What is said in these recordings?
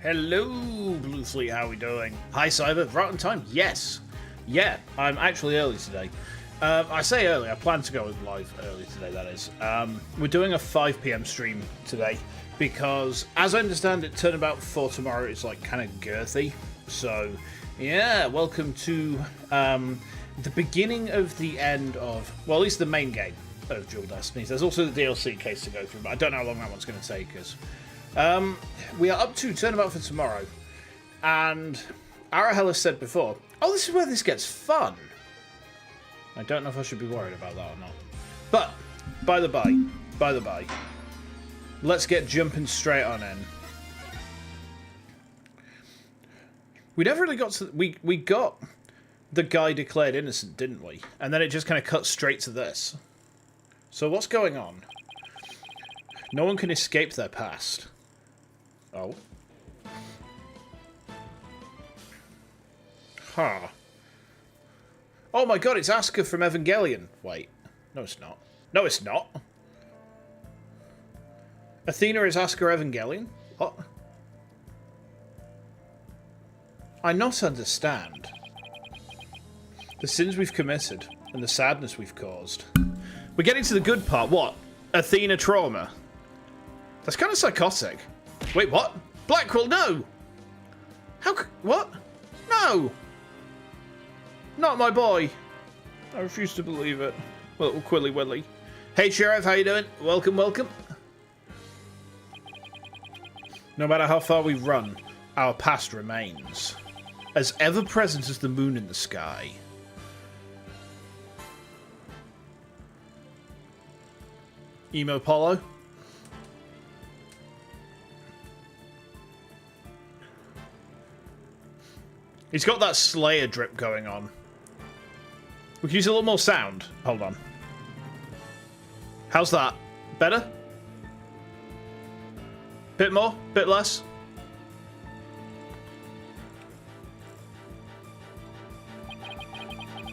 Hello, Blue Fleet, how are we doing? Hi, Cyber, right on time? Yes. Yeah, I'm actually early today. I say early, I plan to go live early today, that is. We're doing a 5 PM stream today because, as I understand it, Turnabout for tomorrow is like kind of girthy. So, yeah, welcome to the beginning of the end of, well, at least the main game of Dual Destinies. There's also the DLC case to go through, but I don't know how long that one's going to take us. We are up to Turnabout for tomorrow, and Arahel has said before, oh, this is where this gets fun. I don't know if I should be worried about that or not. But, by the by, let's get jumping straight on in. We never really got to... We got the guy declared innocent, didn't we? And then it just kind of cut straight to this. So what's going on? No one can escape their past. Oh. Huh. Oh my god, it's Asuka from Evangelion. Wait. No, it's not. No, it's not. Athena is Asuka Evangelion? What? I not understand. The sins we've committed and the sadness we've caused. We're getting to the good part. What? Athena trauma? That's kind of psychotic. Wait, what? Blackwell, no! How what? No! Not my boy. I refuse to believe it. Little Quilly Willy. Hey, Sheriff, how you doing? Welcome, welcome. No matter how far we run, our past remains. As ever-present as the moon in the sky. Emo Polo. He's got that Slayer drip going on. We can use a little more sound. Hold on. How's that? Better? Bit more? Bit less?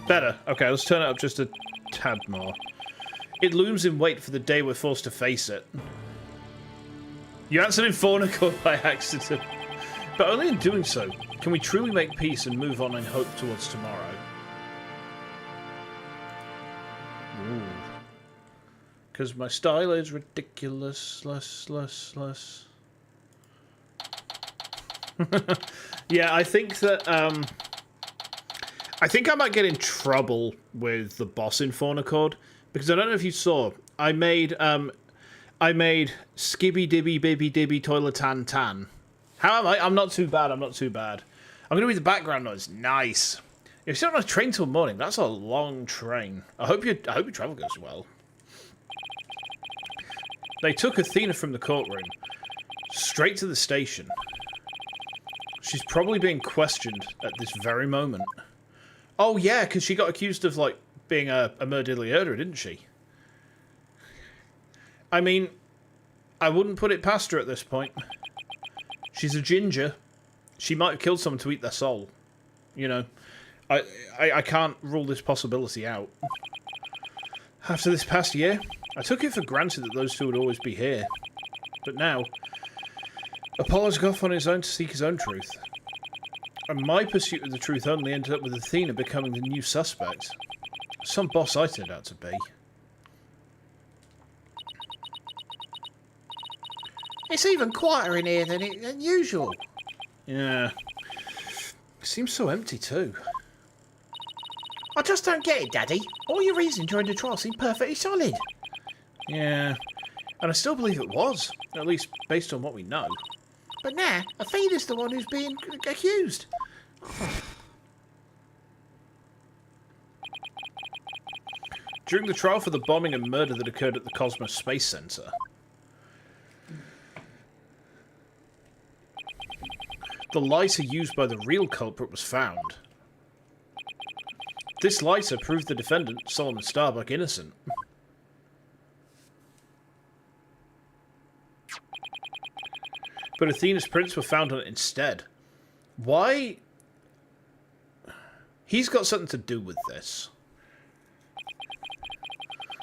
Better. Okay, let's turn it up just a tad more. It looms in wait for the day we're forced to face it. You answered in Fornical by accident. But only in doing so can we truly make peace and move on in hope towards tomorrow. Ooh. Because my style is ridiculous. Less. Yeah, I think that, I think I might get in trouble with the boss in Fornicord. Because I don't know if you saw, I made Skibby Dibby Bibby Dibby Toiletan Tan. How am I? I'm not too bad, I'm not too bad. I'm going to read the background noise. Nice. If you're still on a train till morning, that's a long train. I hope your travel goes well. They took Athena from the courtroom, straight to the station. She's probably being questioned at this very moment. Oh yeah, because she got accused of, like, being a murder, didn't she? I mean, I wouldn't put it past her at this point. She's a ginger. She might have killed someone to eat their soul. You know, I can't rule this possibility out. After this past year, I took it for granted that those two would always be here. But now, Apollo's gone off on his own to seek his own truth. And my pursuit of the truth only ended up with Athena becoming the new suspect. Some boss I turned out to be. It's even quieter in here than usual. Yeah. It seems so empty too. I just don't get it, Daddy. All your reasoning during the trial seemed perfectly solid. Yeah. And I still believe it was. At least based on what we know. But now, Athena's the one who's being accused. During the trial for the bombing and murder that occurred at the Cosmos Space Center, the lighter used by the real culprit was found. This lighter proved the defendant, Solomon Starbuck, innocent. But Athena's prints were found on it instead. Why? He's got something to do with this.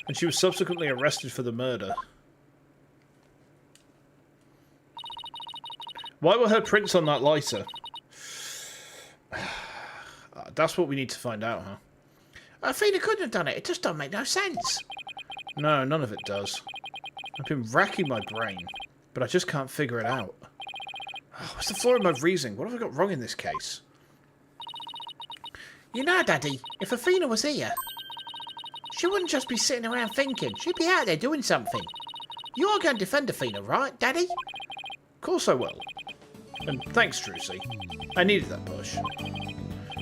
And she was subsequently arrested for the murder. Why were her prints on that lighter? That's what we need to find out, huh? Athena couldn't have done it. It just don't make no sense. No, none of it does. I've been racking my brain, but I just can't figure it out. Oh, what's the flaw in my reasoning? What have I got wrong in this case? You know, Daddy, if Athena was here, she wouldn't just be sitting around thinking. She'd be out there doing something. You're going to defend Athena, right, Daddy? Of course I will. And thanks, Trucy. I needed that push.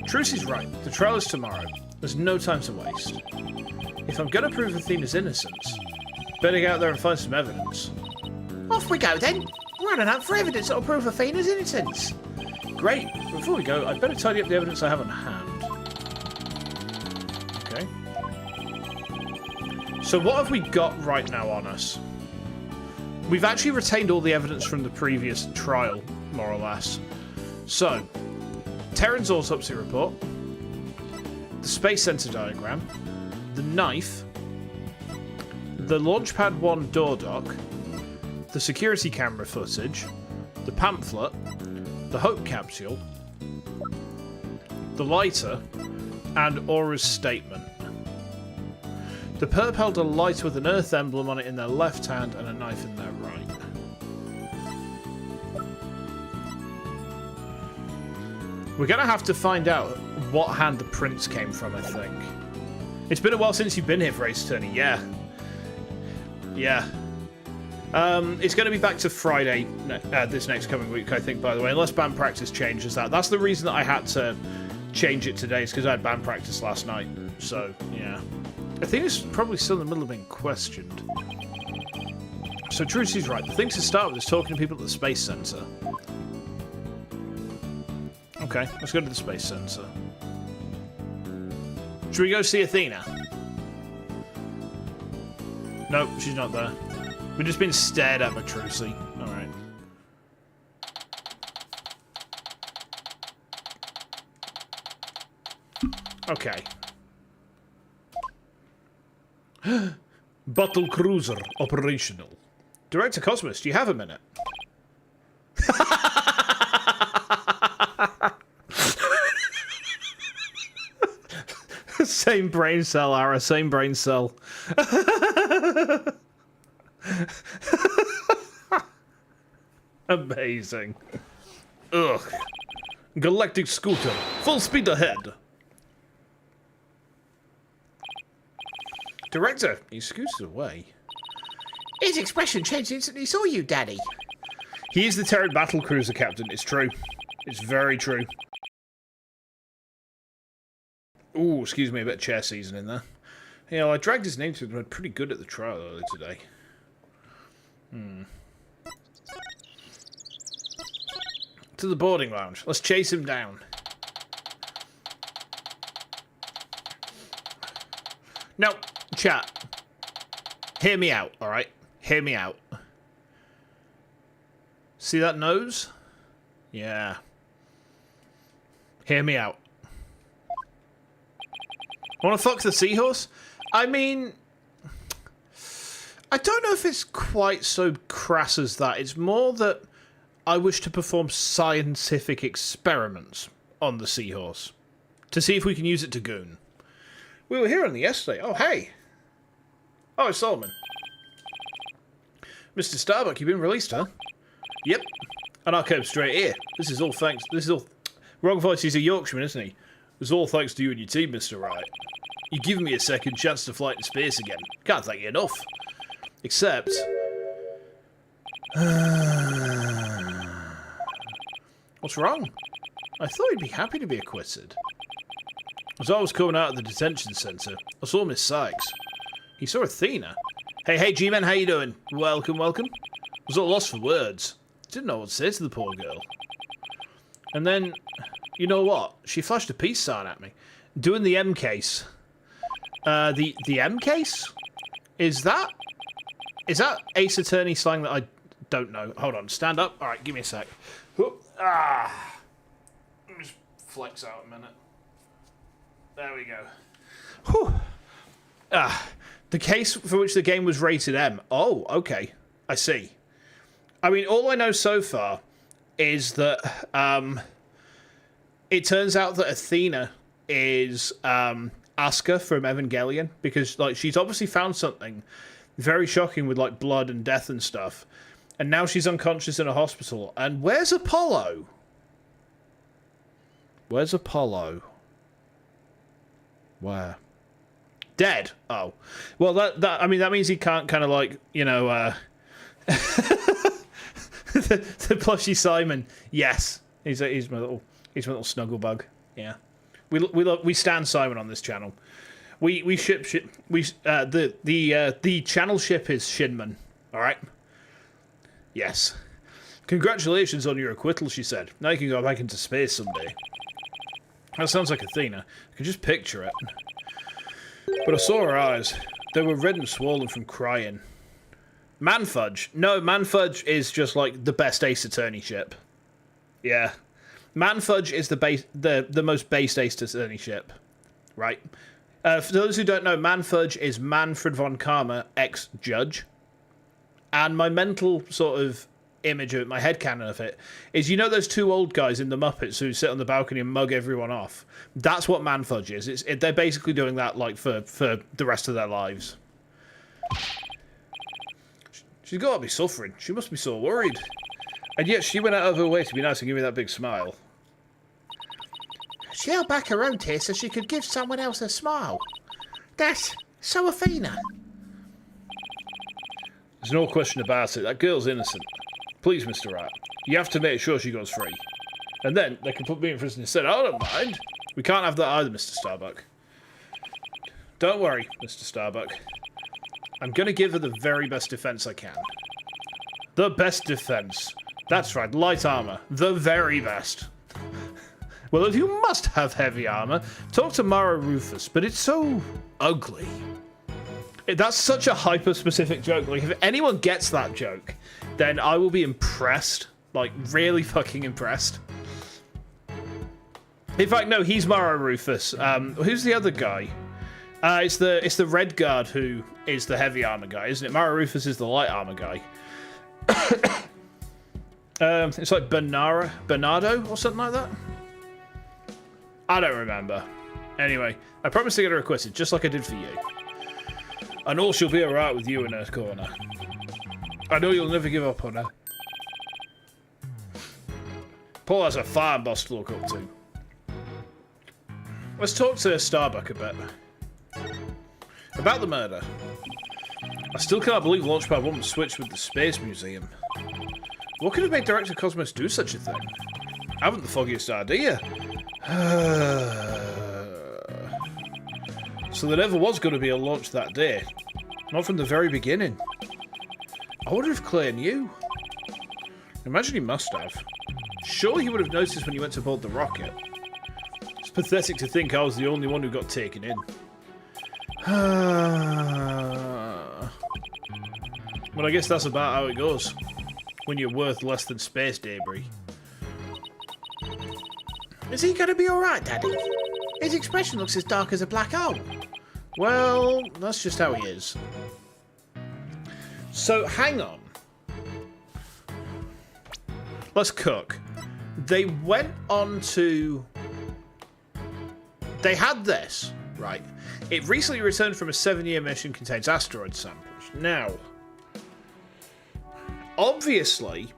Trucy's right. The trial is tomorrow. There's no time to waste. If I'm going to prove Athena's innocence, better get out there and find some evidence. Off we go, then. Running up for evidence that'll prove Athena's innocence. Great. Before we go, I'd better tidy up the evidence I have on hand. Okay. So what have we got right now on us? We've actually retained all the evidence from the previous trial, more or less. So, Terran's autopsy report, the Space Center diagram, the knife, the Launchpad 1 door dock, the security camera footage, the pamphlet, the Hope capsule, the lighter, and Aura's statement. The perp held a lighter with an Earth emblem on it in their left hand and a knife in their right. We're going to have to find out what hand the prints came from, I think. It's been a while since you've been here for Ace Attorney, yeah. Yeah. It's going to be back to Friday this next coming week, I think, by the way, unless band practice changes that. That's the reason that I had to change it today, is because I had band practice last night. So, yeah. I think it's probably still in the middle of being questioned. So Trucy's right. The thing to start with is talking to people at the Space Center. Okay, let's go to the Space Center. Should we go see Athena? Nope, she's not there. We've just been stared at by Trucy. Alright. Okay. Battle cruiser operational. Director Cosmos, do you have a minute? Same brain cell, Ara. Same brain cell. Amazing. Ugh. Galactic scooter. Full speed ahead. Director, he scooted away. His expression changed instantly. Saw you, Daddy. He is the Terran battle cruiser captain. It's true. It's very true. Ooh, excuse me, a bit of chair seasoning there. You know, I dragged his name through, but pretty good at the trial earlier today. To the boarding lounge. Let's chase him down. No, chat. Hear me out, alright? Hear me out. See that nose? Yeah. Hear me out. Want to fuck the seahorse? I mean, I don't know if it's quite so crass as that. It's more that I wish to perform scientific experiments on the seahorse to see if we can use it to goon. We were here on the yesterday. Oh, hey. Oh, it's Solomon. Mr. Starbuck, you've been released, huh? Yep. And I came straight here. This is all thanks... This is all... Wrong voice, he's a Yorkshireman, isn't he? It's all thanks to you and your team, Mr. Wright. You've given me a second chance to fly into space again. Can't thank you enough. Except... What's wrong? I thought he'd be happy to be acquitted. As I was coming out of the detention centre, I saw Miss Sykes. He saw Athena. Hey, G-Man, how you doing? Welcome, welcome. I was all lost for words. Didn't know what to say to the poor girl. And then, you know what? She flashed a peace sign at me. Doing the M case. The M case? Is that Ace Attorney slang that I don't know? Hold on, stand up. Alright, give me a sec. Let me just flex out a minute. There we go. Whew. The case for which the game was rated M. Oh, okay. I see. I mean, all I know so far is that it turns out that Athena is Asuka from Evangelion, because like she's obviously found something very shocking with like blood and death and stuff, and now she's unconscious in a hospital. And where's Apollo? Where's Apollo? Where? Dead. Oh, well, that I mean that means he can't kind of like, you know, the plushy Simon. Yes, he's my little snuggle bug. Yeah, we stand Simon on this channel. We ship the channel ship is Shinman. All right. Yes. Congratulations on your acquittal, she said. Now you can go back into space someday. That sounds like Athena. I can just picture it. But I saw her eyes. They were red and swollen from crying. Manfudge. No, Manfudge is just like the best Ace Attorney ship. Yeah. Manfudge is the most based Ace Attorney ship. Right. For those who don't know, Manfudge is Manfred von Karma, ex-judge. And my mental sort of image of it, my headcanon of it, is, you know those two old guys in the Muppets who sit on the balcony and mug everyone off? That's what Manfudge is. They're basically doing that like for the rest of their lives. She's got to be suffering. She must be so worried. And yet she went out of her way to be nice and give me that big smile. She held back her own tears so she could give someone else a smile. That's so Athena. There's no question about it. That girl's innocent. Please, Mr. Rat, you have to make sure she goes free. And then they can put me in prison instead. I don't mind. We can't have that either, Mr. Starbuck. Don't worry, Mr. Starbuck. I'm going to give her the very best defense I can. The best defense. That's right, light armor. The very best. Well, if you must have heavy armor, talk to Mara Rufus, but it's so ugly. That's such a hyper-specific joke. Like, if anyone gets that joke, then I will be impressed. Like, really fucking impressed. In fact, no, he's Mara Rufus. Who's the other guy? It's the red guard who is the heavy armor guy, isn't it? Mara Rufus is the light armor guy. It's like Bernardo or something like that. I don't remember. Anyway, I promise to get her acquitted, just like I did for you. I know she'll be alright with you in her corner. I know you'll never give up on her. Paul has a fine boss to look up to. Let's talk to Starbuck a bit. About the murder. I still can't believe Launchpad 1 was switched with the Space Museum. What could have made Director Cosmos do such a thing? I haven't the foggiest idea. So there never was going to be a launch that day. Not from the very beginning. I wonder if Claire knew. Imagine he must have. Surely he would have noticed when he went to board the rocket. It's pathetic to think I was the only one who got taken in. But I guess that's about how it goes. When you're worth less than space debris. Is he going to be alright, Daddy? His expression looks as dark as a black hole. Well, that's just how he is. So, hang on. Let's cook. They went on to... They had this, right? It recently returned from a 7-year mission, contains asteroid samples. Now, obviously,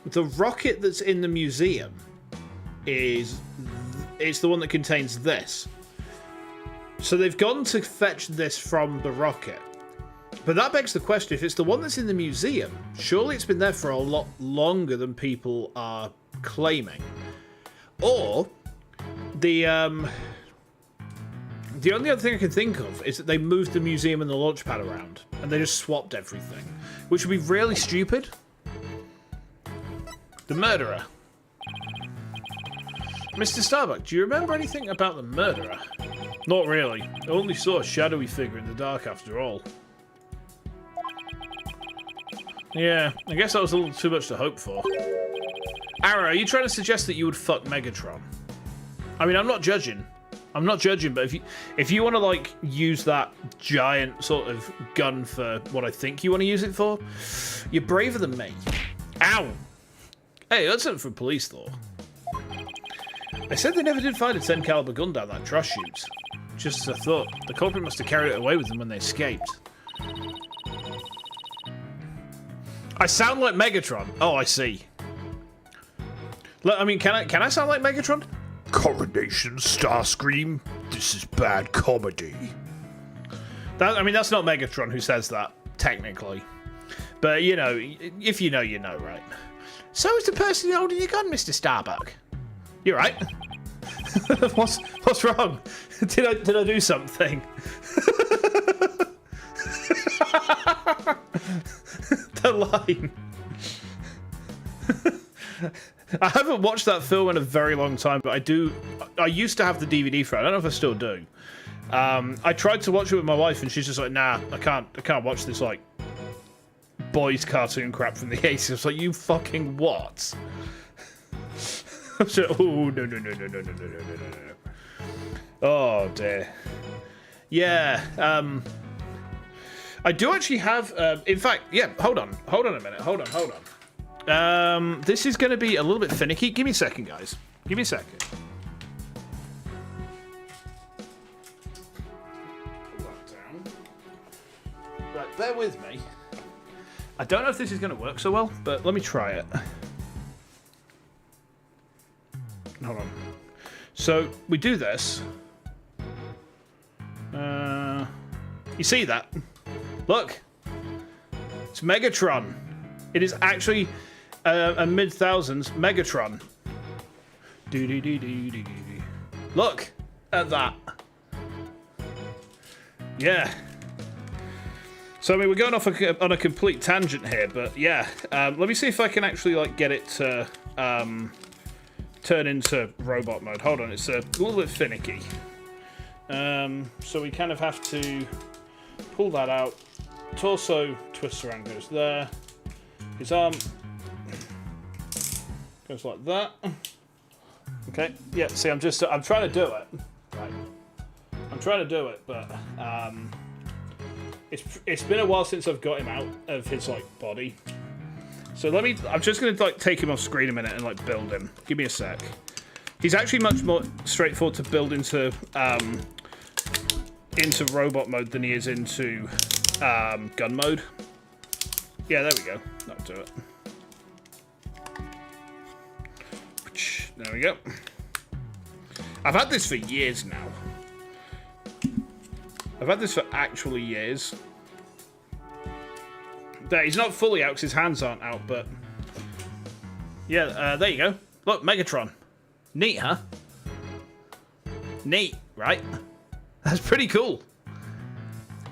the rocket that's in the museum is the one that contains this. So they've gone to fetch this from the rocket. But that begs the question, if it's the one that's in the museum, surely it's been there for a lot longer than people are claiming. Or the only other thing I can think of is that they moved the museum and the launch pad around and they just swapped everything, which would be really stupid. The murderer. Mr. Starbuck, do you remember anything about the murderer? Not really. I only saw a shadowy figure in the dark after all. Yeah, I guess that was a little too much to hope for. Arrow, are you trying to suggest that you would fuck Megatron? I mean, I'm not judging. I'm not judging, but if you want to, like, use that giant sort of gun for what I think you want to use it for, you're braver than me. Ow! Hey, that's something for police, though. They said they never did find a 10 caliber gun down that trash chute. Just as I thought, the culprit must have carried it away with them when they escaped. I sound like Megatron. Oh, I see. Look, I mean, can I sound like Megatron? Coronation Starscream. This is bad comedy. I mean, that's not Megatron who says that, technically. But, you know, if you know, you know, right? So is the person holding your gun, Mr. Starbuck. You're right. What's wrong? Did I do something? The line. I haven't watched that film in a very long time, but I used to have the DVD for it. I don't know if I still do. I tried to watch it with my wife, and she's just like, "Nah, I can't watch this like boys cartoon crap from the 80s." I was like, "You fucking what?" I was like, "Oh no. Oh dear." Yeah. I do actually have. In fact, yeah. Hold on a minute. Hold on. This is going to be a little bit finicky. Give me a second, guys. Give me a second. Pull that down. Right, bear with me. I don't know if this is going to work so well, but let me try it. Hold on. So we do this. You see that? Look. It's Megatron. It is actually a mid-thousands Megatron. Look at that. Yeah. So I mean, we're going off on a complete tangent here, but yeah. Let me see if I can actually like get it to turn into robot mode. Hold on, it's a little bit finicky. So we kind of have to pull that out. Torso twists around, goes there. His arm goes like that. Okay, yeah, see, I'm trying to do it. Right. I'm trying to do it, but it's been a while since I've got him out of his like body. So I'm just gonna like take him off screen a minute and like build him. Give me a sec. He's actually much more straightforward to build into robot mode than he is into gun mode. Yeah, there we go. That'll do it. There we go. I've had this for years now. I've had this for actually years. There, he's not fully out because his hands aren't out, but... Yeah, there you go. Look, Megatron. Neat, huh? Neat, right? That's pretty cool.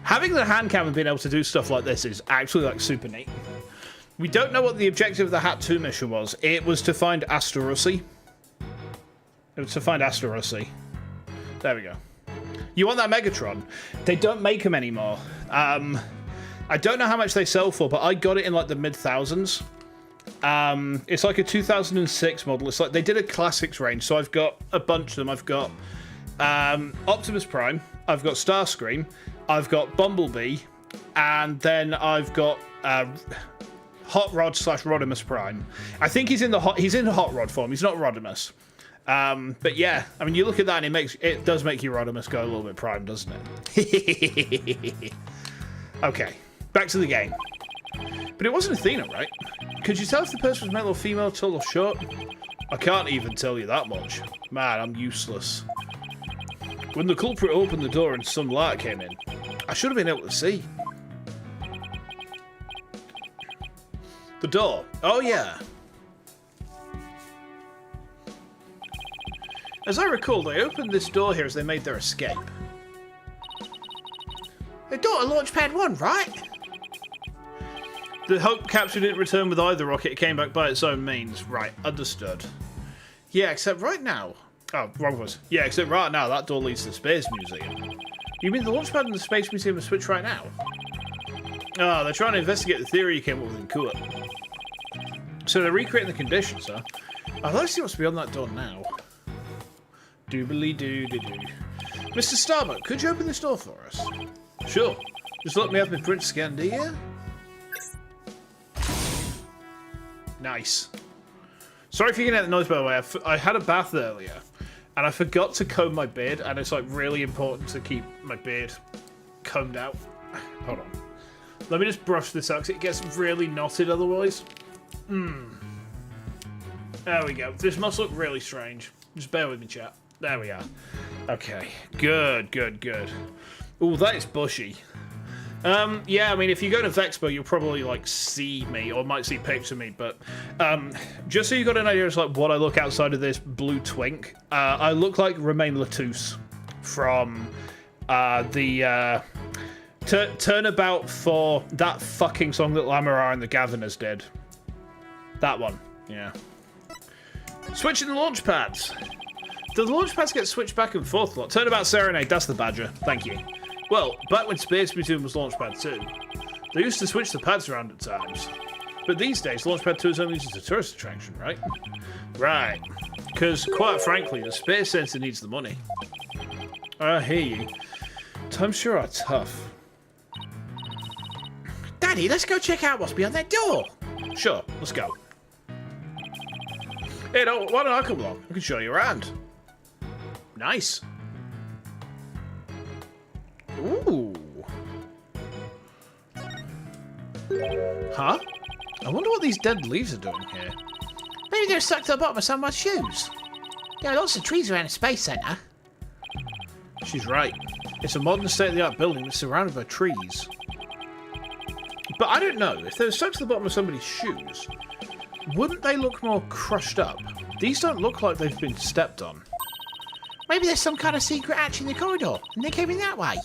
Having the hand cam and being able to do stuff like this is actually, like, super neat. We don't know what the objective of the Hat 2 mission was. It was to find Asterosi. It was to find Asterosi. There we go. You want that Megatron? They don't make them anymore. I don't know how much they sell for, but I got it in, like, the mid-thousands. It's like a 2006 model. It's like they did a classics range, so I've got a bunch of them. I've got Optimus Prime. I've got Starscream. I've got Bumblebee. And then I've got... Hot Rod / Rodimus Prime. I think he's in Hot Rod form. He's not Rodimus. But yeah, I mean, you look at that and it does make your Rodimus go a little bit prime, doesn't it? Okay, back to the game. But it wasn't Athena, right? Could you tell if the person was male or female, tall or short? I can't even tell you that much. Man, I'm useless. When the culprit opened the door and some light came in, I should have been able to see. The door. Oh, yeah. As I recall, they opened this door here as they made their escape. The door to launch pad 1, right? The Hope capsule didn't return with either rocket. It came back by its own means. Right, understood. Yeah, except right now... Oh, wrong voice. Yeah, except right now, that door leads to the Space Museum. You mean the launch pad and the Space Museum are switched right now? Oh, they're trying to investigate the theory you came up with in Kua. So they're recreating the conditions, huh? I'd like to see what's beyond that door now. Doobly-doo-doo-doo. Mr. Starbuck, could you open this door for us? Sure. Just let me have my print scanned here. Nice. Sorry if you can hear the noise, by the way. I had a bath earlier, and I forgot to comb my beard, and it's like really important to keep my beard combed out. Hold on. Let me just brush this out, because it gets really knotted otherwise. There we go. This must look really strange. Just bear with me, chat. There we are. Okay. Good, good, good. Ooh, that is bushy. Yeah, I mean, if you go to Vexpo, you'll probably, like, see me, or might see pictures of me, but, just so you got an idea of, like, what I look outside of this blue twink, I look like Romain Latouche from, the, Turnabout for that fucking song that Lamar and the Gaviners did. That one, yeah. Switching the launch pads. Do the launch pads get switched back and forth a lot? Turnabout Serenade, that's the badger. Thank you. Well, back when Space Museum was Launchpad 2, they used to switch the pads around at times. But these days, Launchpad 2 is only just a tourist attraction, right? Right. Because, quite frankly, the Space Center needs the money. I hear you. Times sure are tough. Daddy, let's go check out what's behind that door. Sure, let's go. Hey, no, why don't I come along? I can show you around. Nice. Ooh. Huh? I wonder what these dead leaves are doing here. Maybe they're stuck to the bottom of someone's shoes. There are lots of trees around the Space Center. She's right. It's a modern state-of-the-art building that's surrounded by trees. But I don't know. If they're stuck to the bottom of somebody's shoes, wouldn't they look more crushed up? These don't look like they've been stepped on. Maybe there's some kind of secret hatch in the corridor, and they came in that way.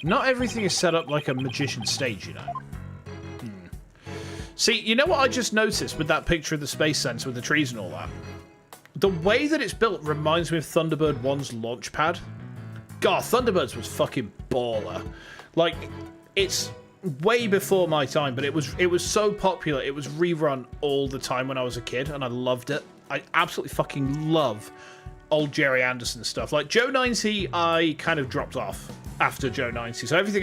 Not everything is set up like a magician's stage, you know. See, you know what I just noticed with that picture of the Space Center with the trees and all that? The way that it's built reminds me of Thunderbird 1's launch pad. God, Thunderbirds was fucking baller. Like, it's way before my time, but it was so popular. It was rerun all the time when I was a kid, and I loved it. I absolutely fucking love old Jerry Anderson stuff. Like, Joe 90, I kind of dropped off after Joe 90. So everything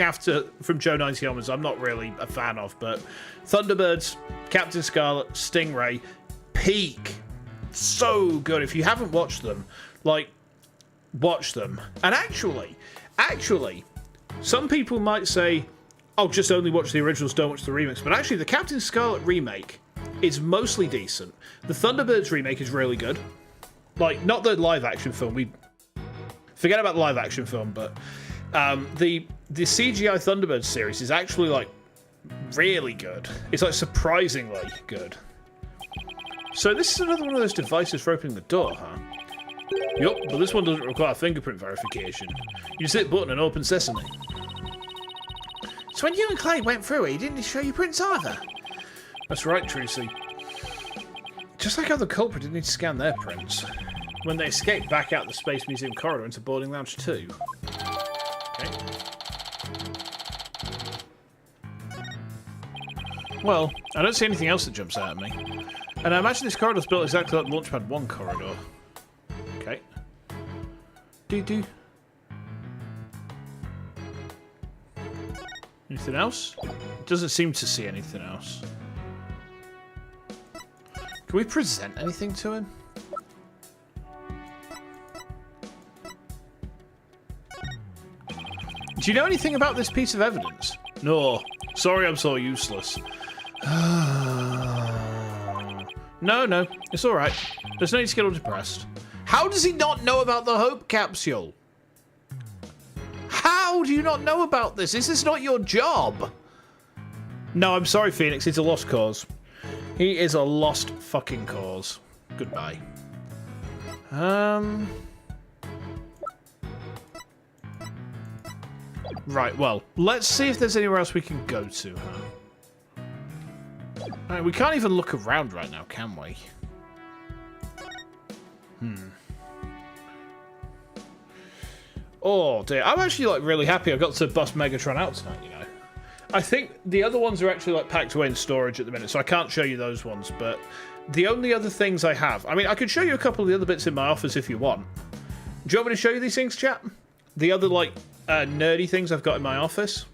from Joe 90 onwards, I'm not really a fan of. But Thunderbirds, Captain Scarlet, Stingray, peak. So good. If you haven't watched them, like, watch them. And actually, some people might say, oh, just only watch the originals, don't watch the remix. But actually, the Captain Scarlet remake is mostly decent. The Thunderbirds remake is really good. Like, not the live-action film. We forget about the live-action film, but the CGI Thunderbirds series is actually, like, really good. It's, like, surprisingly good. So this is another one of those devices for opening the door, huh? Yup, but this one doesn't require fingerprint verification. You just hit button and open sesame. So when you and Clay went through it, you didn't show your prints either? That's right, Trucy. Just like how the culprit didn't need to scan their prints when they escaped back out the Space Museum corridor into Boarding Lounge 2. Okay. Well, I don't see anything else that jumps out at me. And I imagine this corridor's built exactly like Launchpad 1 corridor. Okay. Do. Anything else? It doesn't seem to see anything else. Can we present anything to him? Do you know anything about this piece of evidence? No. Sorry I'm so useless. No. It's alright. There's no need to get all depressed. How does he not know about the Hope Capsule? How do you not know about this? Is this not your job? No, I'm sorry, Phoenix. It's a lost cause. He is a lost fucking cause. Goodbye. Right, well, let's see if there's anywhere else we can go to, huh? Alright, we can't even look around right now, can we? Oh, dear. I'm actually, like, really happy I got to bust Megatron out tonight, you know. I think the other ones are actually, like, packed away in storage at the minute, so I can't show you those ones, but the only other things I have... I mean, I could show you a couple of the other bits in my office if you want. Do you want me to show you these things, chat? The other, like, nerdy things I've got in my office?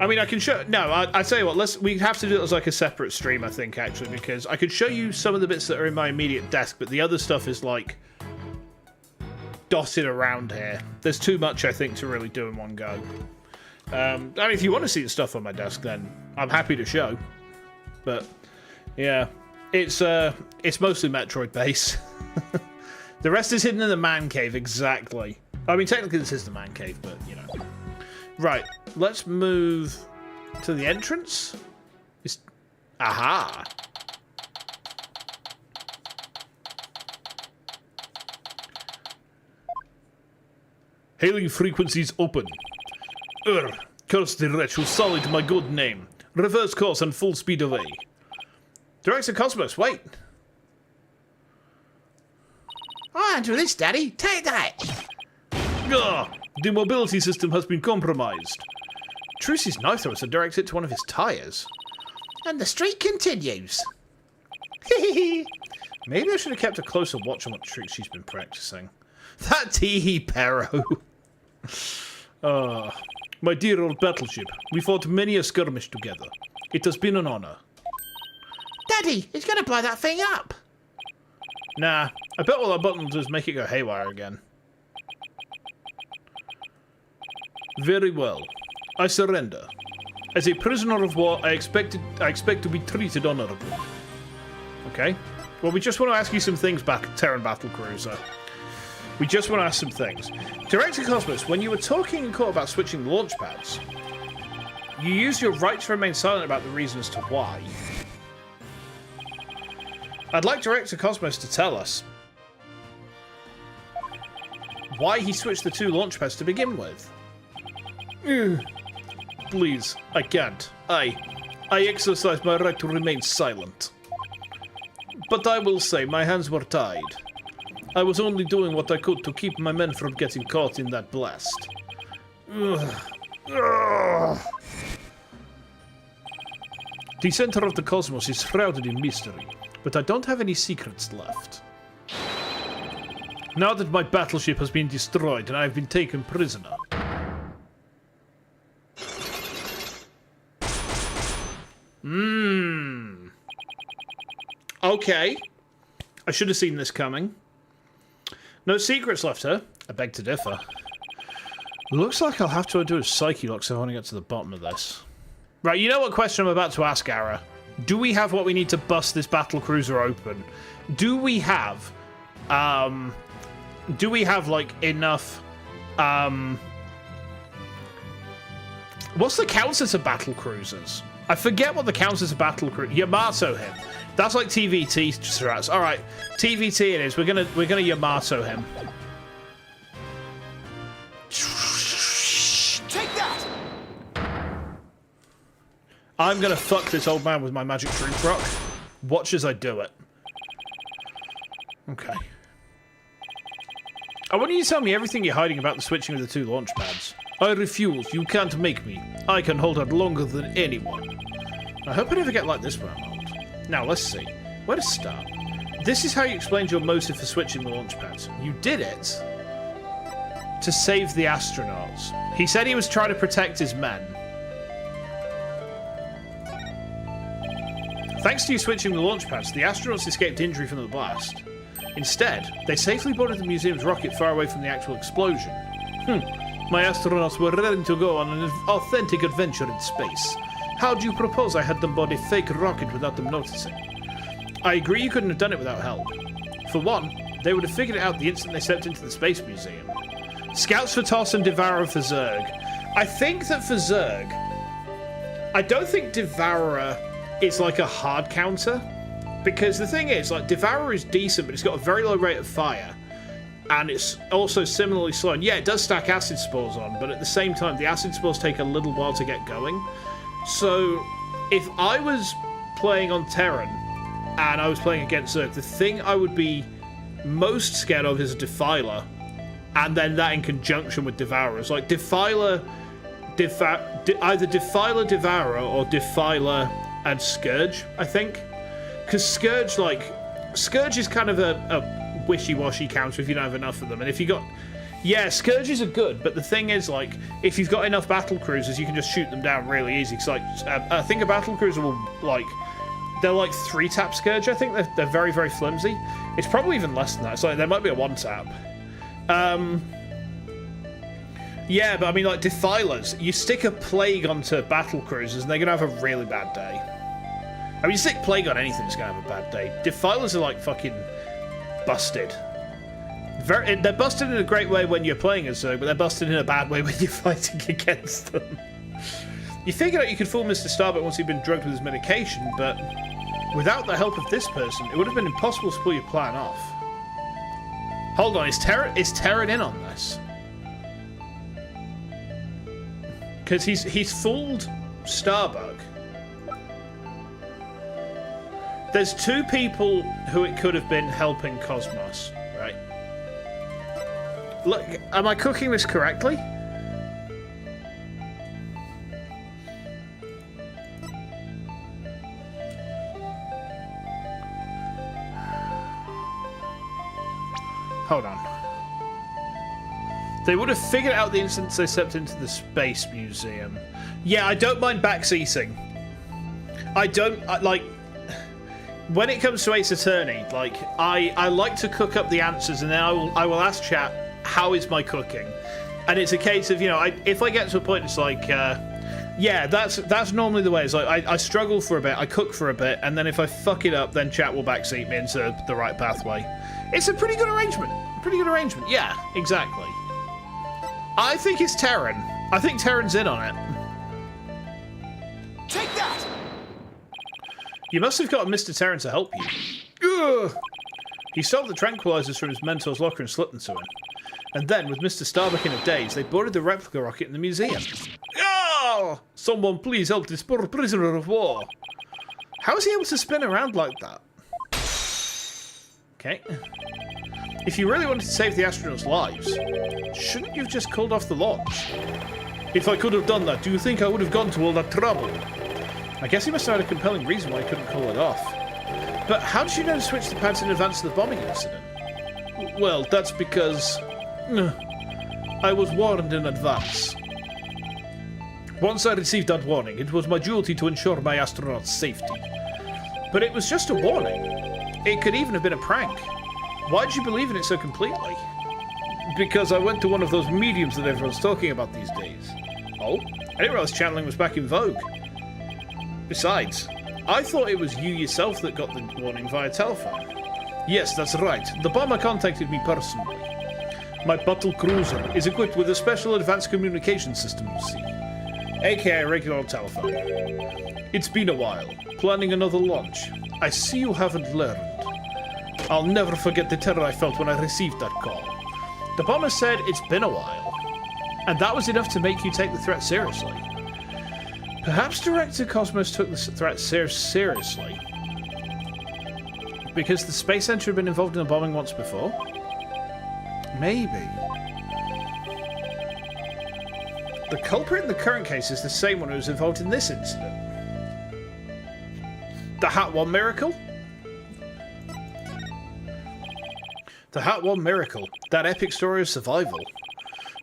I mean, I can show... No, I tell you what, we have to do it as like a separate stream, I think, actually, because I could show you some of the bits that are in my immediate desk, but the other stuff is, like, dotted around here. There's too much, I think, to really do in one go. I mean, if you want to see the stuff on my desk, then I'm happy to show. But, yeah, it's mostly Metroid base. The rest is hidden in the man cave, exactly. I mean, technically this is the man cave, but, you know. Right, let's move to the entrance. Aha! Hailing frequencies open. Curse the wretch who sullied my good name. Reverse course and full speed away. Director Cosmos, wait. I do this, Daddy. Take that. Ugh, the mobility system has been compromised. Trucy's knife throws a direct hit to one of his tires. And the streak continues. Maybe I should have kept a closer watch on what tricks she's been practicing. That tee-hee Pero. My dear old battleship, we fought many a skirmish together. It has been an honor. Daddy, he's going to blow that thing up. Nah, I bet all our button will do is make it go haywire again. Very well. I surrender. As a prisoner of war, I expect to be treated honorably. Okay. Well, we just want to ask you some things, Terran Battlecruiser. We just want to ask some things. Director Cosmos, when you were talking in court about switching launch pads, you used your right to remain silent about the reason as to why. I'd like Director Cosmos to tell us why he switched the two launch pads to begin with. Please, I can't. I exercise my right to remain silent. But I will say my hands were tied. I was only doing what I could to keep my men from getting caught in that blast. The center of the cosmos is shrouded in mystery, but I don't have any secrets left. Now that my battleship has been destroyed and I have been taken prisoner, okay. I should have seen this coming. No secrets left, huh? I beg to differ. Looks like I'll have to do a psyche lock if I want to get to the bottom of this. Right, you know what question I'm about to ask, Ara? Do we have what we need to bust this battlecruiser open? Do we have like enough, what's the counter to battlecruisers? I forget what the counter to battlecruiser. Yamato him. That's like TVT strats. All right, TVT it is. We're gonna Yamato him. Take that. I'm gonna fuck this old man with my magic truth rock. Watch as I do it. Okay. I want you to tell me everything you're hiding about the switching of the two launch pads. I refuse. You can't make me. I can hold out longer than anyone. I hope I never get like this when I'm old. Now, let's see. Where to start? This is how you explained your motive for switching the launch pads. You did it to save the astronauts. He said he was trying to protect his men. Thanks to you switching the launch pads, the astronauts escaped injury from the blast. Instead, they safely boarded the museum's rocket far away from the actual explosion. My astronauts were ready to go on an authentic adventure in space. How do you propose I had them board a fake rocket without them noticing? I agree you couldn't have done it without help. For one, they would have figured it out the instant they stepped into the space museum. Scouts for Toss and Devourer for Zerg. I think that for Zerg, I don't think Devourer is like a hard counter. Because the thing is, like, Devourer is decent, but it's got a very low rate of fire. And it's also similarly slow. And yeah, it does stack acid spores on, but at the same time, the acid spores take a little while to get going. So, if I was playing on Terran, and I was playing against Zerg, the thing I would be most scared of is a Defiler. And then that in conjunction with Devourers. Like, Defiler, either Defiler Devourer, or Defiler and Scourge, I think. Because Scourge, like, Scourge is kind of a wishy-washy counter if you don't have enough of them. And if you got Yeah, Scourges are good, but the thing is, like, if you've got enough battle cruisers, you can just shoot them down really easy. Because, like, I think a battle cruiser will, like, they're like 3-tap Scourge. I think they're very, very flimsy. It's probably even less than that. It's like, there might be a 1-tap. Yeah, but I mean, like, Defilers, you stick a Plague onto battle cruisers, and they're going to have a really bad day. I mean, you stick Plague on anything, it's going to have a bad day. Defilers are, like, fucking busted. They're busted in a great way when you're playing as Zerg, but they're busted in a bad way when you're fighting against them. You figured out you could fool Mr. Starbuck once he'd been drugged with his medication, but without the help of this person, it would have been impossible to pull your plan off. Hold on, is Terran in on this? Because he's fooled Starbuck. There's 2 people who it could have been helping Cosmos, right? Look, am I cooking this correctly? Hold on. They would have figured out the instant they stepped into the Space Museum. Yeah, I don't mind backseating. I don't, like... When it comes to Ace Attorney, like, I like to cook up the answers, and then I will ask chat, how is my cooking? And it's a case of, you know, if I get to a point, it's like, yeah, that's normally the way. It's like, I struggle for a bit, I cook for a bit, and then if I fuck it up, then chat will backseat me into the right pathway. It's a pretty good arrangement. Pretty good arrangement. Yeah, exactly. I think it's Terran. I think Terran's in on it. Take that! You must have got Mr. Terran to help you. Ugh. He stole the tranquilizers from his mentor's locker and slipped them to him. And then, with Mr. Starbuck in a daze, they boarded the replica rocket in the museum. Oh! Someone please help this poor prisoner of war. How is he able to spin around like that? Okay. If you really wanted to save the astronauts' lives, shouldn't you have just called off the launch? If I could have done that, do you think I would have gone to all that trouble? I guess he must have had a compelling reason why he couldn't call it off. But how did you know to switch the pads in advance of the bombing incident? Well, that's because... I was warned in advance. Once I received that warning, it was my duty to ensure my astronauts' safety. But it was just a warning. It could even have been a prank. Why did you believe in it so completely? Because I went to one of those mediums that everyone's talking about these days. Oh? I didn't realize channeling was back in vogue. Besides, I thought it was you yourself that got the warning via telephone. Yes, that's right. The bomber contacted me personally. My battle cruiser is equipped with a special advanced communication system, you see. aka regular telephone. It's been a while. Planning another launch. I see you haven't learned. I'll never forget the terror I felt when I received that call. The bomber said it's been a while. And that was enough to make you take the threat seriously. Perhaps Director Cosmos took the threat seriously. Because the Space Center had been involved in the bombing once before? Maybe. The culprit in the current case is the same one who was involved in this incident. The Hat One Miracle? The Hat One Miracle. That epic story of survival.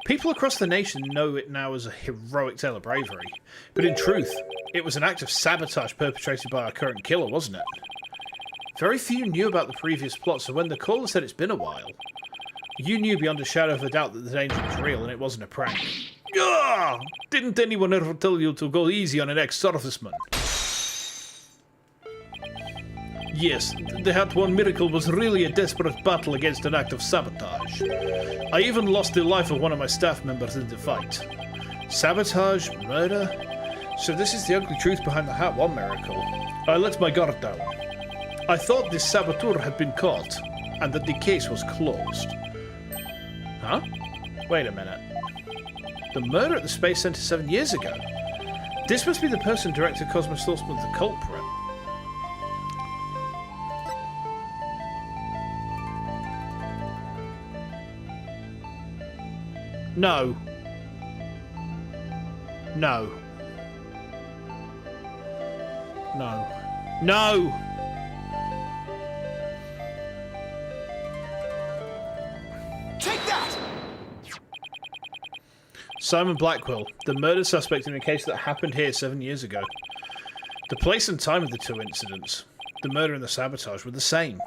People across the nation know it now as a heroic tale of bravery. But in truth, it was an act of sabotage perpetrated by our current killer, wasn't it? Very few knew about the previous plot, so when the caller said it's been a while, you knew beyond a shadow of a doubt that the danger was real and it wasn't a prank. Ugh! Didn't anyone ever tell you to go easy on an ex-serviceman? Yes, the Hat One Miracle was really a desperate battle against an act of sabotage. I even lost the life of one of my staff members in the fight. Sabotage? Murder? So this is the ugly truth behind the Hat One Miracle. I let my guard down. I thought this saboteur had been caught, and that the case was closed. Huh? Wait a minute. The murder at the Space Center 7 years ago? This must be the person Director Cosmos thought was the culprit. No. No. No. No! Take that! Simon Blackwell, the murder suspect in a case that happened here 7 years ago. The place and time of the two incidents, the murder and the sabotage, were the same.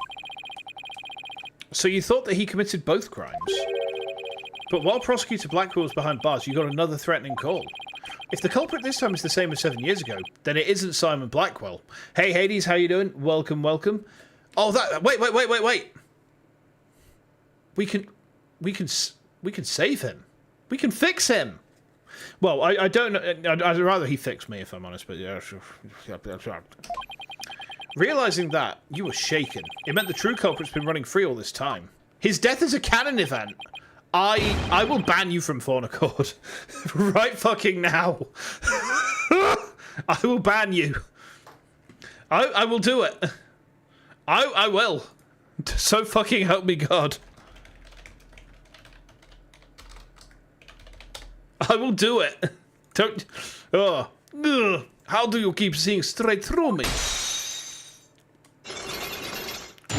So you thought that he committed both crimes. But while Prosecutor Blackwell was behind bars, you got another threatening call. If the culprit this time is the same as 7 years ago, then it isn't Simon Blackwell. Hey Hades, how you doing? Welcome, welcome. Oh, that... Wait. We can save him. We can fix him. Well, I don't know. I'd rather he fix me, if I'm honest, but yeah. Realising that, you were shaken. It meant the true culprit's been running free all this time. His death is a canon event. I will ban you from Fauna Court. Right fucking now. I will ban you. I will do it. I will. So fucking help me God. I will do it. Don't... Oh. Ugh. How do you keep seeing straight through me?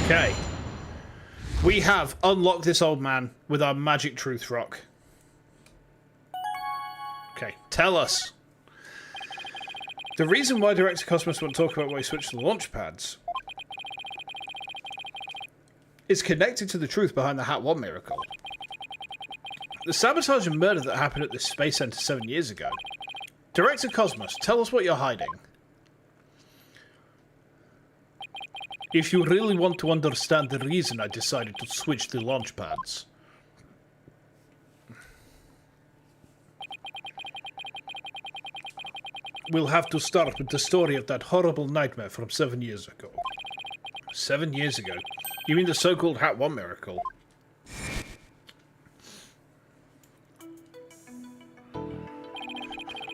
Okay. We have unlocked this old man with our magic truth rock. Okay, tell us. The reason why Director Cosmos won't talk about why he switched the launch pads is connected to the truth behind the Hat 1 miracle. The sabotage and murder that happened at this space center 7 years ago. Director Cosmos, tell us what you're hiding. If you really want to understand the reason I decided to switch the launch pads. We'll have to start with the story of that horrible nightmare from 7 years ago. 7 years ago? You mean the so-called Hat 1 miracle?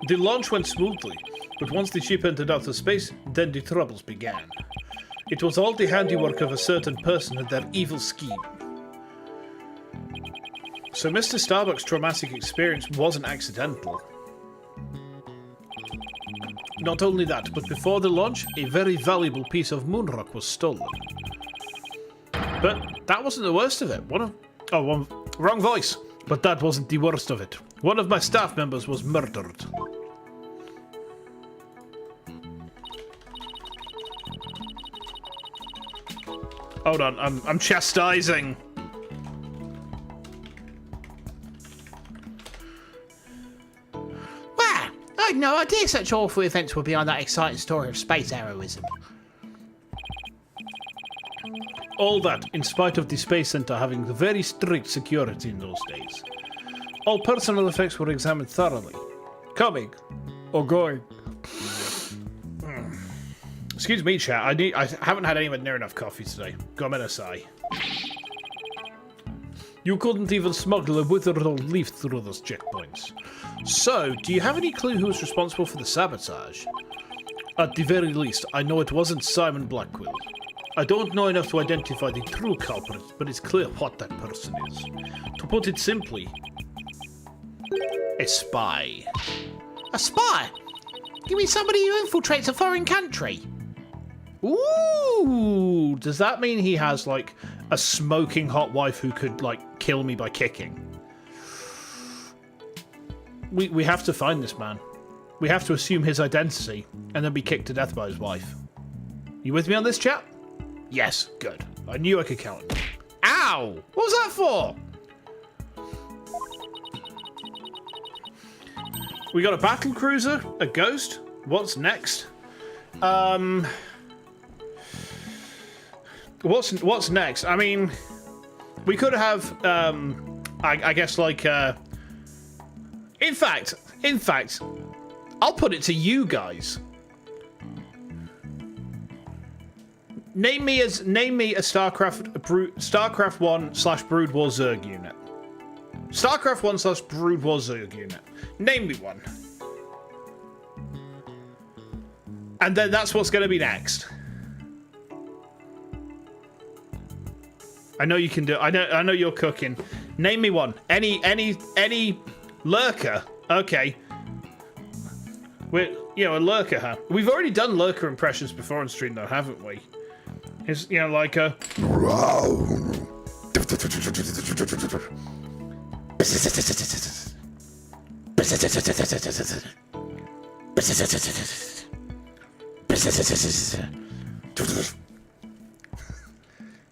The launch went smoothly, but once the ship entered outer space, then the troubles began. It was all the handiwork of a certain person and their evil scheme. So Mr. Starbuck's traumatic experience wasn't accidental. Not only that, but before the launch, a very valuable piece of moonrock was stolen. But that wasn't the worst of it. Wrong voice. But that wasn't the worst of it. One of my staff members was murdered. Hold on, I'm chastising. Wow, I had no idea such awful events were behind that exciting story of space heroism. All that, in spite of the Space Center having very strict security in those days. All personal effects were examined thoroughly. Coming. Or going. Excuse me, chat. I haven't had anywhere near enough coffee today. Gomenasai. You couldn't even smuggle a withered old leaf through those checkpoints. So, do you have any clue who was responsible for the sabotage? At the very least, I know it wasn't Simon Blackwell. I don't know enough to identify the true culprit, but it's clear what that person is. To put it simply, a spy. A spy? You mean somebody who infiltrates a foreign country? Ooh! Does that mean he has, like, a smoking hot wife who could, like, kill me by kicking? We have to find this man. We have to assume his identity, and then be kicked to death by his wife. You with me on this, chat? Yes, good. I knew I could count on you. Ow! What was that for? We got a battle cruiser, a ghost. What's next? What's next? I mean, we could have, I guess, like, in fact, I'll put it to you guys. Name me a StarCraft 1/Brood War Zerg unit. StarCraft 1/Brood War Zerg unit. Name me one. And then that's what's going to be next. I know you can do. I know you're cooking. Name me one. Any lurker. Okay. A lurker, huh? We've already done lurker impressions before on stream, though, haven't we? It's, like a...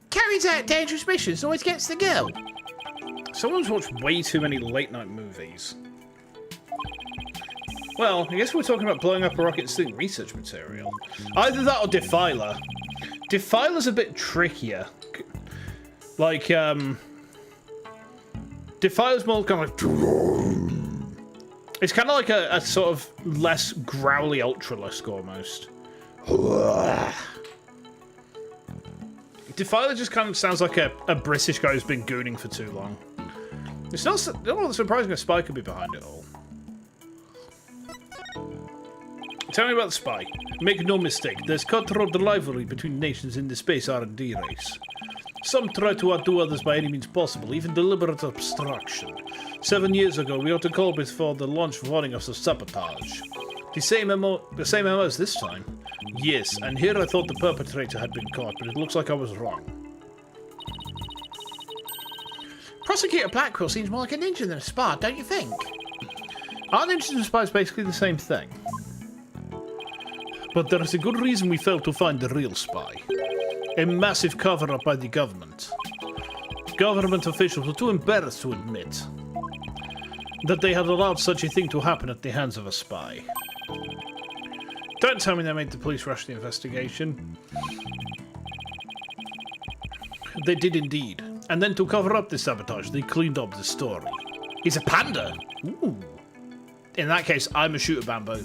Carries out dangerous missions, always gets the girl. Someone's watched way too many late-night movies. Well, I guess we're talking about blowing up a rocket stealing research material. Either that or Defiler. Defiler's a bit trickier. Like, Defiler's more kind of like... It's kind of like a sort of less growly Ultralisk, almost. Defiler just kind of sounds like a British guy who's been gooning for too long. It's not surprising a spy could be behind it all. Tell me about the spy. Make no mistake, there's cutthroat rivalry between nations in the space R&D race. Some try to outdo others by any means possible, even deliberate obstruction. 7 years ago, we ought to call before the launch warning us of sabotage. The same MO as this time. Yes, and here I thought the perpetrator had been caught, but it looks like I was wrong. Prosecutor Blackwell seems more like a ninja than a spy, don't you think? Aren't ninjas and spies basically the same thing? But there is a good reason we failed to find the real spy. A massive cover-up by the government. Government officials were too embarrassed to admit that they had allowed such a thing to happen at the hands of a spy. Don't tell me they made the police rush the investigation. They did indeed. And then to cover up the sabotage, they cleaned up the story. He's a panda! Ooh. In that case, I'm a shooter bamboo.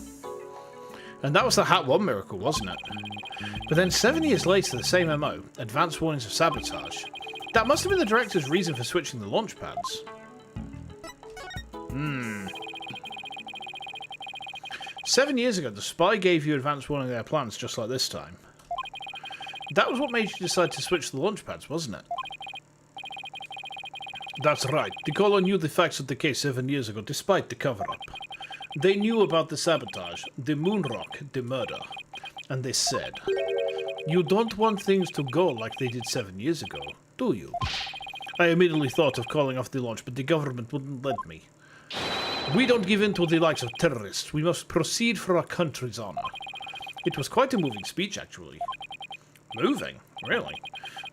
And that was the Hat 1 miracle, wasn't it? But then 7 years later, the same MO, advanced warnings of sabotage. That must have been the director's reason for switching the launch pads. 7 years ago, the spy gave you advance warning of their plans, just like this time. That was what made you decide to switch the launch pads, wasn't it? That's right. The caller knew the facts of the case 7 years ago, despite the cover-up. They knew about the sabotage, the moonrock, the murder. And they said, "You don't want things to go like they did 7 years ago, do you?" I immediately thought of calling off the launch, but the government wouldn't let me. We don't give in to the likes of terrorists. We must proceed for our country's honor. It was quite a moving speech, actually. Moving? Really?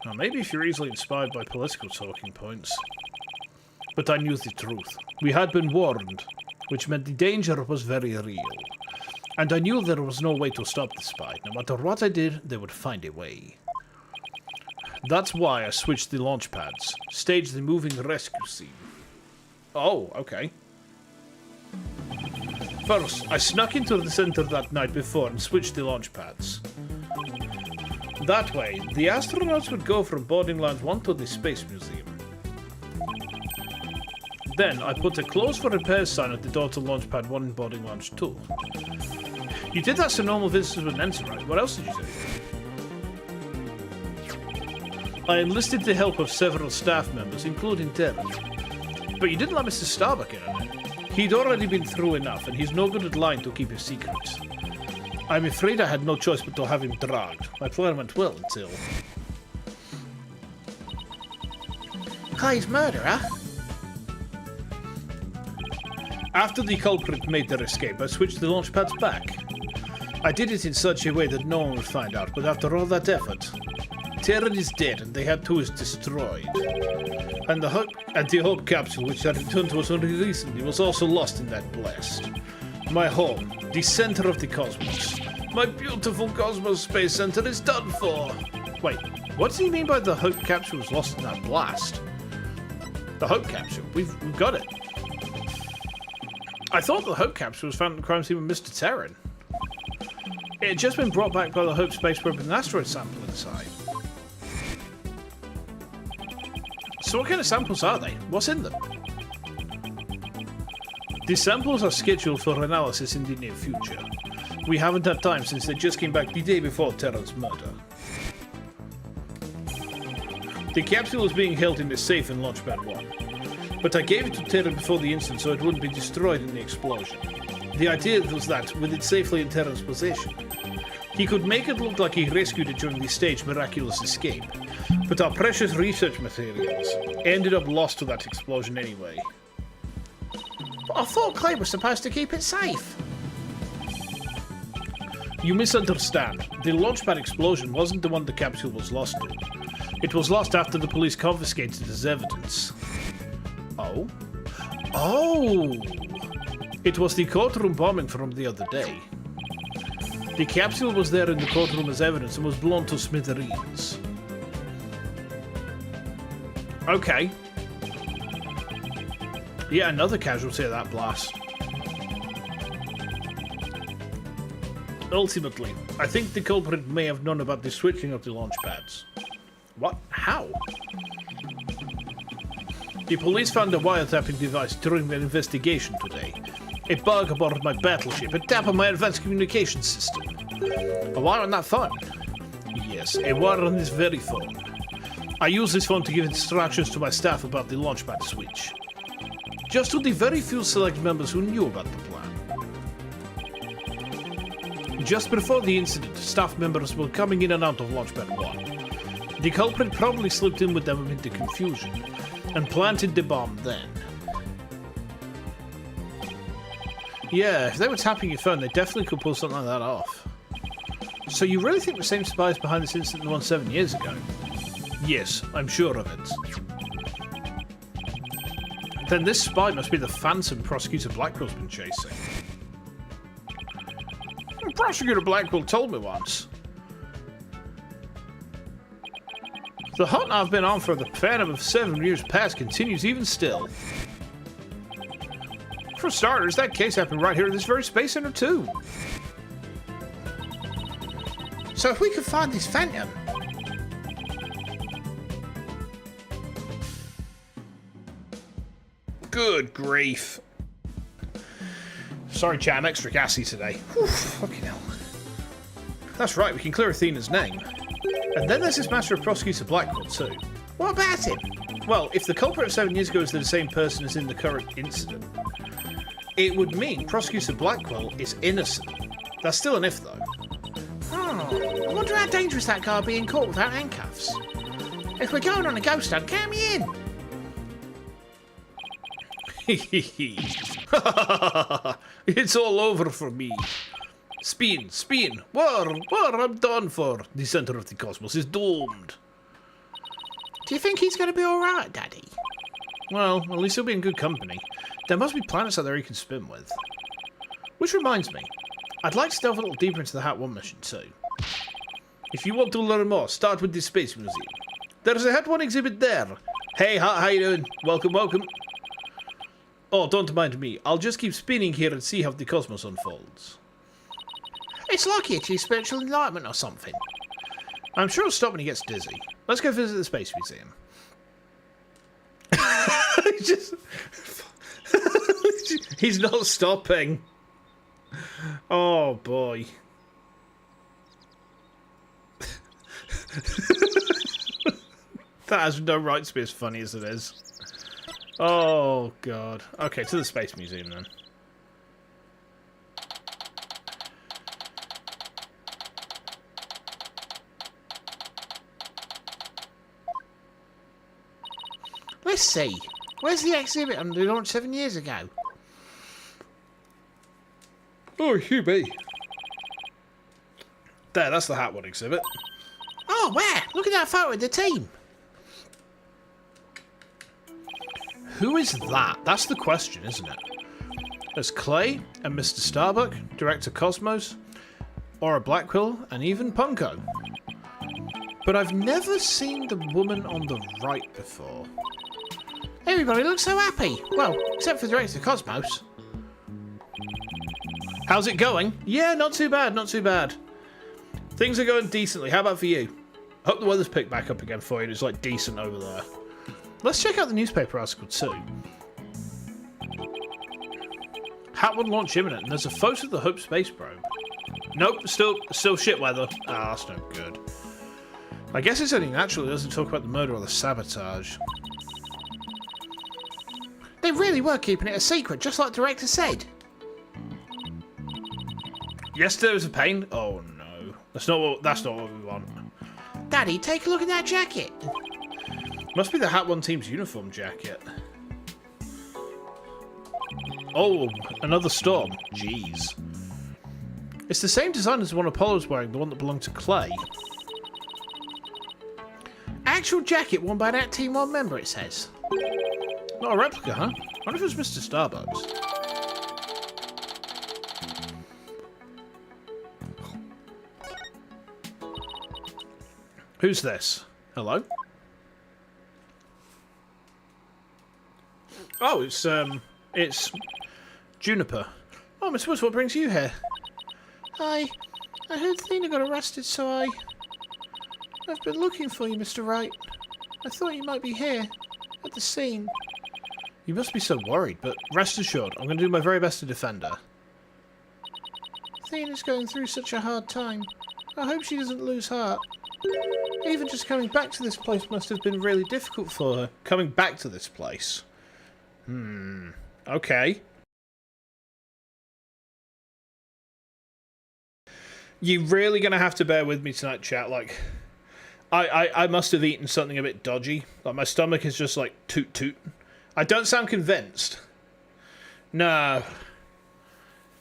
Well, maybe if you're easily inspired by political talking points. But I knew the truth. We had been warned, which meant the danger was very real. And I knew there was no way to stop the spy. No matter what I did, they would find a way. That's why I switched the launch pads. Staged the moving rescue scene. Oh, okay. First, I snuck into the center that night before and switched the launch pads. That way, the astronauts would go from boarding lounge 1 to the Space Museum. Then, I put a closed for repairs sign at the door to launch pad 1 and boarding lounge 2. You did that so normal visitors wouldn't enter, right? What else did you do? I enlisted the help of several staff members, including Terry. But you didn't let Mr. Starbuck in on it. He'd already been through enough, and he's no good at lying to keep his secrets. I'm afraid I had no choice but to have him dragged. My plan went well until... Clay's murderer? After the culprit made their escape, I switched the launch pads back. I did it in such a way that no one would find out, but after all that effort, Terran is dead and the Hat 2 is destroyed. And the Hope capsule, which had returned to us only recently, was also lost in that blast. My home, the center of the cosmos. My beautiful Cosmos Space Center is done for! Wait, what does he mean by the Hope capsule was lost in that blast? The Hope capsule? We've got it. I thought the Hope capsule was found at the crime scene with Mr. Terran. It had just been brought back by the Hope space probe with an asteroid sample inside. So what kind of samples are they? What's in them? The samples are scheduled for analysis in the near future. We haven't had time since they just came back the day before Terran's murder. The capsule is being held in a safe in Launchpad 1. But I gave it to Terran before the incident so it wouldn't be destroyed in the explosion. The idea was that, with it safely in Terran's possession, he could make it look like he rescued it during the staged miraculous escape. But our precious research materials ended up lost to that explosion anyway. I thought Clay was supposed to keep it safe. You misunderstand. The launchpad explosion wasn't the one the capsule was lost to. It was lost after the police confiscated it as evidence. Oh? Oh! It was the courtroom bombing from the other day. The capsule was there in the courtroom as evidence and was blown to smithereens. Okay. Yeah, another casualty of that blast. Ultimately, I think the culprit may have known about the switching of the launch pads. What? How? The police found a wiretapping device during their investigation today. A bug aboard my battleship, a tap on my advanced communication system. A wire on that phone? Yes, a wire on this very phone. I use this phone to give instructions to my staff about the launchpad switch. Just to the very few select members who knew about the plan. Just before the incident, staff members were coming in and out of Launchpad 1. The culprit probably slipped in with them amid the confusion, and planted the bomb then. Yeah, if they were tapping your phone, they definitely could pull something like that off. So you really think the same spy is behind this incident than 7 years ago? Yes, I'm sure of it. Then this spy must be the phantom Prosecutor Blackwell's been chasing. Prosecutor Blackwell told me once. The hunt I've been on for the phantom of 7 years past continues even still. For starters, that case happened right here at this very Space Center too. So if we could find this phantom... Good grief. Sorry, chat, I'm extra gassy today. Whew, fucking hell. That's right, we can clear Athena's name. And then there's this matter of Prosecutor Blackwell, too. What about him? Well, if the culprit of 7 years ago is the same person as in the current incident, it would mean Prosecutor Blackwell is innocent. That's still an if, though. Oh, I wonder how dangerous that guy would be in court without handcuffs. If we're going on a ghost hunt, count me in. It's all over for me. Spin, spin, war, I'm done for. The center of the cosmos is doomed. Do you think he's going to be alright, Daddy? Well, at least he'll be in good company. There must be planets out there he can spin with. Which reminds me, I'd like to delve a little deeper into the Hat 1 mission too. If you want to learn more, start with the Space Museum. There's a Hat 1 exhibit there. Hey, how you doing? Welcome, welcome. Oh, don't mind me. I'll just keep spinning here and see how the cosmos unfolds. It's like he achieves spiritual enlightenment or something. I'm sure he'll stop when he gets dizzy. Let's go visit the Space Museum. He's not stopping. Oh, boy. That has no right to be as funny as it is. Oh, God. Okay, to the Space Museum, then. Let's see. Where's the exhibit on the launch 7 years ago? Oh, hubby. There, that's the Hat 1 exhibit. Oh, where? Look at that photo of the team. Who is that? That's the question, isn't it? There's Clay and Mr. Starbuck, Director Cosmos, Aura Blackwell, and even Punko. But I've never seen the woman on the right before. Everybody looks so happy. Well, except for Director Cosmos. How's it going? Yeah, not too bad, not too bad. Things are going decently. How about for you? Hope the weather's picked back up again for you. It's like decent over there. Let's check out the newspaper article too. Hat 1 launch imminent, and there's a photo of the Hope space probe. Nope, still shit weather. Ah, that's no good. I guess it's only natural it doesn't talk about the murder or the sabotage. They really were keeping it a secret, just like the director said. Yesterday was a pain. Oh no, that's not what we want. Daddy, take a look at that jacket. Must be the Hat 1 team's uniform jacket. Oh, another storm. Jeez. It's the same design as the one Apollo's wearing, the one that belonged to Clay. Actual jacket worn by that Team 1 member, it says. Not a replica, huh? I wonder if it was Mr. Starbucks. Who's this? Hello? Oh, it's Juniper. Oh, Miss Woods, what brings you here? I heard Athena got arrested, so I've been looking for you, Mr. Wright. I thought you might be here, at the scene. You must be so worried, but rest assured, I'm going to do my very best to defend her. Athena's going through such a hard time. I hope she doesn't lose heart. Even just coming back to this place must have been really difficult for her. Coming back to this place? Okay. You're really going to have to bear with me tonight, chat. Like, I must have eaten something a bit dodgy. Like, my stomach is just like toot toot. I don't sound convinced. No.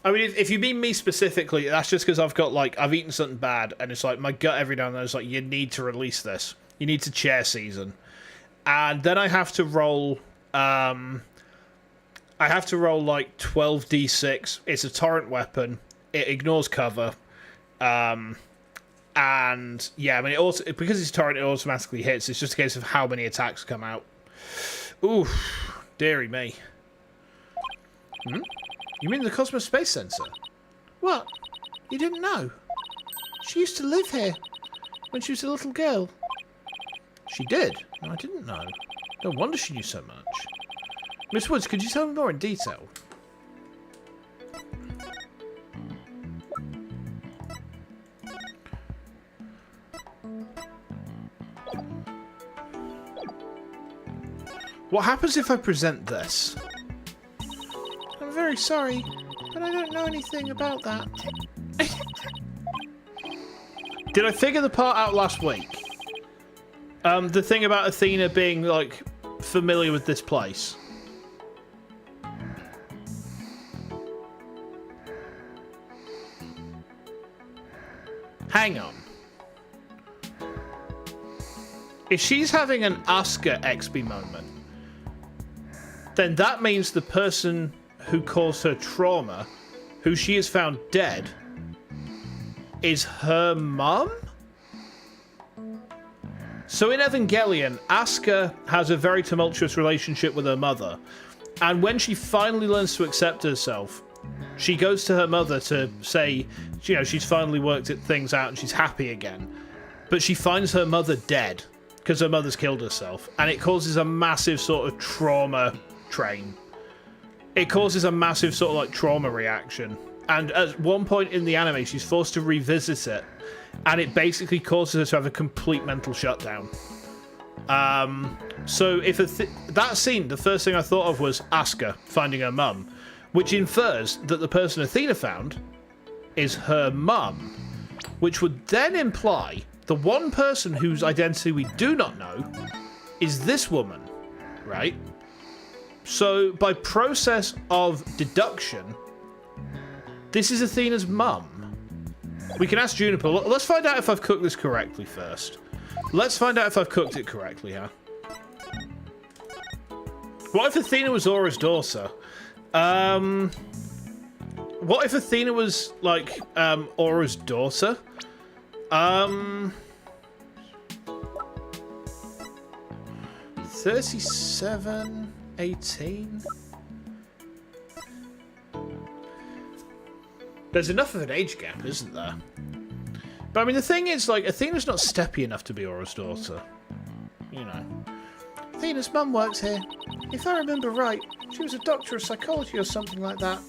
I mean, if you mean me specifically, that's just because I've got, like, I've eaten something bad, and it's like, my gut every now and then is like, you need to release this. You need to chair season. And then I have to roll, like, 12d6. It's a torrent weapon. It ignores cover. And, yeah, I mean, it also, because it's torrent, it automatically hits. It's just a case of how many attacks come out. Oof. Deary me. You mean the Cosmos Space Sensor? What? You didn't know? She used to live here when she was a little girl. She did? No, I didn't know. No wonder she knew so much. Miss Woods, could you tell me more in detail? What happens if I present this? I'm very sorry, but I don't know anything about that. Did I figure the part out last week? The thing about Athena being, like, familiar with this place. Hang on. If she's having an Asuka XP moment, then that means the person who caused her trauma, who she has found dead, is her mum? So in Evangelion, Asuka has a very tumultuous relationship with her mother, and when she finally learns to accept herself, she goes to her mother to say, you know, she's finally worked things out and she's happy again. But she finds her mother dead, because her mother's killed herself, and it causes a massive sort of trauma train. It causes a massive sort of like trauma reaction, and at one point in the anime she's forced to revisit it, and it basically causes her to have a complete mental shutdown. So if that scene, the first thing I thought of was Asuka finding her mum, which infers that the person Athena found is her mum, which would then imply the one person whose identity we do not know is this woman, right? So, by process of deduction, this is Athena's mum. We can ask Juniper. Let's find out if I've cooked this correctly first. Let's find out if I've cooked it correctly, huh? What if Athena was Aura's daughter? What if Athena was, like, Aura's daughter? 37... 18. There's enough of an age gap, isn't there? But I mean, the thing is, like, Athena's not steppy enough to be Aura's daughter. You know. Athena's mum works here. If I remember right, she was a doctor of psychology or something like that.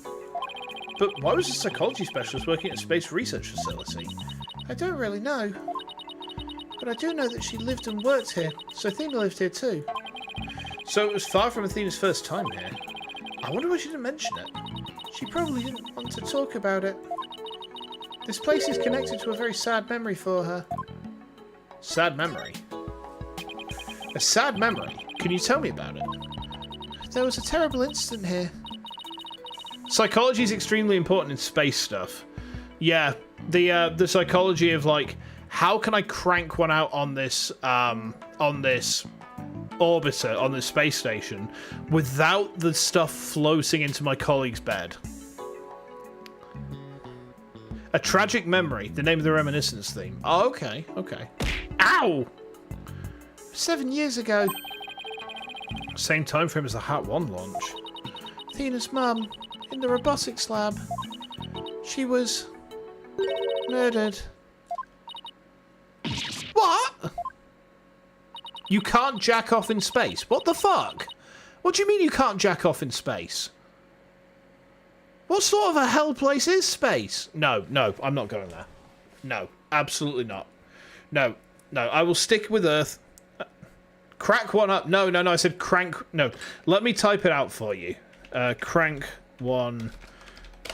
But why was a psychology specialist working at a space research facility? I don't really know. But I do know that she lived and worked here, so Athena lived here too. So it was far from Athena's first time here. I wonder why she didn't mention it. She probably didn't want to talk about it. This place is connected to a very sad memory for her. Sad memory? A sad memory? Can you tell me about it? There was a terrible incident here. Psychology is extremely important in space stuff. Yeah, the psychology of like, how can I crank one out on this orbiter, on this space station, without the stuff floating into my colleague's bed? A tragic memory, the name of the reminiscence theme. Oh, okay, okay. Ow! 7 years ago. Same time frame as the Hat 1 launch. Athena's mum, in the robotics lab. She was murdered. What? You can't jack off in space? What the fuck? What do you mean you can't jack off in space? What sort of a hell place is space? No, no, I'm not going there. No, absolutely not. No, no, I will stick with Earth. Crack one up. No, no, no, I said crank. No, let me type it out for you. Crank one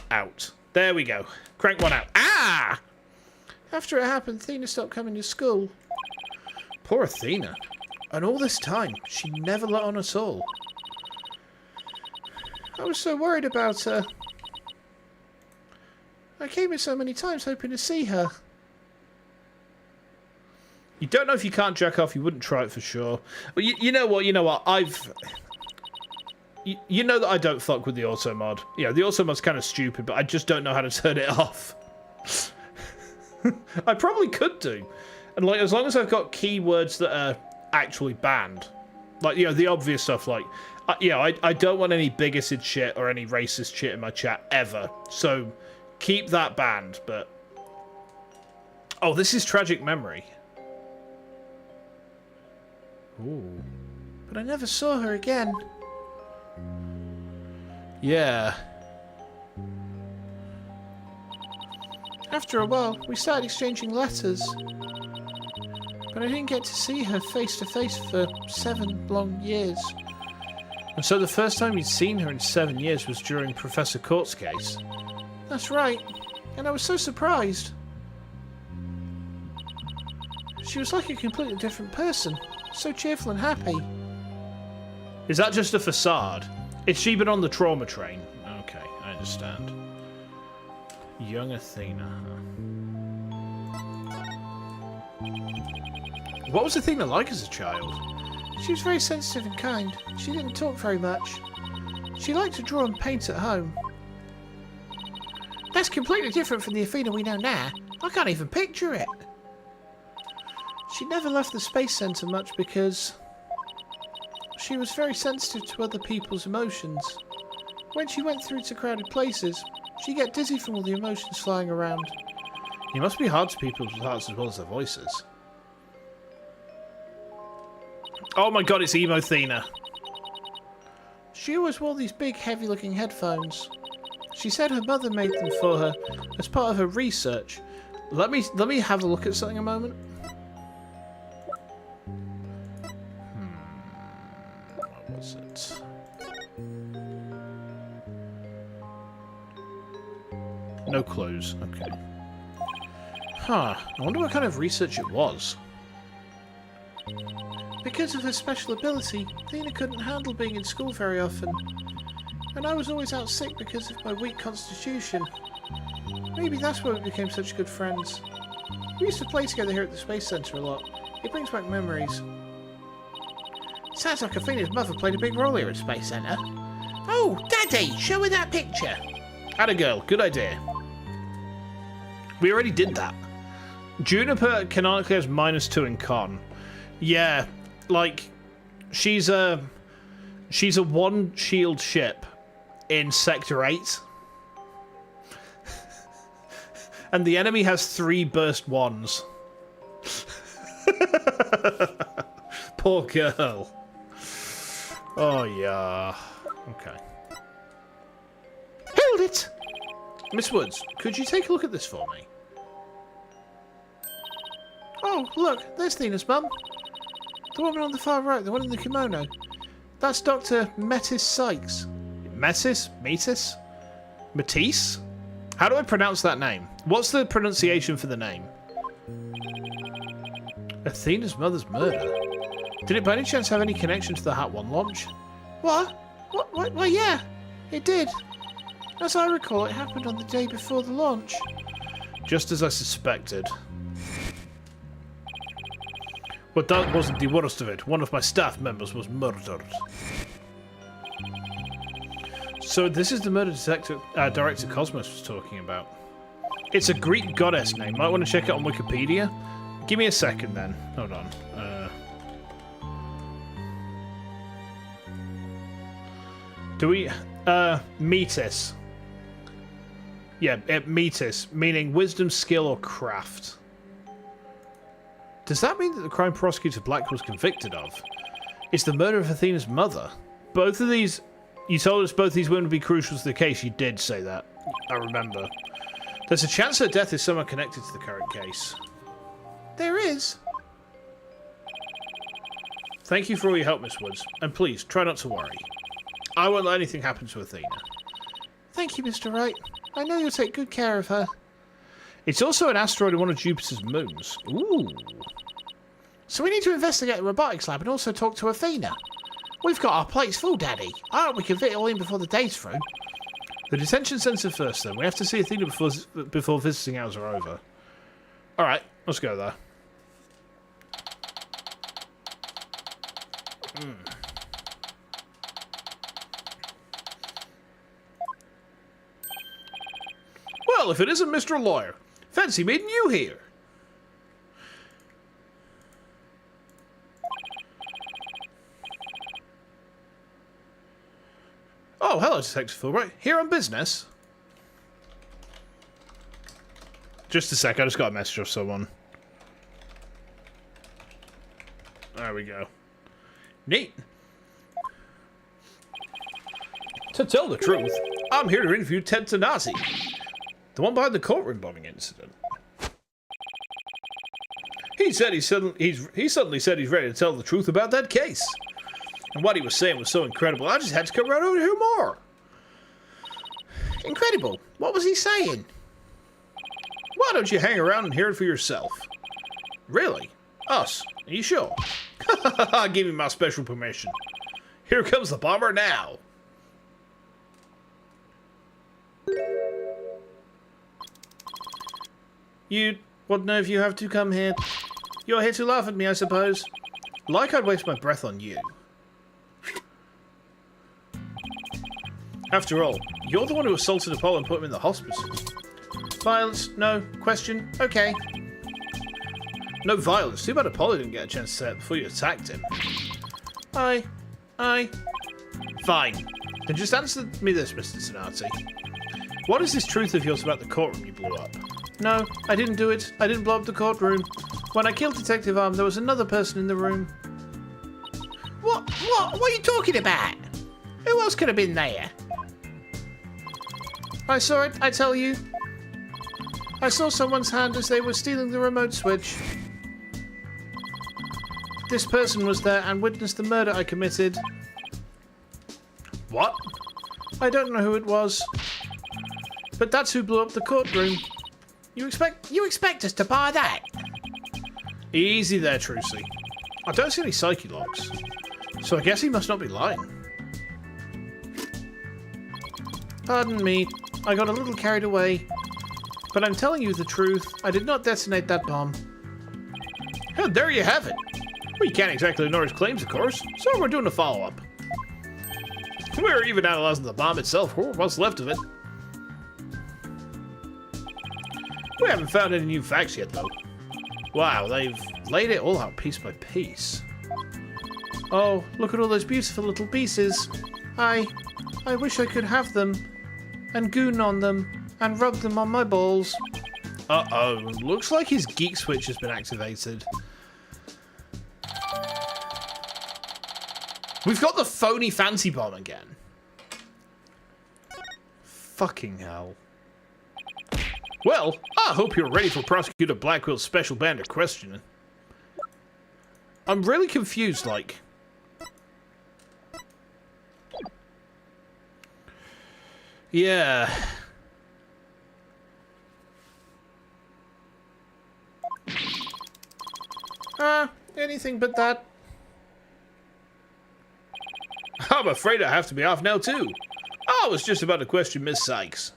out. There we go. Crank one out. Ah! After it happened, Athena stopped coming to school. Poor Athena. And all this time, she never let on at all. I was so worried about her. I came here so many times hoping to see her. You don't know if you can't jack off, you wouldn't try it for sure. But you know what, You know that I don't fuck with the auto mod. Yeah, the auto mod's kind of stupid, but I just don't know how to turn it off. I probably could do. And like, as long as I've got keywords that are actually banned. Like, the obvious stuff like, I don't want any bigoted shit or any racist shit in my chat ever. So, keep that banned, but... Oh, this is tragic memory. Ooh. But I never saw her again. Yeah. After a while, we started exchanging letters. But I didn't get to see her face to face for 7 long years. And so the first time you'd seen her in 7 years was during Professor Court's case? That's right. And I was so surprised. She was like a completely different person. So cheerful and happy. Is that just a facade? Is she been on the trauma train? Okay, I understand. Young Athena. What was Athena like as a child? She was very sensitive and kind. She didn't talk very much. She liked to draw and paint at home. That's completely different from the Athena we know now. I can't even picture it. She never left the Space Center much because she was very sensitive to other people's emotions. When she went through to crowded places, she'd get dizzy from all the emotions flying around. It must be hard to people's hearts as well as their voices. Oh my god, it's Emo Athena. She always wore these big, heavy-looking headphones. She said her mother made them for her as part of her research. Let me have a look at something a moment. What was it? No clues. Okay. Huh. I wonder what kind of research it was. Because of her special ability, Athena couldn't handle being in school very often. And I was always out sick because of my weak constitution. Maybe that's why we became such good friends. We used to play together here at the Space Center a lot. It brings back memories. Sounds like Athena's mother played a big role here at Space Center. Oh, Daddy, show her that picture. Atta girl, good idea. We already did that. Juniper canonically has -2 in con. Yeah, like she's a one shield ship in Sector 8. And the enemy has 3 burst 1s. Poor girl. Oh yeah. Okay. Hold it! Miss Woods, could you take a look at this for me? Oh, look, there's Athena's mum. The woman on the far right, the one in the kimono. That's Dr. Metis Sykes. Metis? Metis? Matisse? How do I pronounce that name? What's the pronunciation for the name? Athena's mother's murder. Did it by any chance have any connection to the Hat 1 launch? What? Well, yeah, it did. As I recall, it happened on the day before the launch. Just as I suspected. But that wasn't the worst of it. One of my staff members was murdered. So this is the murder director Cosmos was talking about. It's a Greek goddess name. Might want to check it on Wikipedia. Give me a second then. Hold on. Do we... Metis. Yeah, Metis, meaning wisdom, skill, or craft. Does that mean that the crime prosecutor Black was convicted of is the murder of Athena's mother? Both of these... You told us both these women would be crucial to the case. You did say that. I remember. There's a chance her death is somehow connected to the current case. There is. Thank you for all your help, Miss Woods. And please, try not to worry. I won't let anything happen to Athena. Thank you, Mr. Wright. I know you'll take good care of her. It's also an asteroid in one of Jupiter's moons. Ooh. So we need to investigate the robotics lab and also talk to Athena. We've got our plates full, Daddy. I hope we can fit it all in before the day's through. The detention centre first, then. We have to see Athena before visiting hours are over. Alright, let's go there. Well, if it isn't Mr. Lawyer, fancy meeting you here. Oh, hello, Detective Fulbright. Here on business? Just a sec, I just got a message off someone. There we go. Neat. To tell the truth, I'm here to interview Ted Tanasi, the one behind the courtroom bombing incident. He said he suddenly said he's ready to tell the truth about that case. And what he was saying was so incredible, I just had to come right over to hear more. Incredible. What was he saying? Why don't you hang around and hear it for yourself? Really? Us? Are you sure? Give me my special permission. Here comes the bomber now. What nerve you have to come here? You're here to laugh at me, I suppose. Like I'd waste my breath on you. After all, you're the one who assaulted Apollo and put him in the hospital. Violence? No. Question? Okay. No violence. Too bad Apollo didn't get a chance to say it before you attacked him. Aye. Fine. Then just answer me this, Mr. Sonati. What is this truth of yours about the courtroom you blew up? No, I didn't do it. I didn't blow up the courtroom. When I killed Detective Arm, there was another person in the room. What are you talking about? Who else could have been there? I saw it, I tell you. I saw someone's hand as they were stealing the remote switch. This person was there and witnessed the murder I committed. What? I don't know who it was. But that's who blew up the courtroom. You expect us to buy that? Easy there, Trucy. I don't see any psyche logs. So I guess he must not be lying. Pardon me, I got a little carried away. But I'm telling you the truth, I did not detonate that bomb. And there you have it. We can't exactly ignore his claims, of course, so we're doing a follow-up. We're even analyzing the bomb itself, or what's left of it. We haven't found any new facts yet, though. Wow, they've laid it all out piece by piece. Oh, look at all those beautiful little pieces. I wish I could have them, and goon on them, and rub them on my balls. Uh-oh, looks like his geek switch has been activated. We've got the phony fancy bomb again. Fucking hell. Well, I hope you're ready for Prosecutor Blackwell's special band of questioning. I'm really confused, like... Yeah... anything but that. I'm afraid I have to be off now, too. I was just about to question Miss Sykes.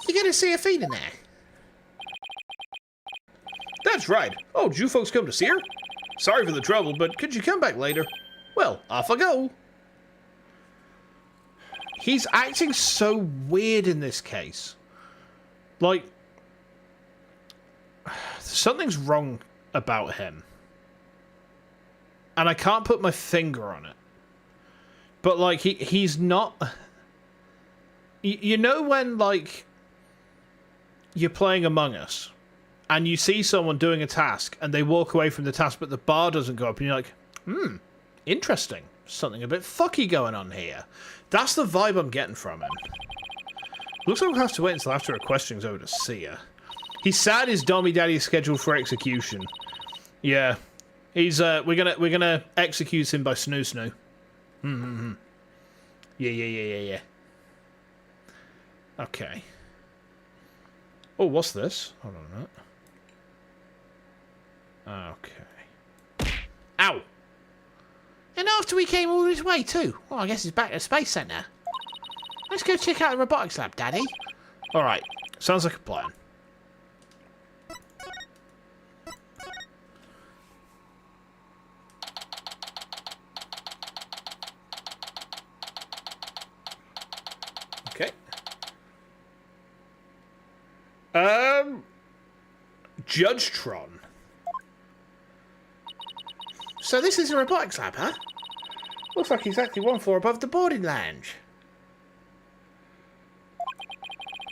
You gonna see Athena now? That's right. Oh, did you folks come to see her? Sorry for the trouble, but could you come back later? Well, off I go. He's acting so weird in this case. Like, something's wrong about him. And I can't put my finger on it. But, like, he's not... You know when, like, you're playing Among Us, and you see someone doing a task, and they walk away from the task, but the bar doesn't go up, and you're like, interesting. Something a bit fucky going on here. That's the vibe I'm getting from him. Looks like we'll have to wait until after her questioning's over to see her. He's sad his dommy daddy is scheduled for execution. Yeah. He's, we're gonna execute him by snoo. Yeah. Okay. Oh, what's this? Hold on a minute. Okay. Ow! And after we came all this way too. Well, I guess he's back at the Space Center. Let's go check out the robotics lab, Daddy. Alright. Sounds like a plan. Okay. Judge Tron. So this is a robotics lab, huh? Looks like exactly one floor above the boarding lounge.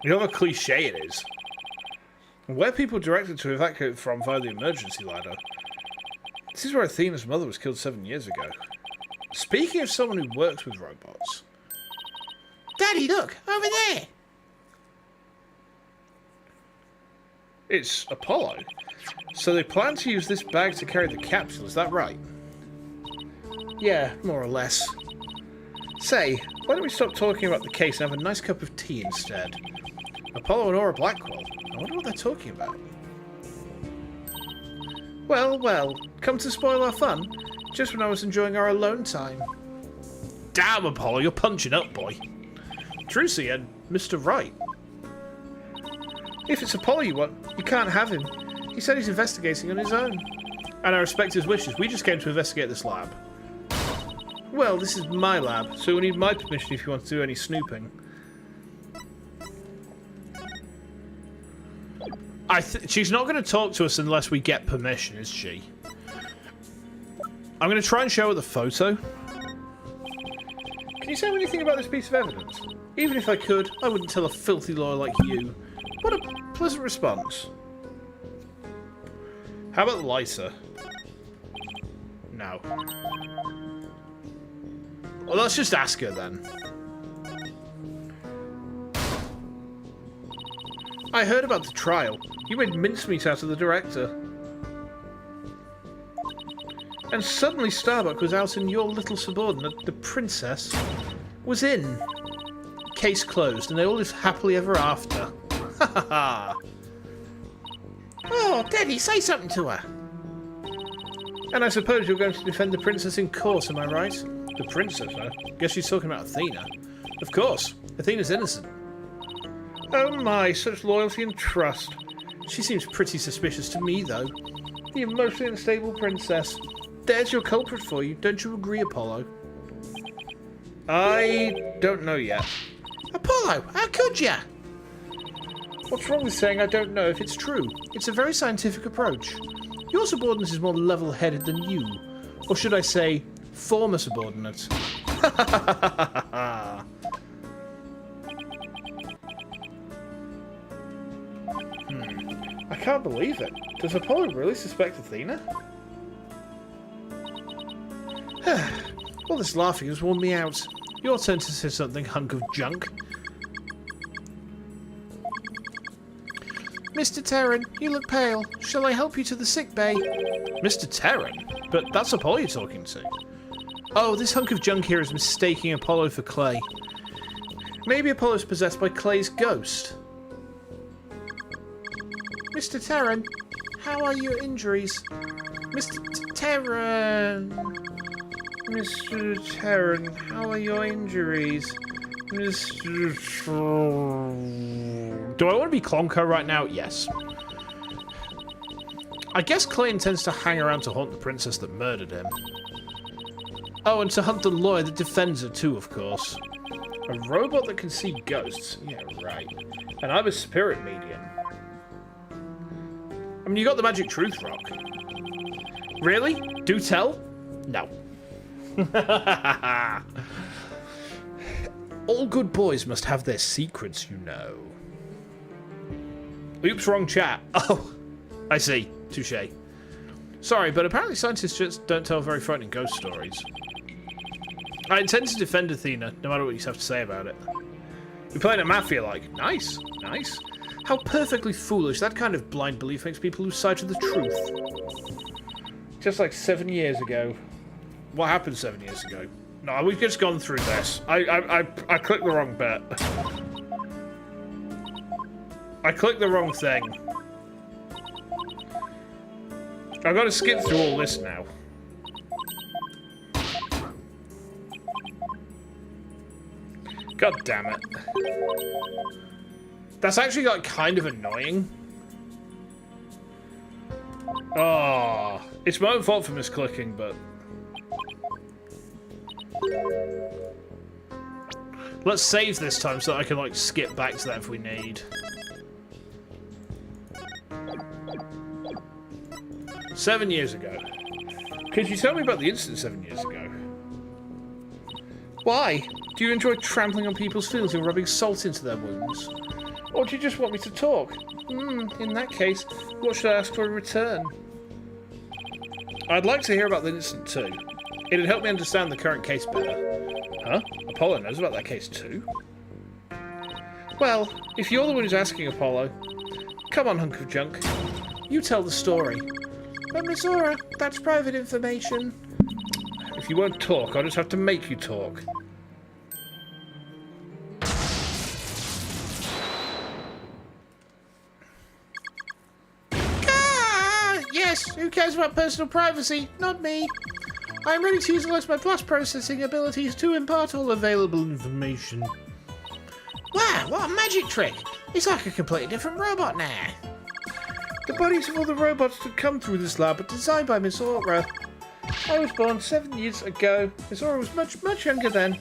You know how cliche it is. Where people directed to evacuate from via the emergency ladder. This is where Athena's mother was killed 7 years ago. Speaking of someone who works with robots. Daddy, look! Over there! It's Apollo. So they plan to use this bag to carry the capsule, is that right? Yeah, more or less. Say, why don't we stop talking about the case and have a nice cup of tea instead? Apollo and Aura Blackwell. I wonder what they're talking about. Well, come to spoil our fun. Just when I was enjoying our alone time. Damn, Apollo, you're punching up, boy. Trucy and Mr. Wright. If it's Apollo you want, you can't have him. He said he's investigating on his own. And I respect his wishes. We just came to investigate this lab. Well, this is my lab, so we need my permission if you want to do any snooping. She's not going to talk to us unless we get permission, is she? I'm going to try and show her the photo. Can you say anything about this piece of evidence? Even if I could, I wouldn't tell a filthy lawyer like you. What a pleasant response. How about the lighter? No. Well, let's just ask her then. I heard about the trial. You made mincemeat out of the director. And suddenly Starbuck was out and your little subordinate, the princess, was in. Case closed, and they all lived happily ever after. Ha ha ha! Oh, Daddy, say something to her. And I suppose you're going to defend the princess in court, am I right? The princess, huh? Guess she's talking about Athena. Of course, Athena's innocent. Oh my, such loyalty and trust. She seems pretty suspicious to me, though. The emotionally unstable princess. There's your culprit for you, don't you agree, Apollo? I don't know yet. Apollo, how could ya? What's wrong with saying I don't know if it's true? It's a very scientific approach. Your subordinate is more level-headed than you. Or should I say, former subordinate. I can't believe it. Does Apollo really suspect Athena? All this laughing has worn me out. Your turn to say something, hunk of junk. Mr. Terran, you look pale. Shall I help you to the sick bay? Mr. Terran? But that's Apollo you're talking to. Oh, this hunk of junk here is mistaking Apollo for Clay. Maybe Apollo's possessed by Clay's ghost. Mr. Terran, how are your injuries? Terran, how are your injuries? Do I want to be Clonko right now? Yes. I guess Clay intends to hang around to haunt the princess that murdered him. Oh, and to hunt the lawyer that defends her too, of course. A robot that can see ghosts. Yeah, right. And I'm a spirit medium. I mean, you got the magic truth rock. Really? Do tell? No. All good boys must have their secrets, you know. Oops, wrong chat. Oh, I see. Touché. Sorry, but apparently scientists just don't tell very frightening ghost stories. I intend to defend Athena, no matter what you have to say about it. You're playing a Mafia-like. Nice, nice. How perfectly foolish. That kind of blind belief makes people lose sight of the truth. Just like 7 years ago. What happened 7 years ago? No, we've just gone through this. I clicked the wrong bit. I clicked the wrong thing. I've got to skip through all this now. God damn it. That's actually like kind of annoying. Oh, it's my own fault for misclicking, but... Let's save this time so that I can like skip back to that if we need. 7 years ago. Could you tell me about the incident 7 years ago? Why? Do you enjoy trampling on people's feelings and rubbing salt into their wounds? Or do you just want me to talk? In that case, what should I ask for in return? I'd like to hear about the incident too. It'd help me understand the current case better. Huh? Apollo knows about that case too? Well, if you're the one who's asking, Apollo, come on, hunk of junk. You tell the story. But Miss Aura, that's private information. If you won't talk, I'll just have to make you talk. Yes, who cares about personal privacy? Not me. I'm ready to utilize my blast processing abilities to impart all available information. Wow, what a magic trick! It's like a completely different robot now. The bodies of all the robots that come through this lab are designed by Miss Aura. I was born 7 years ago. Miss Aura was much younger then.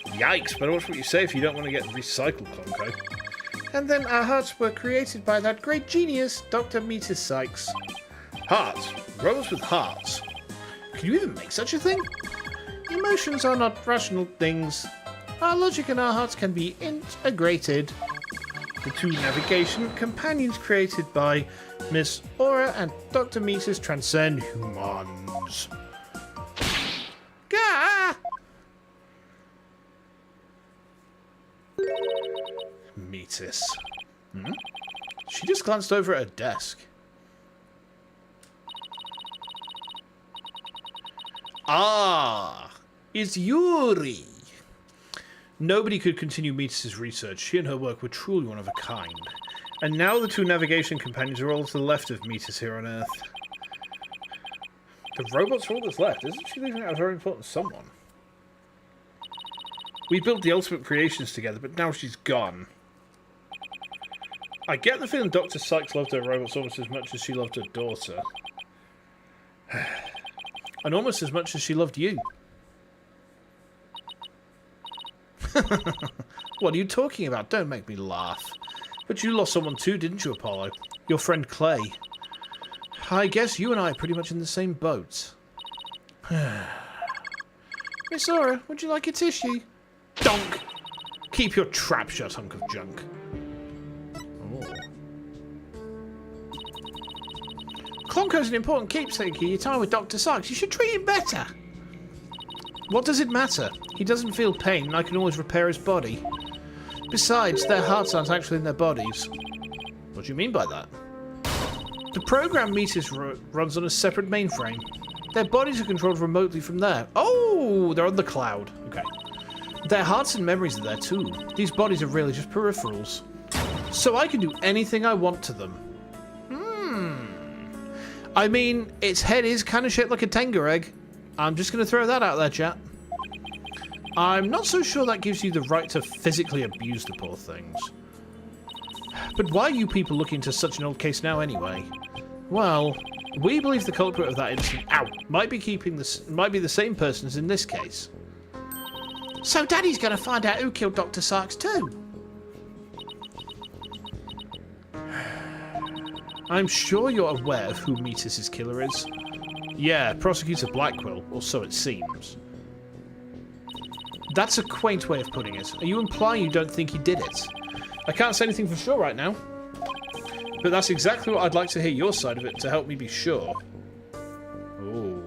Yikes, but watch what you say if you don't want to get recycled, Clonko. And then our hearts were created by that great genius, Dr. Metis Sykes. Hearts? Robots with hearts? Can you even make such a thing? Emotions are not rational things. Our logic and our hearts can be integrated. The two navigation companions created by Miss Aura and Dr. Metis transcend humans. Gah! Metis. She just glanced over at her desk. Ah, it's Yuri. Nobody could continue Metis' research. She and her work were truly one of a kind. And now the two navigation companions are all to the left of Metis here on Earth. The robots are all that's left. Isn't she leaving out a very important someone? We built the ultimate creations together, but now she's gone. I get the feeling Dr. Sykes loved her robots almost as much as she loved her daughter. And almost as much as she loved you. What are you talking about? Don't make me laugh. But you lost someone too, didn't you, Apollo? Your friend Clay. I guess you and I are pretty much in the same boat. Miss Aura, would you like a tissue? Donk! Keep your trap shut, hunk of junk. Oh. Clonko's an important keepsake of your time with Dr. Sykes. You should treat him better. What does it matter? He doesn't feel pain, and I can always repair his body. Besides, their hearts aren't actually in their bodies. What do you mean by that? The program Metis runs on a separate mainframe. Their bodies are controlled remotely from there. Oh, they're on the cloud. Okay. Their hearts and memories are there too. These bodies are really just peripherals. So I can do anything I want to them. I mean, its head is kind of shaped like a Tenga egg. I'm just going to throw that out there, chat. I'm not so sure that gives you the right to physically abuse the poor things. But why are you people looking into such an old case now anyway? Well, we believe the culprit of that incident might be the same person as in this case. So Daddy's gonna find out who killed Dr. Sykes too. I'm sure you're aware of who Metis' killer is. Yeah, Prosecutor Blackwell, or so it seems. That's a quaint way of putting it. Are you implying you don't think he did it? I can't say anything for sure right now. But that's exactly what I'd like to hear your side of it to help me be sure. Ooh.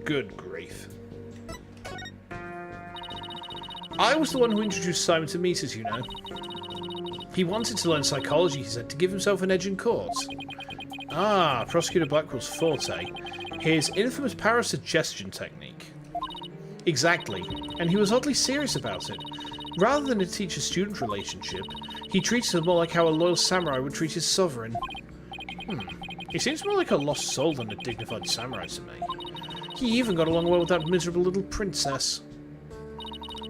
Good grief. I was the one who introduced Simon to Metis, you know. He wanted to learn psychology, he said, to give himself an edge in court. Ah, Prosecutor Blackwell's forte. His infamous parasuggestion technique. Exactly, and he was oddly serious about it. Rather than a teacher-student relationship, he treated her more like how a loyal samurai would treat his sovereign. He seems more like a lost soul than a dignified samurai to me. He even got along well with that miserable little princess.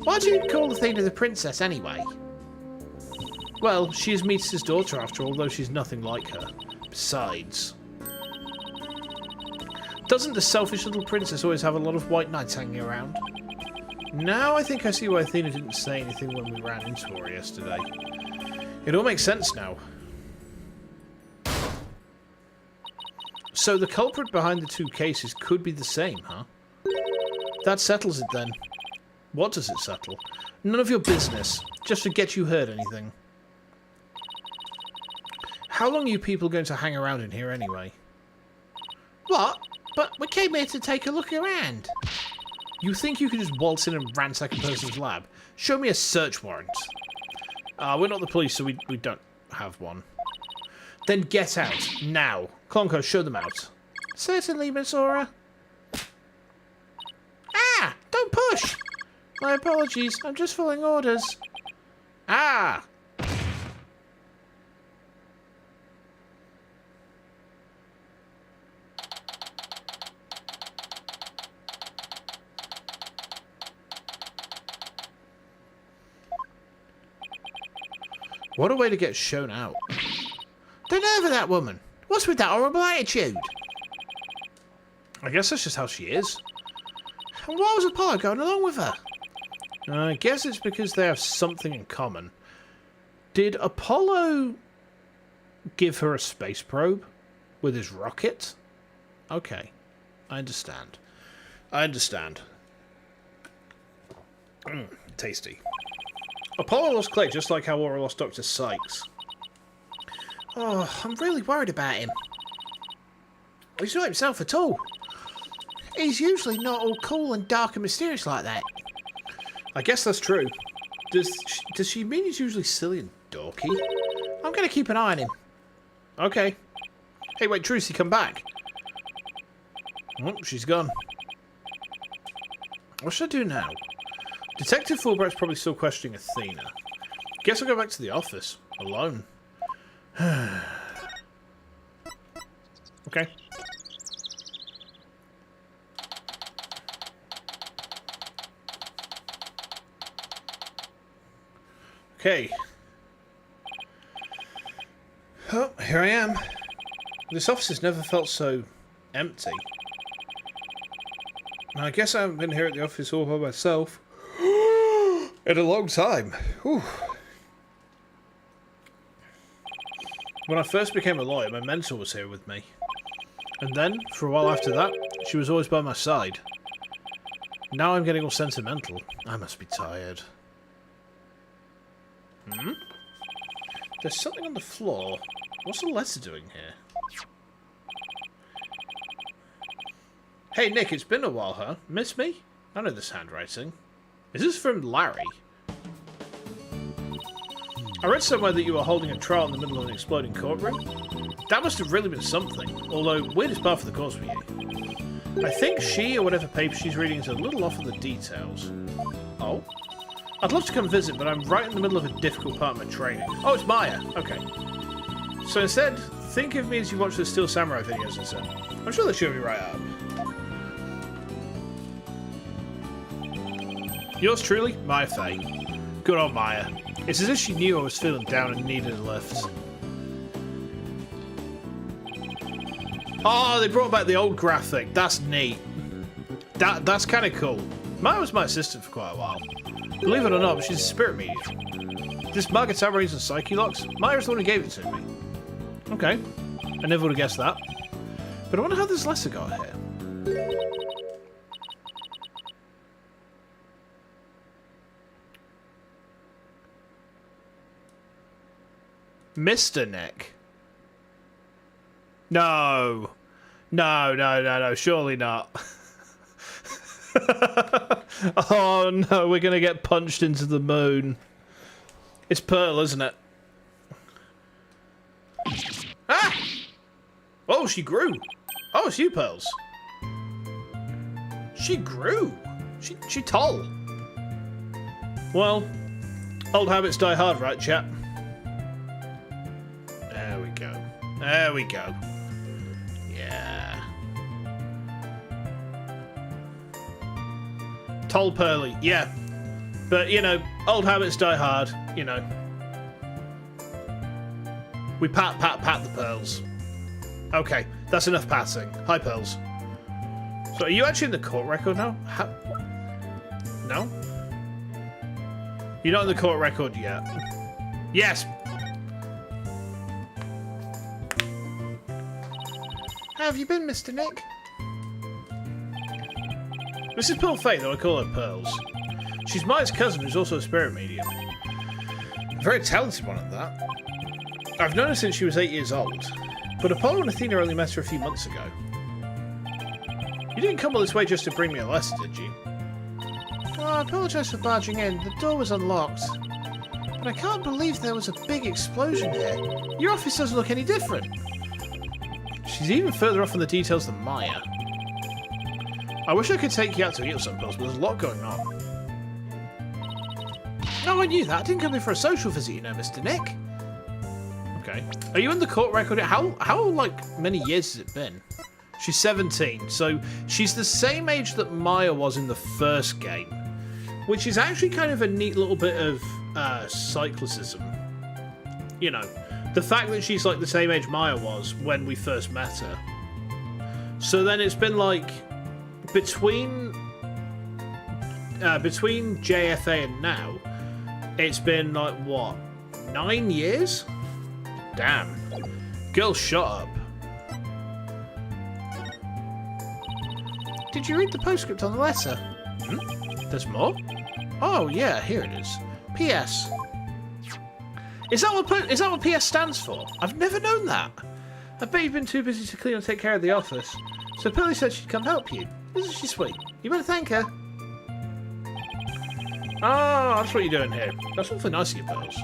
Why do you call Athena the princess anyway? Well, she is Metis' daughter after all, though she's nothing like her. Besides... Doesn't the selfish little princess always have a lot of white knights hanging around? Now I think I see why Athena didn't say anything when we ran into her yesterday. It all makes sense now. So the culprit behind the two cases could be the same, huh? That settles it then. What does it settle? None of your business. Just forget you heard anything. How long are you people going to hang around in here anyway? What? But we came here to take a look around. You think you can just waltz in and ransack a person's lab? Show me a search warrant. We're not the police, so we don't have one. Then get out, now. Clonko, show them out. Certainly, Miss Aura. Ah! Don't push! My apologies, I'm just following orders. Ah! What a way to get shown out. The nerve of that woman! What's with that horrible attitude? I guess that's just how she is. And why was Apollo going along with her? I guess it's because they have something in common. Did Apollo give her a space probe with his rocket? Okay, I understand. I understand. Tasty. Apollo lost Clay just like how Aura lost Dr. Sykes. Oh, I'm really worried about him. He's not himself at all. He's usually not all cool and dark and mysterious like that. I guess that's true. Does she mean he's usually silly and dorky? I'm going to keep an eye on him. Okay. Hey, wait, Trucy, come back. Oh, she's gone. What should I do now? Detective Fulbright's probably still questioning Athena. Guess I'll go back to the office. Alone. Okay. Okay. Oh, here I am. This office has never felt so empty. I guess I haven't been here at the office all by myself in a long time. Whew. When I first became a lawyer, my mentor was here with me. And then, for a while after that, she was always by my side. Now I'm getting all sentimental. I must be tired. There's something on the floor. What's the letter doing here? Hey Nick, it's been a while, huh? Miss me? I know this handwriting. Is this from Larry? I read somewhere that you were holding a trial in the middle of an exploding courtroom. That must have really been something, although weirdest part for the cause for you. I think she, or whatever paper she's reading, is a little off on the details. Oh? I'd love to come visit, but I'm right in the middle of a difficult part of my training. Oh, it's Maya. Okay. So instead, think of me as you watch the Steel Samurai videos and so. I'm sure they show me right up. Yours truly, Maya Faye. Good old Maya. It's as if she knew I was feeling down and needed a lift. Oh, they brought back the old graphic. That's neat. That's kind of cool. Maya was my assistant for quite a while. Believe it or not, she's a spirit medium. This Margaret Submarines and Psyche Locks, Maya's the one who gave it to me. Okay. I never would have guessed that. But I wonder how this letter got here. Mr. Nick. No. No. Surely not. Oh no, we're gonna get punched into the moon. It's Pearl, isn't it? Ah! Oh, she grew. Oh, it's you, Pearls. She grew. She tall. Well, old habits die hard, right, chap? There we go. There we go. Yeah. Tall Pearly, yeah. But, you know, old habits die hard, you know. We pat the Pearls. Okay, that's enough patting. Hi, Pearls. So, are you actually in the court record now? No? You're not in the court record yet. Yes! How have you been, Mr. Nick? This is Pearl Fate, though I call her Pearls. She's Maya's cousin, who's also a spirit medium. A very talented one at that. I've known her since she was 8 years old, but Apollo and Athena only met her a few months ago. You didn't come all this way just to bring me a letter, did you? Oh, I apologise for barging in. The door was unlocked. But I can't believe there was a big explosion here. Your office doesn't look any different. She's even further off on the details than Maya. I wish I could take you out to eat or something else, but there's a lot going on. Oh, I knew that. I didn't come in for a social visit, you know, Mr. Nick. Okay. Are you in the court record? How like, many years has it been? She's 17, so she's the same age that Maya was in the first game, which is actually kind of a neat little bit of cyclicism. You know, the fact that she's like the same age Maya was when we first met her. So then it's been like between JFA and now, it's been like what, 9 years? Damn, girl, shut up. Did you read the postscript on the letter? There's more? Oh yeah, here it is. P.S. Is that what PS stands for? I've never known that. I bet you've been too busy to clean and take care of the office. So Pearly said she'd come help you. Isn't she sweet? You better thank her. Ah, that's what you're doing here. That's awfully nice of you, Pearls.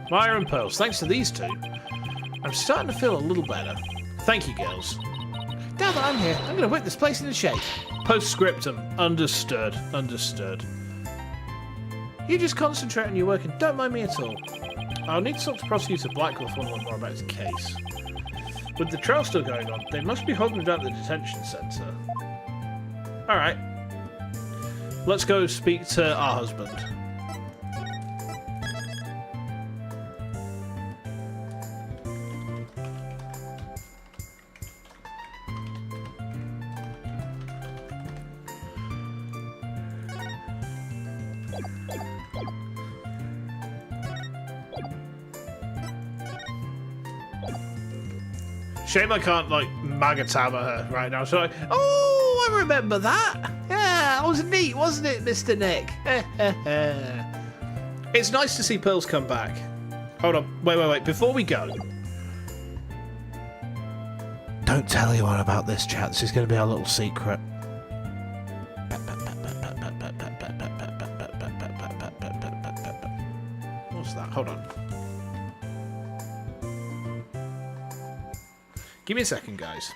Maya and Pearls, thanks to these two, I'm starting to feel a little better. Thank you, girls. Now that I'm here, I'm going to whip this place into shape. Postscriptum. Understood. Understood. You just concentrate on your work and don't mind me at all. I'll need to talk to Prosecutor Blackwell to learn more about his case. With the trial still going on, they must be holding him down at the detention centre. Alright. Let's go speak to our husband. Shame I can't, like, magatama her right now. So, Oh, I remember that. Yeah, that was neat, wasn't it, Mr. Nick? it's nice to see Pearls come back. Hold on. Wait. Before we go. Don't tell anyone about this, chat. This is going to be our little secret. What's that? Hold on. Give me a second, guys.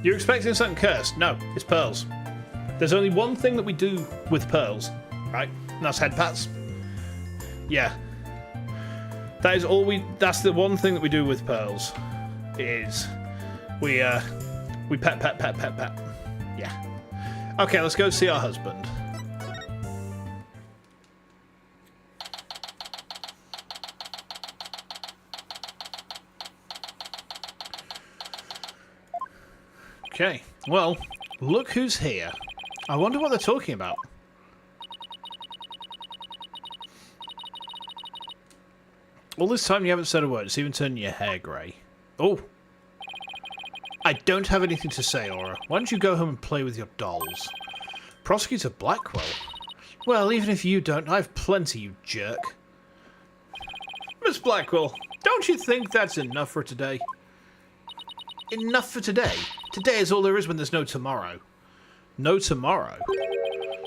You're expecting something cursed? No, it's pearls. There's only one thing that we do with pearls, right? And that's head pats. Yeah. That is all we... That's the one thing that we do with pearls. Is... We pet. Yeah. Okay, let's go see our husband. Okay, well, look who's here. I wonder what they're talking about. All this time you haven't said a word. It's even turning your hair grey. Oh. I don't have anything to say, Aura. Why don't you go home and play with your dolls? Prosecutor Blackwell? Well, even if you don't, I have plenty, you jerk. Miss Blackwell, don't you think that's enough for today? Enough for today? Today is all there is when there's no tomorrow. No tomorrow?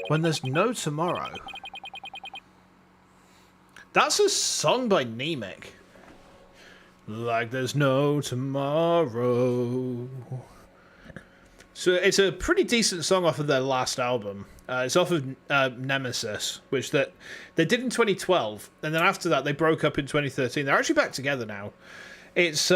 When there's no tomorrow? That's a song by Nemec. Like there's no tomorrow. So it's a pretty decent song off of their last album. It's off of Nemesis, which they did in 2012, and then after that they broke up in 2013. They're actually back together now. It's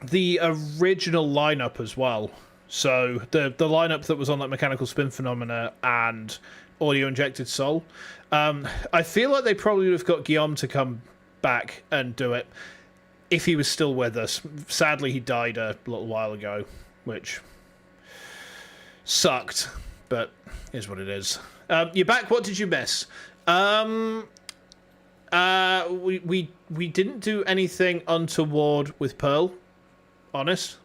the original lineup as well. So the lineup that was on like Mechanical Spin Phenomena and Audio Injected Soul. I feel like they probably would have got Guillaume to come back and do it if he was still with us. Sadly, he died a little while ago, which sucked, but is what it is. You're back. What did you miss? We didn't do anything untoward with Pearl. Honest.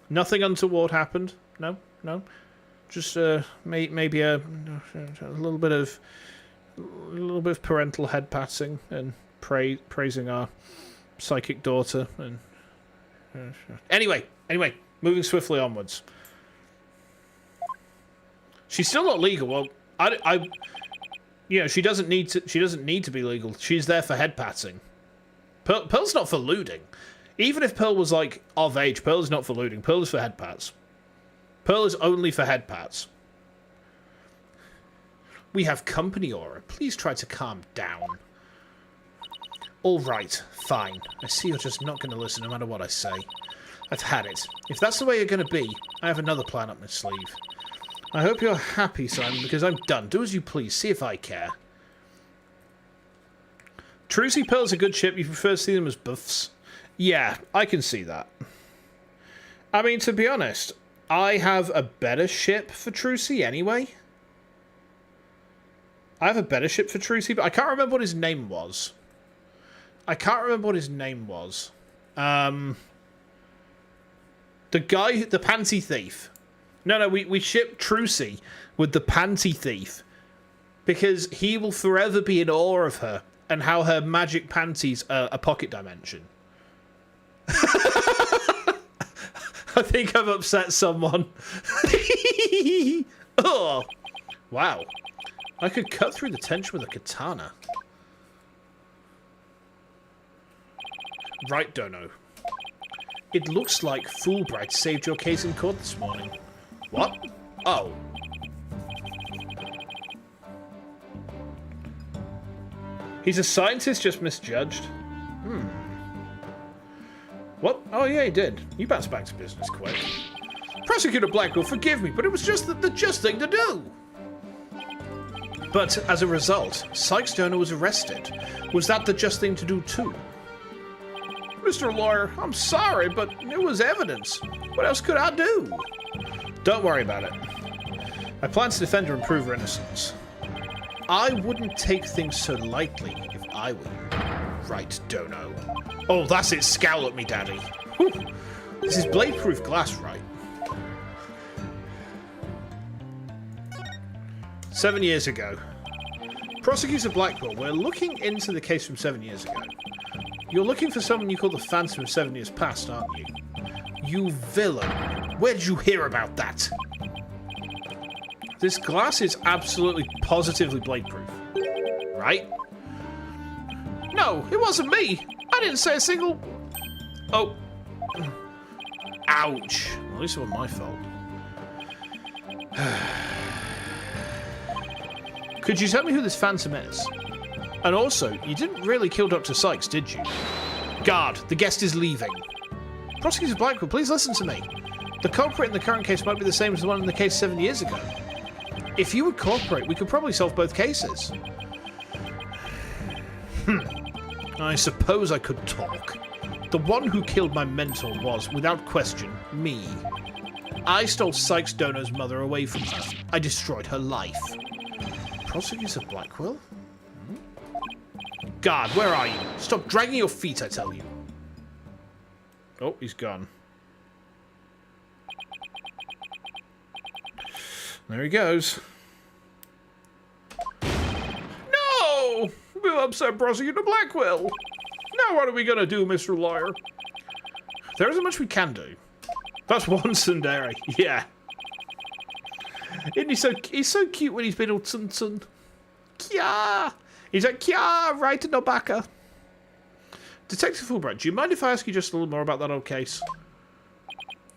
Nothing untoward happened. No. Just maybe a little bit of parental head patting and praising our psychic daughter. And anyway, moving swiftly onwards. She's still not legal. Well, she doesn't need to. She doesn't need to be legal. She's there for head patting. Pearl's not for looting. Even if Pearl was like of age, Pearl is not for looting. Pearl is for head pats. Pearl is only for head pats. We have company, Aura. Please try to calm down. All right, fine. I see you're just not going to listen no matter what I say. I've had it. If that's the way you're going to be, I have another plan up my sleeve. I hope you're happy, Simon, because I'm done. Do as you please. See if I care. Trucy Pearl's a good ship. You prefer to see them as buffs? Yeah, I can see that. I mean, to be honest, I have a better ship for Trucy anyway. I have a better ship for Trucy, but I can't remember what his name was. The guy, the Panty Thief. No, we ship Trucy with the Panty Thief because he will forever be in awe of her and how her magic panties are a pocket dimension. I think I've upset someone. Oh, wow. I could cut through the tension with a katana. Right, Dono. It looks like Fulbright saved your case in court this morning. What? Oh. He's a scientist just misjudged. What? Oh, yeah, he did. You bounced back to business quick. Prosecutor Blackwell, forgive me, but it was just the just thing to do. But as a result, Sykes Donor was arrested. Was that the just thing to do too? Mr. Lawyer, I'm sorry, but it was evidence. What else could I do? Don't worry about it. I plan to defend her and prove her innocence. I wouldn't take things so lightly if I were you. Right, Dono. Oh, that's it. Scowl at me, Daddy. Whew. This is blade-proof glass, right? 7 years ago. Prosecutor Blackwell, we're looking into the case from 7 years ago. You're looking for someone you call the Phantom of 7 years past, aren't you? You villain. Where did you hear about that? This glass is absolutely positively blade-proof. Right? No, it wasn't me. I didn't say a single... Oh. Ouch. Well, at least it wasn't my fault. Could you tell me who this phantom is? And also, you didn't really kill Dr. Sykes, did you? Guard, the guest is leaving. Prosecutor Blackwell, please listen to me. The culprit in the current case might be the same as the one in the case 7 years ago. If you would cooperate, we could probably solve both cases. I suppose I could talk. The one who killed my mentor was, without question, me. I stole Sykes Dono's mother away from her. I destroyed her life. Prosecutor Blackwell? Guard, where are you? Stop dragging your feet, I tell you. Oh, he's gone. There he goes. No! We've upset Prosecutor Blackwell. Now what are we gonna do, Mr. Lawyer? There isn't much we can do. That's one tsundere. Yeah. Isn't he so... He's so cute when he's been all tsun-tsun. Kya! He's like, Kya! Right in the baka. Detective Fulbright, do you mind if I ask you just a little more about that old case?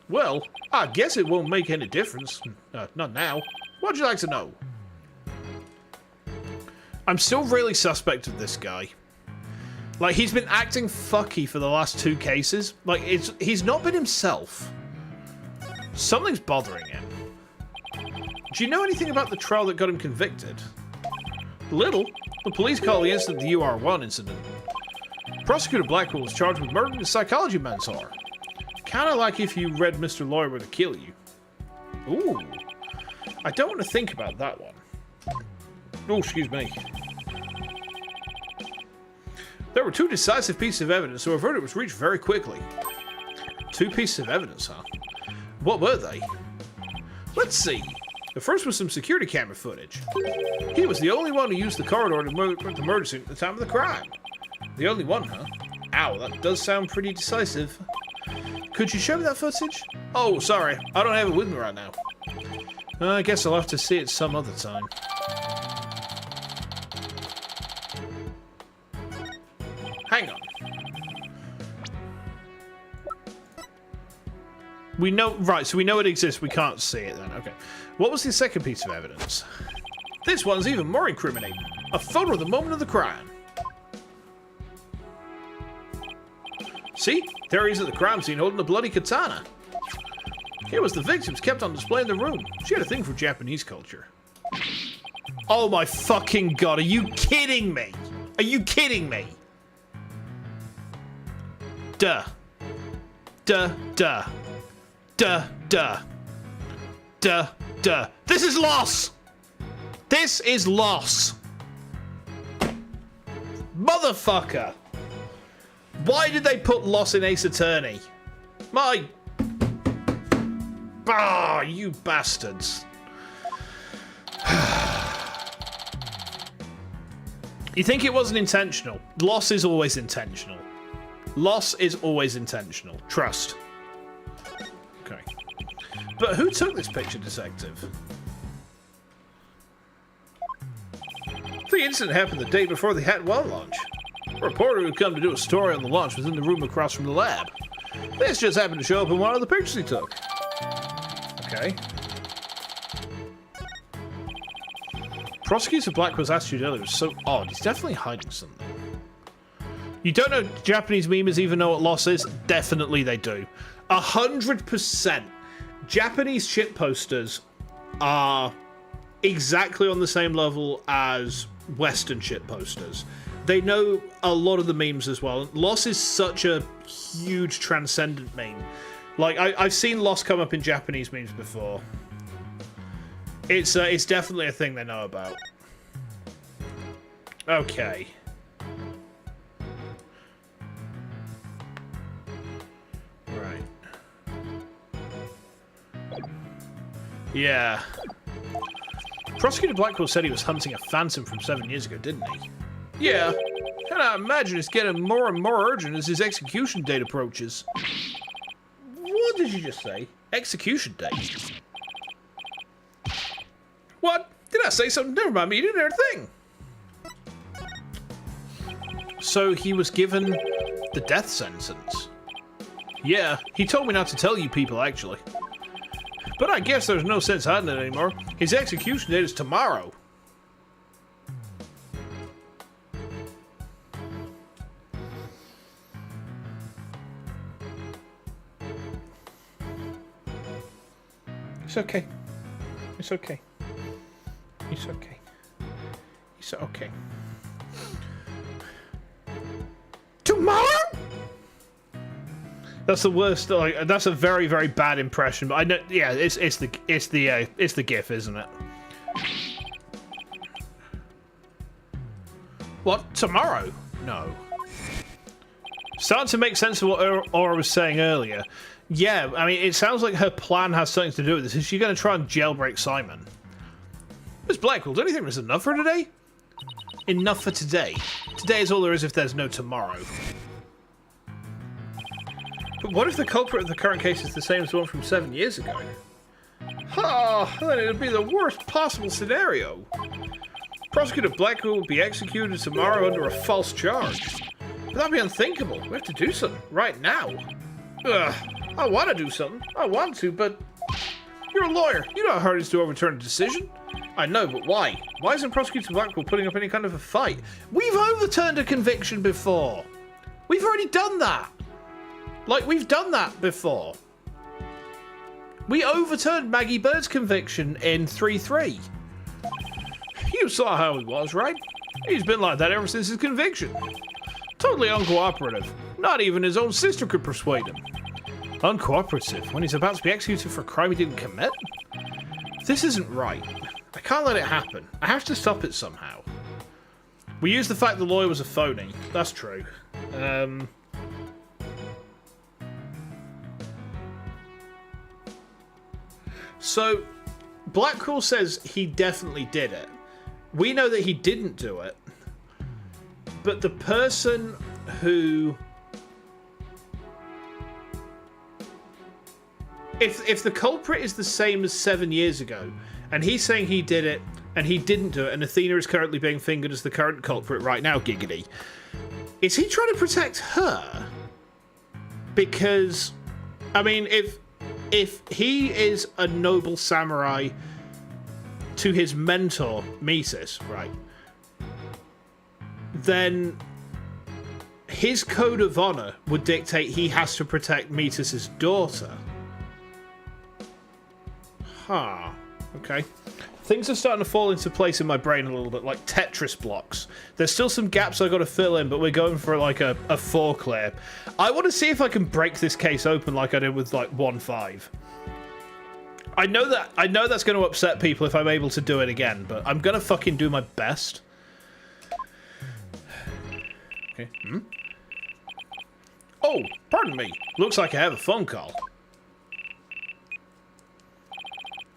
Well, I guess it won't make any difference. Not now. What'd you like to know? I'm still really suspect of this guy. Like, he's been acting fucky for the last 2 cases. Like, he's not been himself. Something's bothering him. Do you know anything about the trial that got him convicted? Little. The police call the incident the UR1 incident. Prosecutor Blackwell was charged with murdering the psychology mentor. Kinda like if you read Mr. Lawyer were to kill you. Ooh. I don't want to think about that one. Oh, excuse me. There were 2 decisive pieces of evidence, so a verdict was reached very quickly. 2 pieces of evidence, huh? What were they? Let's see. The first was some security camera footage. He was the only one who used the corridor to the murder scene at the time of the crime. The only one, huh? Ow, that does sound pretty decisive. Could you show me that footage? Oh, sorry. I don't have it with me right now. I guess I'll have to see it some other time. Hang on. We know... Right, so we know it exists. We can't see it then. Okay. What was the second piece of evidence? This one's even more incriminating. A photo of the moment of the crime. See? There he is at the crime scene holding a bloody katana. Here was the victims kept on display in the room. She had a thing for Japanese culture. Oh my fucking god, are you kidding me? Are you kidding me? Duh. Duh, duh. Duh, duh. Duh, duh. This is loss! This is loss! Motherfucker! Why did they put loss in Ace Attorney? My... Ah, you bastards. You think it wasn't intentional? Loss is always intentional. Loss is always intentional. Trust. Okay. But who took this picture, detective? The incident happened the day before the Hat Well launch. A reporter who'd come to do a story on the launch was in the room across from the lab. This just happened to show up in one of the pictures he took. Okay. Prosecutor Blackwell's attitude earlier was so odd. He's definitely hiding something. You don't know Japanese memers even know what loss is? Definitely they do. 100%. Japanese shit posters are exactly on the same level as Western shit posters. They know a lot of the memes as well. Loss is such a huge transcendent meme. Like, I've seen loss come up in Japanese memes before. It's definitely a thing they know about. Okay. Right. Yeah. Prosecutor Blackwell said he was hunting a phantom from 7 years ago, didn't he? Yeah. And I imagine it's getting more and more urgent as his execution date approaches. What did you just say? Execution date? What? Did I say something? Never mind me, you didn't hear a thing. So he was given the death sentence. Yeah, he told me not to tell you people, actually. But I guess there's no sense hiding it anymore. His execution date is tomorrow. It's okay. It's okay. It's okay. It's okay. Tomorrow? That's the worst. Like, that's a very, very bad impression. But I know. Yeah, it's the GIF, isn't it? What? Tomorrow? No. Starting to make sense of what Aura was saying earlier. Yeah, I mean, it sounds like her plan has something to do with this. Is she going to try and jailbreak Simon? Miss Blackwell, don't you think there's enough for today? Enough for today. Today is all there is if there's no tomorrow. But what if the culprit of the current case is the same as the one from 7 years ago? Ha! Then it would be the worst possible scenario. Prosecutor Blackwell will be executed tomorrow under a false charge. But that'd be unthinkable. We have to do something right now. Ugh. I want to do something. I want to, but you're a lawyer. You know how hard it is to overturn a decision. I know, but why? Why isn't Prosecutor Blackwell putting up any kind of a fight? We've overturned a conviction before. We've already done that. Like, we've done that before. We overturned Maggie Bird's conviction in 3-3. You saw how he was, right? He's been like that ever since his conviction. Totally uncooperative. Not even his own sister could persuade him. Uncooperative when he's about to be executed for a crime he didn't commit? This isn't right. I can't let it happen. I have to stop it somehow. We used the fact the lawyer was a phony. That's true. So, Blackwell says he definitely did it. We know that he didn't do it. But the person who... If the culprit is the same as 7 years ago, and he's saying he did it, and he didn't do it, and Athena is currently being fingered as the current culprit right now, giggity, is he trying to protect her? Because, I mean, if he is a noble samurai to his mentor, Mises, right, then his code of honor would dictate he has to protect Mises' daughter. Huh. Okay. Things are starting to fall into place in my brain a little bit, like Tetris blocks. There's still some gaps I got to fill in, but we're going for like a 4 clear. I want to see if I can break this case open like I did with like 1-5. I know that's going to upset people if I'm able to do it again, but I'm going to fucking do my best. Okay. Oh, pardon me. Looks like I have a phone call.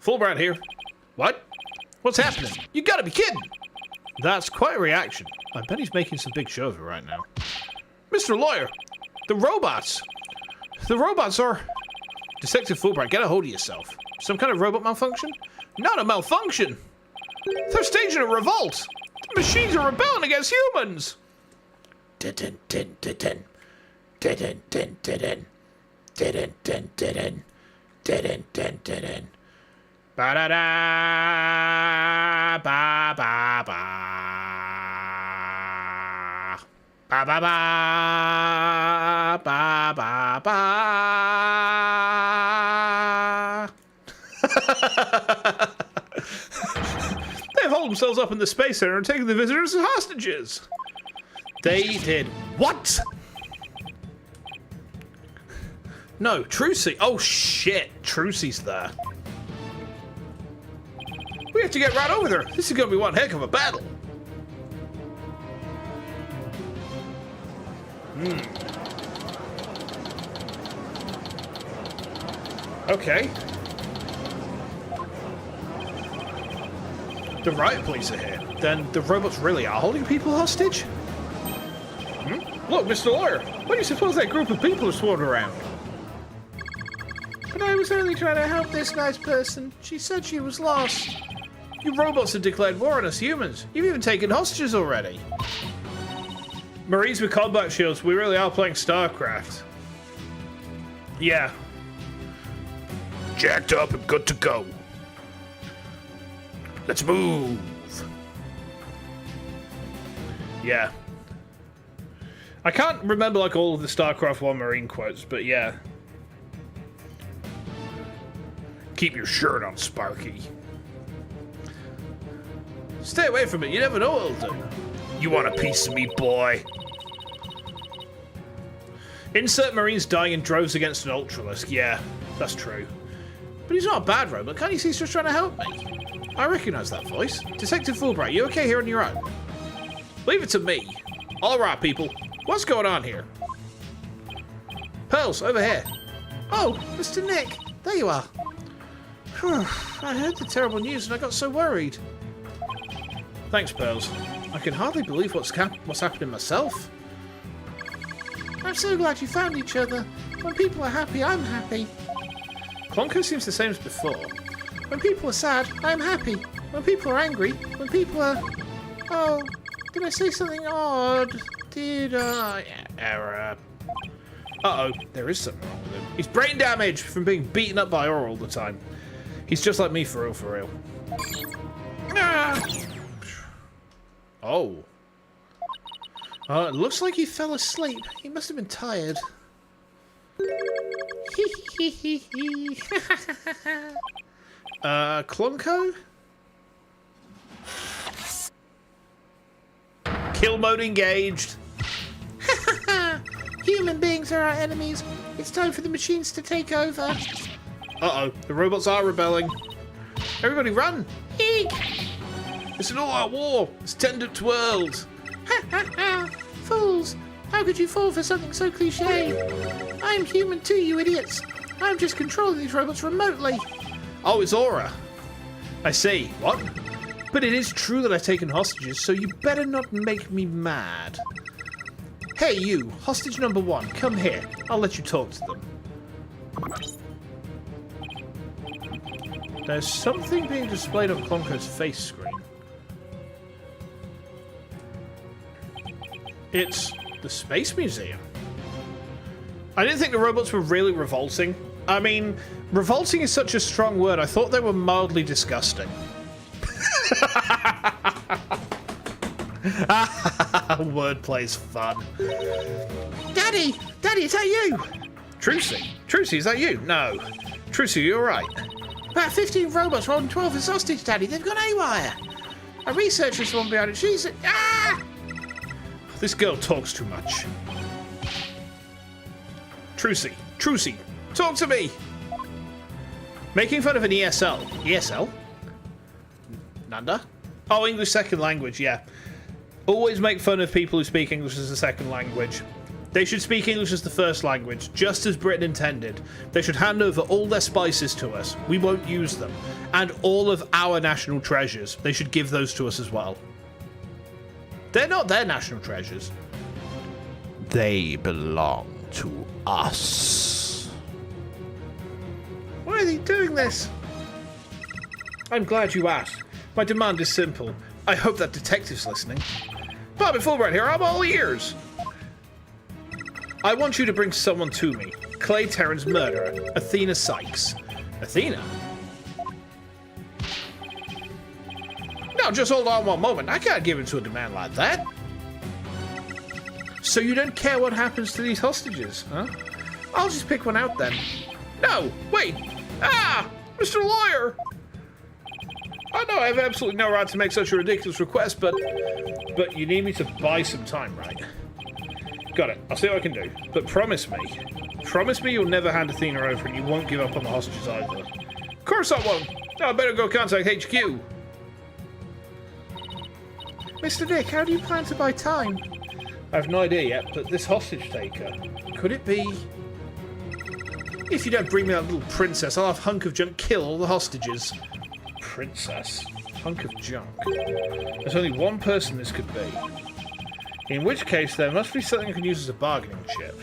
Fulbright here. What? What's happening? You gotta be kidding! That's quite a reaction. I bet he's making some big show of it right now. Mr. Lawyer! The robots! The robots are... Detective Fulbright, get a hold of yourself. Some kind of robot malfunction? Not a malfunction! They're staging a revolt! The machines are rebelling against humans! Ba-da-da, ba-ba-ba. Ba-ba-ba, ba-ba-ba. They've hauled themselves up in the Space Center and taken the visitors as hostages. They did what? No, Trucy. Oh, shit. Trucy's there. We have to get right over there. This is going to be one heck of a battle. Okay. The riot police are here. Then the robots really are holding people hostage? Look, Mr. Lawyer, what do you suppose that group of people are swarmed around? But I was only trying to help this nice person. She said she was lost. You robots have declared war on us humans. You've even taken hostages already. Marines with combat shields, we really are playing StarCraft. Yeah. Jacked up and good to go. Let's move. Yeah. I can't remember like all of the StarCraft 1 Marine quotes, but yeah. Keep your shirt on, Sparky. Stay away from it, you never know what it'll do. You want a piece of me, boy? Insert Marines dying in droves against an Ultralisk. Yeah, that's true. But he's not a bad robot. Can't you see he's just trying to help me? I recognise that voice. Detective Fulbright, you okay here on your own? Leave it to me. All right, people. What's going on here? Pearls, over here. Oh, Mr. Nick. There you are. I heard the terrible news and I got so worried. Thanks, Pearls. I can hardly believe what's happening myself. I'm so glad you found each other. When people are happy, I'm happy. Clonko seems the same as before. When people are sad, I'm happy. When people are angry, when people are... Oh, did I say something odd? Did I... Error. Uh-oh, there is something wrong with him. He's brain damaged from being beaten up by Aura all the time. He's just like me for real, for real. Ah! Oh. It looks like he fell asleep. He must have been tired. Clonko? Kill mode engaged. Human beings are our enemies. It's time for the machines to take over. Uh-oh, the robots are rebelling. Everybody run! Eek! It's an all-out war! It's 10 to 12! Fools! How could you fall for something so cliché? I'm human too, you idiots! I'm just controlling these robots remotely! Oh, it's Aura. I see. What? But it is true that I've taken hostages, so you better not make me mad. Hey, you! Hostage number 1, come here. I'll let you talk to them. There's something being displayed on Clonko's face screen. It's the Space Museum. I didn't think the robots were really revolting. I mean, revolting is such a strong word. I thought they were mildly disgusting. Wordplay's fun. Daddy! Daddy, is that you? Trucy? Trucy, is that you? No. Trucy, you alright? About 15 robots holding 12 as hostage, Daddy. They've gone haywire. A researcher's the one behind it. She's... Ah! This girl talks too much. Trucy, Trucy, talk to me! Making fun of an ESL. ESL? Nanda? Oh, English second language, yeah. Always make fun of people who speak English as a second language. They should speak English as the first language, just as Britain intended. They should hand over all their spices to us. We won't use them. And all of our national treasures. They should give those to us as well. They're not their national treasures. They belong to us. Why are they doing this? I'm glad you asked. My demand is simple. I hope that detective's listening. Bobby Fulbright here, I'm all ears. I want you to bring someone to me. Clay Terran's murderer, Athena Sykes. Athena? Now, just hold on one moment. I can't give in to a demand like that. So you don't care what happens to these hostages, huh? I'll just pick one out then. No, wait. Ah, Mr. Lawyer. I know I have absolutely no right to make such a ridiculous request, but you need me to buy some time, right? Got it. I'll see what I can do. But promise me you'll never hand Athena over and you won't give up on the hostages either. Of course I won't. Now I better go contact HQ. Mr. Nick, how do you plan to buy time? I have no idea yet, but this hostage taker, could it be... If you don't bring me that little princess, I'll have Hunk of Junk kill all the hostages. Princess? Hunk of Junk? There's only one person this could be. In which case, there must be something I can use as a bargaining chip.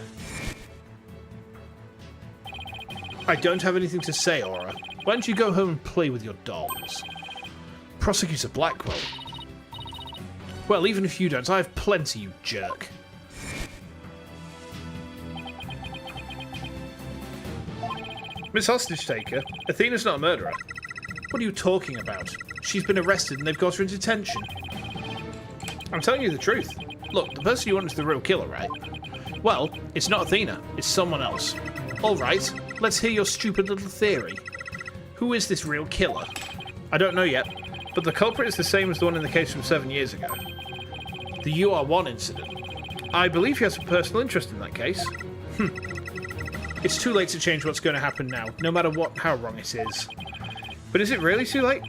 I don't have anything to say, Aura. Why don't you go home and play with your dolls? Prosecutor Blackwell. Well, even if you don't, I have plenty, you jerk. Miss Hostage Taker, Athena's not a murderer. What are you talking about? She's been arrested and they've got her in detention. I'm telling you the truth. Look, the person you want is the real killer, right? Well, it's not Athena. It's someone else. All right, let's hear your stupid little theory. Who is this real killer? I don't know yet, but the culprit is the same as the one in the case from 7 years ago. The UR1 incident. I believe he has a personal interest in that case. It's too late to change what's going to happen now, no matter how wrong it is. But is it really too late?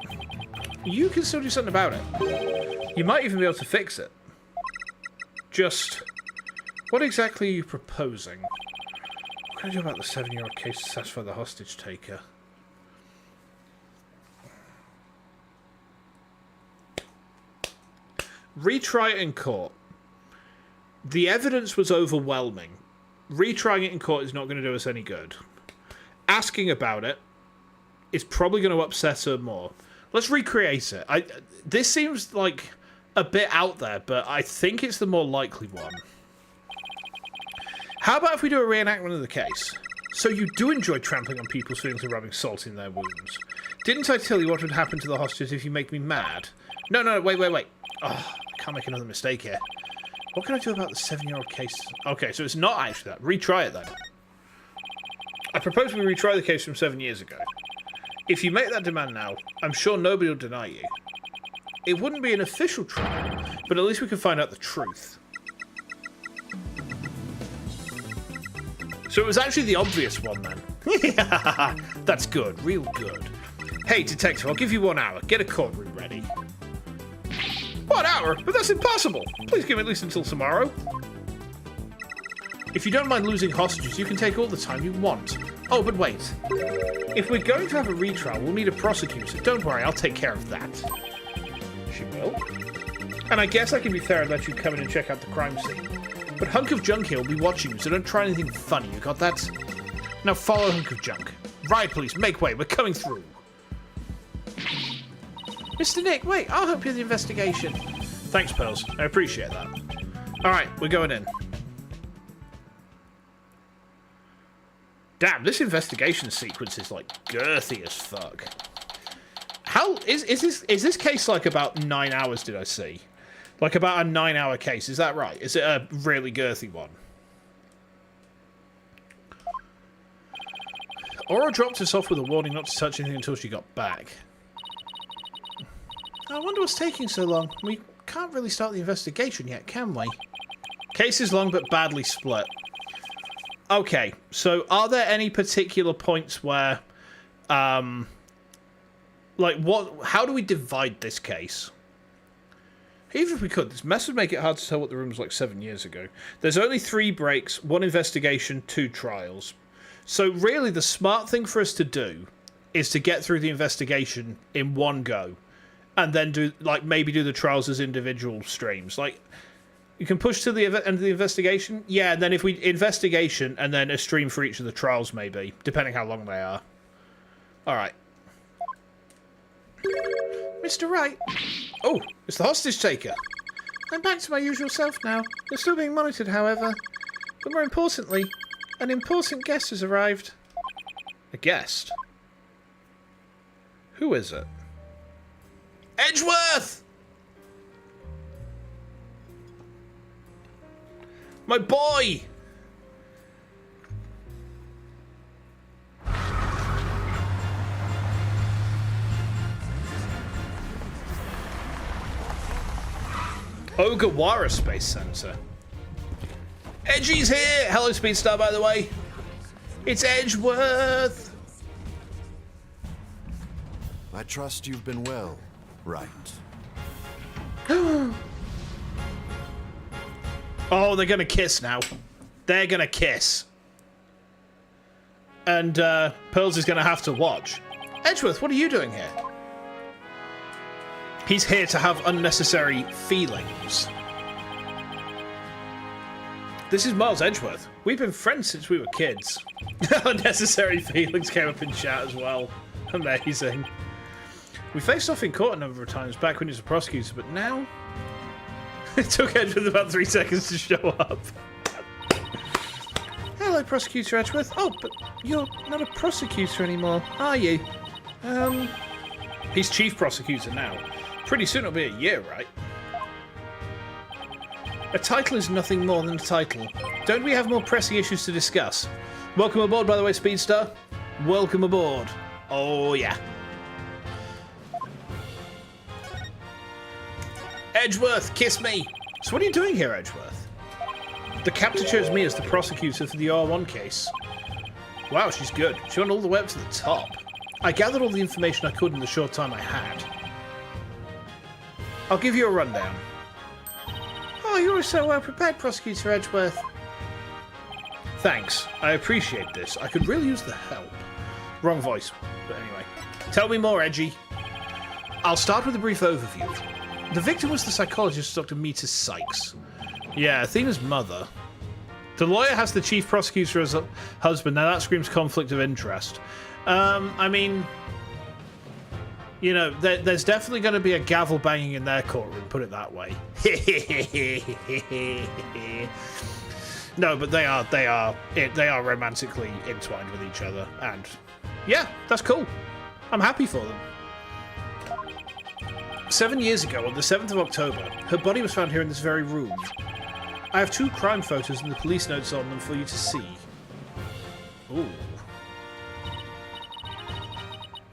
You can still do something about it. You might even be able to fix it. Just, what exactly are you proposing? What can I do about the 7-year-old case to satisfy the hostage taker? Retry it in court. The evidence was overwhelming. Retrying it in court is not going to do us any good. Asking about it is probably going to upset her more. Let's recreate it. This seems like a bit out there, but I think it's the more likely one. How about if we do a reenactment of the case? So you do enjoy trampling on people's feelings and rubbing salt in their wounds. Didn't I tell you what would happen to the hostages if you make me mad? No, wait. Oh, I can't make another mistake here. What can I do about the 7-year-old case? Okay, so it's not actually that. Retry it then. I propose we retry the case from 7 years ago. If you make that demand now, I'm sure nobody will deny you. It wouldn't be an official trial, but at least we can find out the truth. So it was actually the obvious one then. That's good, real good. Hey, detective, I'll give you 1 hour. Get a courtroom ready. 1 hour? But that's impossible. Please give me at least until tomorrow. If you don't mind losing hostages, you can take all the time you want. Oh, but wait. If we're going to have a retrial, we'll need a prosecutor. Don't worry, I'll take care of that. She will. And I guess I can be fair and let you come in and check out the crime scene. But Hunk of Junk here will be watching you, so don't try anything funny, you got that? Now follow Hunk of Junk. Riot police, make way, we're coming through. Mr. Nick, wait, I'll help you with the investigation. Thanks, Pearls. I appreciate that. Alright, we're going in. Damn, this investigation sequence is like girthy as fuck. How is this case like about 9 hours, did I see? Like about a 9-hour case, is that right? Is it a really girthy one? Aura dropped us off with a warning not to touch anything until she got back. I wonder what's taking so long. We can't really start the investigation yet, can we? Case is long but badly split. Okay, so are there any particular points where, like, how do we divide this case? Even if we could, this mess would make it hard to tell what the room was like 7 years ago. There's only 3 breaks, 1 investigation, 2 trials. So really the smart thing for us to do is to get through the investigation in one go. And then do, like, maybe do the trials as individual streams. Like, you can push to the end of the investigation. Yeah, and then if we investigation and then a stream for each of the trials, maybe, depending how long they are. All right. Mr. Wright. Oh, it's the hostage taker. I'm back to my usual self now. You're still being monitored, however. But more importantly, an important guest has arrived. A guest? Who is it? Edgeworth! My boy! Ogawara Space Center. Edgy's here! Hello, Speedstar, by the way. It's Edgeworth! I trust you've been well, right? Oh, they're gonna kiss now. They're gonna kiss. And, Pearls is gonna have to watch. Edgeworth, what are you doing here? He's here to have unnecessary feelings. This is Miles Edgeworth. We've been friends since we were kids. Unnecessary feelings came up in chat as well. Amazing. We faced off in court a number of times back when he was a prosecutor, but now... It took Edgeworth about 3 seconds to show up. Hello, Hello, Prosecutor Edgeworth. Oh, but you're not a prosecutor anymore, are you? He's chief prosecutor now. Pretty soon it'll be a year, right? A title is nothing more than a title. Don't we have more pressing issues to discuss? Welcome aboard, by the way, Speedstar. Welcome aboard. Oh, yeah. Edgeworth, kiss me! So what are you doing here, Edgeworth? The captain chose me as the prosecutor for the R1 case. Wow, she's good. She went all the way up to the top. I gathered all the information I could in the short time I had. I'll give you a rundown. Oh, you're so well prepared, Prosecutor Edgeworth. Thanks. I appreciate this. I could really use the help. Wrong voice. But anyway. Tell me more, Edgy. I'll start with a brief overview. The victim was the psychologist, Dr. Meta Sykes. Yeah, Athena's mother. The lawyer has the chief prosecutor as a husband. Now that screams conflict of interest. I mean, you know, there's definitely going to be a gavel banging in their courtroom, put it that way. No, but they are romantically entwined with each other, and yeah, that's cool. I'm happy for them. 7 years ago, on the 7th of October, her body was found here in this very room. I have 2 crime photos and the police notes on them for you to see. Ooh.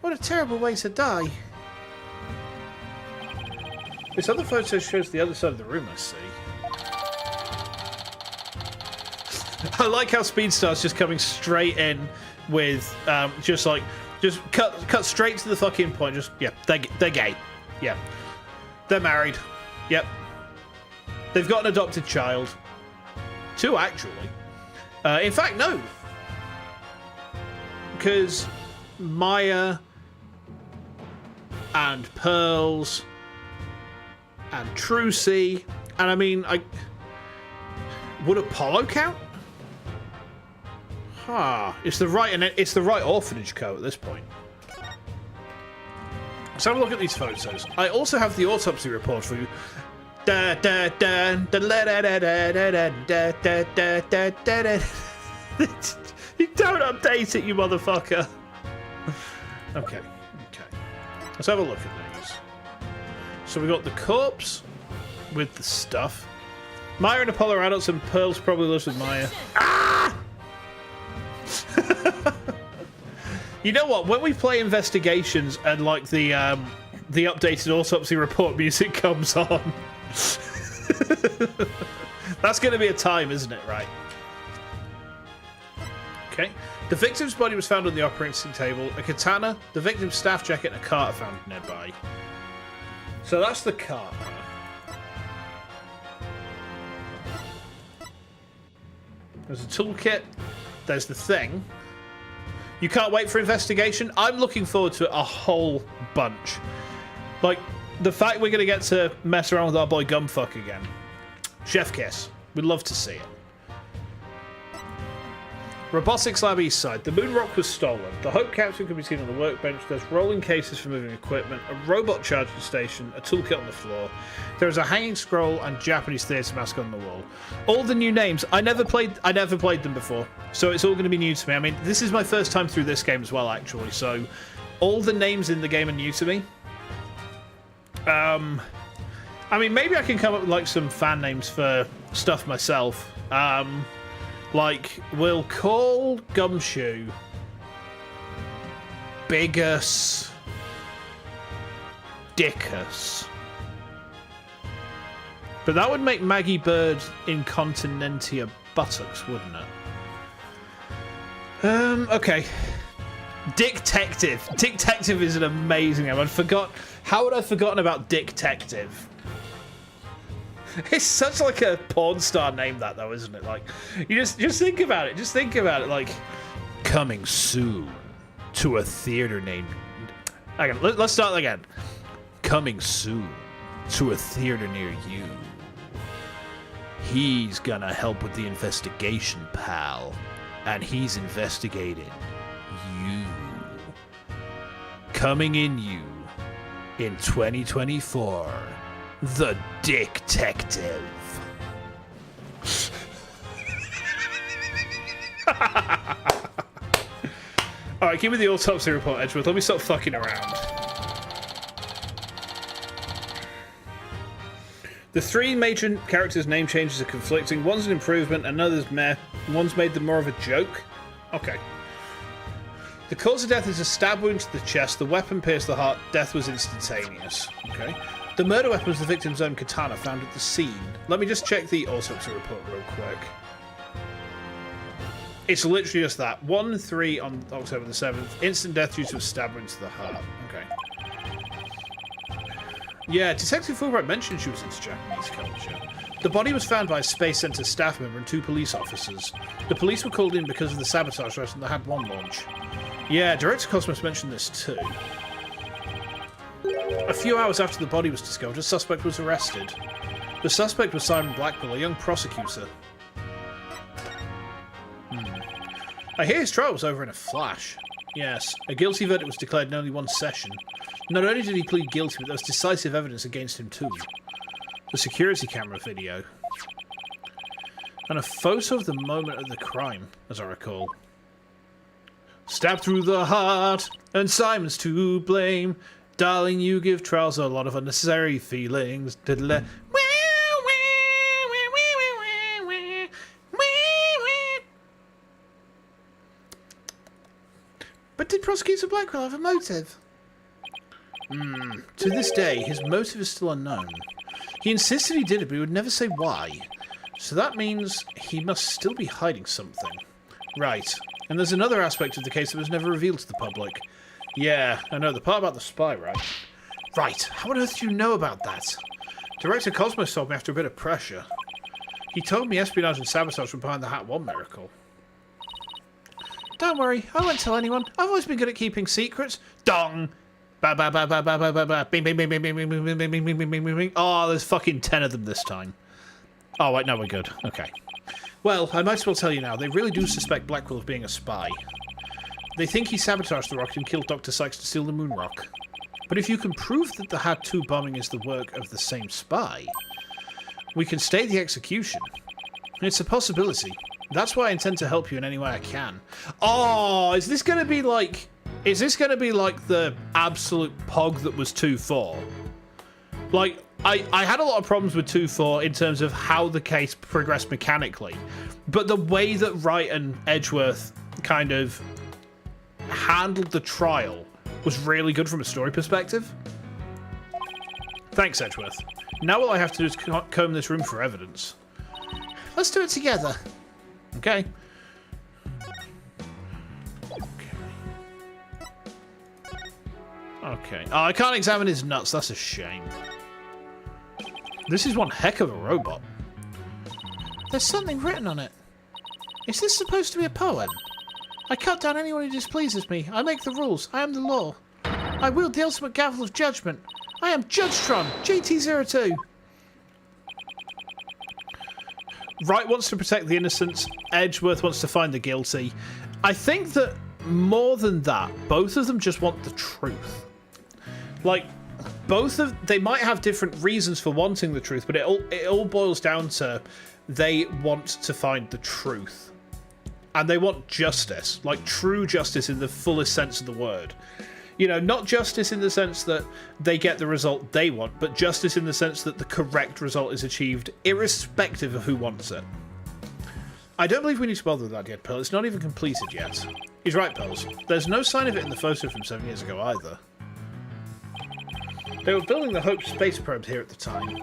What a terrible way to die. This other photo shows the other side of the room, I see. I like how Speedstar's just coming straight in with, just cut straight to the fucking point. Just, yeah, they're gay. Yeah. They're married. Yep. They've got an adopted child. 2, actually. In fact, no. Because Maya and Pearls and Trucy, and I mean, would Apollo count? It's the right orphanage code at this point. Let's have a look at these photos. I also have the autopsy report for you. You don't update it, you motherfucker. Okay. Let's have a look at these. So we got the corpse with the stuff. Maya and Apollo are adults, and Pearls probably lives with Maya. Ah! You know what? When we play investigations and like the updated autopsy report music comes on, that's going to be a time, isn't it? Right. Okay. The victim's body was found on the operating table. A katana, the victim's staff jacket, and a cart are found nearby. So that's the cart. There's a toolkit. There's the thing. You can't wait for investigation? I'm looking forward to it a whole bunch. Like, the fact we're going to get to mess around with our boy Gumfuck again. Chef kiss. We'd love to see it. Robotics Lab East Side. The moon rock was stolen. The Hope capsule can be seen on the workbench. There's rolling cases for moving equipment, a robot charging station, a toolkit on the floor. There is a hanging scroll and Japanese theatre mask on the wall. All the new names. I never played them before, so it's all going to be new to me. I mean, this is my first time through this game as well, actually. So, all the names in the game are new to me. I mean, maybe I can come up with like some fan names for stuff myself. Like, we'll call Gumshoe Bigus Dickus. But that would make Maggie Bird Incontinentia buttocks, wouldn't it? Okay. Dick-tective. Dick-tective is an amazing name. How would I have forgotten about Dick-tective? It's such like a porn star name, that though, isn't it? Like, you just think about it. Just think about it. Like, coming soon to a theater named. Again, let's start again. Coming soon to a theater near you. He's gonna help with the investigation, pal, and he's investigating you. Coming in you in 2024. The Dick-tective. Alright, give me the autopsy report, Edgeworth. Let me stop fucking around. The three major characters' name changes are conflicting. One's an improvement, another's meh. One's made them more of a joke. Okay. The cause of death is a stab wound to the chest. The weapon pierced the heart. Death was instantaneous. Okay. The murder weapon was the victim's own katana found at the scene. Let me just check the autopsy report real quick. It's literally just that. 1-3 on October the 7th. Instant death due to a stab wound to the heart. Okay. Yeah, Detective Fulbright mentioned she was into Japanese culture. The body was found by a Space Center staff member and 2 police officers. The police were called in because of the sabotage race and the Had 1 launch. Yeah, Director Cosmos mentioned this too. A few hours after the body was discovered, a suspect was arrested. The suspect was Simon Blackwell, a young prosecutor. I hear his trial was over in a flash. Yes, a guilty verdict was declared in only 1 session. Not only did he plead guilty, but there was decisive evidence against him too. The security camera video. And a photo of the moment of the crime, as I recall. Stabbed through the heart, and Simon's to blame. Darling, you give trials a lot of unnecessary feelings. But did Prosecutor Blackwell have a motive? To this day, his motive is still unknown. He insisted he did it, but he would never say why. So that means he must still be hiding something. Right. And there's another aspect of the case that was never revealed to the public. Yeah, I know, the part about the spy, right? Right. How on earth do you know about that? Director Cosmos told me after a bit of pressure. He told me espionage and sabotage were behind the Hat 1 miracle. Don't worry, I won't tell anyone. I've always been good at keeping secrets. Dong! Ba ba ba ba ba ba ba ba. Bing bing bing bing bing bing bing bing bing bing bing bing bing. Oh, there's fucking 10 of them this time. Oh wait, no, we're good. Okay. Well, I might as well tell you now. They really do suspect Blackwell of being a spy. They think he sabotaged the rocket and killed Dr. Sykes to steal the moon rock. But if you can prove that the Had 2 bombing is the work of the same spy, we can stay the execution. It's a possibility. That's why I intend to help you in any way I can. Oh, is this going to be like... Is this going to be like the absolute pog that was 2-4? Like, I had a lot of problems with 2-4 in terms of how the case progressed mechanically. But the way that Wright and Edgeworth kind of handled the trial was really good from a story perspective. Thanks, Edgeworth. Now all I have to do is comb this room for evidence. Let's do it together. Okay. Okay. Oh, I can't examine his nuts. That's a shame. This is one heck of a robot. There's something written on it. Is this supposed to be a poem? I cut down anyone who displeases me. I make the rules. I am the law. I wield the ultimate gavel of judgment. I am Judgetron, GT02. Wright wants to protect the innocents. Edgeworth wants to find the guilty. I think that more than that, both of them just want the truth. Like, they might have different reasons for wanting the truth, but it all boils down to they want to find the truth. And they want justice, like true justice in the fullest sense of the word. You know, not justice in the sense that they get the result they want, but justice in the sense that the correct result is achieved irrespective of who wants it. I don't believe we need to bother with that yet, Pearl. It's not even completed yet. He's right, Pearls. There's no sign of it in the photo from 7 years ago either. They were building the Hope space probe here at the time.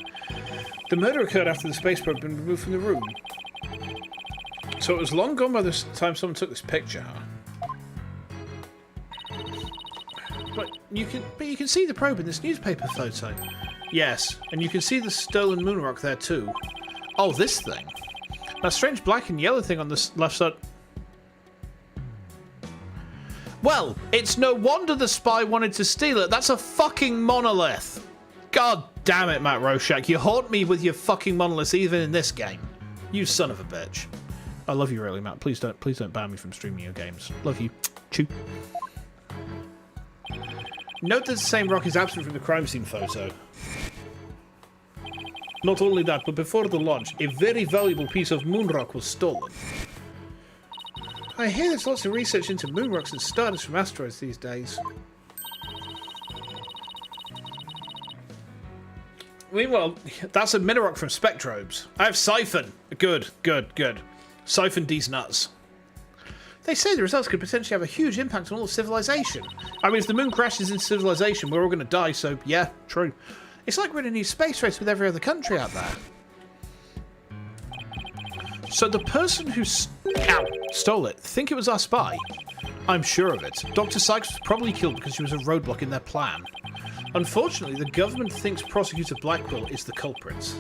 The murder occurred after the space probe had been removed from the room. So it was long gone by the time someone took this picture, huh? But you can see the probe in this newspaper photo. Yes, and you can see the stolen moon rock there too. Oh, this thing. That strange black and yellow thing on the left side. Well, it's no wonder the spy wanted to steal it. That's a fucking monolith. God damn it, Matt Roshak. You haunt me with your fucking monoliths even in this game. You son of a bitch. I love you really, Matt. Please don't ban me from streaming your games. Love you. Chew. Note that the same rock is absent from the crime scene photo. Not only that, but before the launch, a very valuable piece of moon rock was stolen. I hear there's lots of research into moon rocks and stardust from asteroids these days. Meanwhile, that's a mini rock from Spectrobes. I have Siphon. Good. Siphon these nuts. They say the results could potentially have a huge impact on all of civilization. I mean, if the moon crashes into civilization, we're all going to die, so yeah, true. It's like we're in a new space race with every other country out there. So the person who stole it, think it was our spy? I'm sure of it. Dr. Sykes was probably killed because she was a roadblock in their plan. Unfortunately, the government thinks Prosecutor Blackwell is the culprit.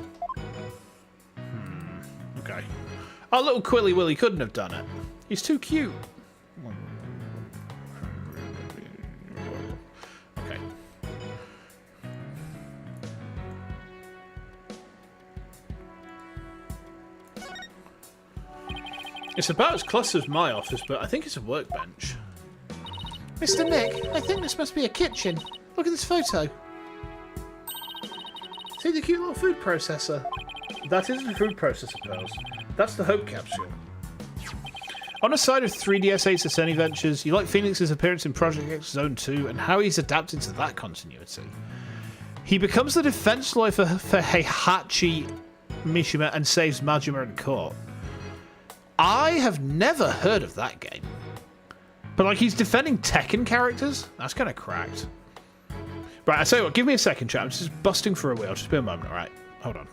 Okay. Our little Quilly Willy couldn't have done it. He's too cute. Okay. It's about as clustered as my office, but I think it's a workbench. Mr. Nick, I think this must be a kitchen. Look at this photo. See the cute little food processor? That isn't a food processor, Pearls. That's the Hope Capsule. On the side of 3DS8's Attorney Ventures, you like Phoenix's appearance in Project X Zone 2 and how he's adapted to that continuity. He becomes the defense lawyer for Heihachi Mishima and saves Majima in court. I have never heard of that game. But, like, he's defending Tekken characters? That's kind of cracked. Right, I tell you what, give me a second, chat. I'm just busting for a wheel. Just be a moment, alright? Hold on.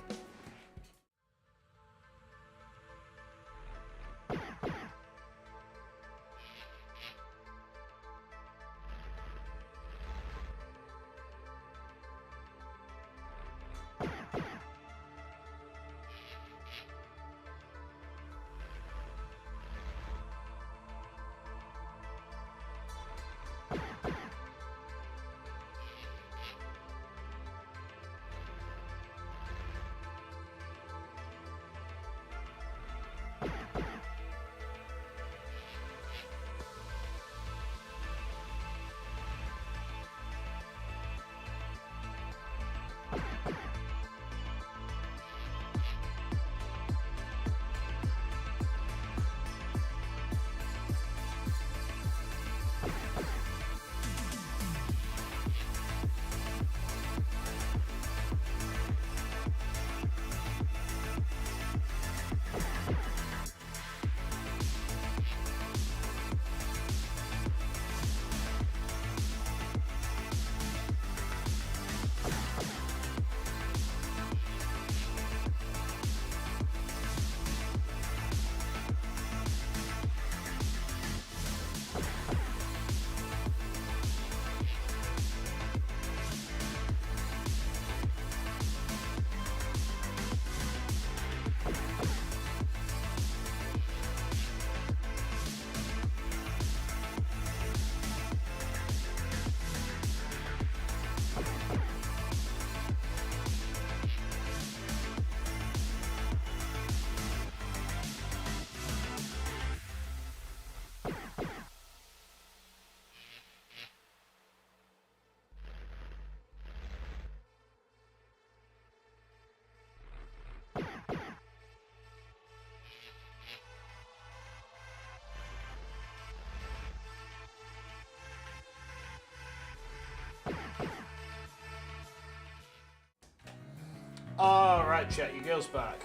Alright, chat, your girl's back.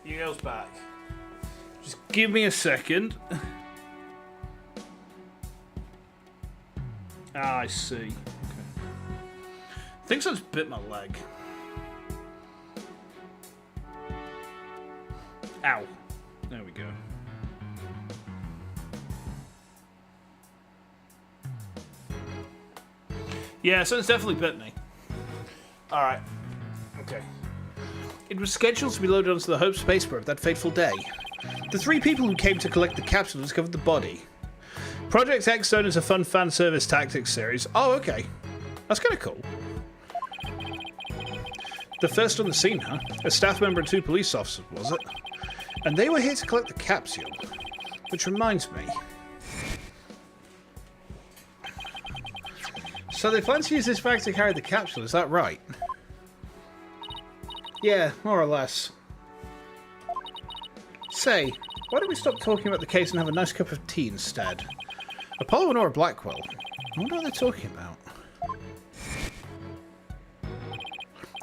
Your girl's back. Just give me a second. Ah, I see. Okay. I think someone's bit my leg. Ow. There we go. Yeah, someone's definitely bit me. Alright. Okay. It was scheduled to be loaded onto the Hope space probe that fateful day. The three people who came to collect the capsule discovered the body. Project X Zone is a fun fan service tactics series. Oh, okay. That's kind of cool. The first on the scene, huh? A staff member and two police officers, was it? And they were here to collect the capsule. Which reminds me. So they plan to use this bag to carry the capsule, is that right? Yeah, more or less. Say, Why don't we stop talking about the case and have a nice cup of tea instead? Apollo and Aura Blackwell. I wonder what they're talking about.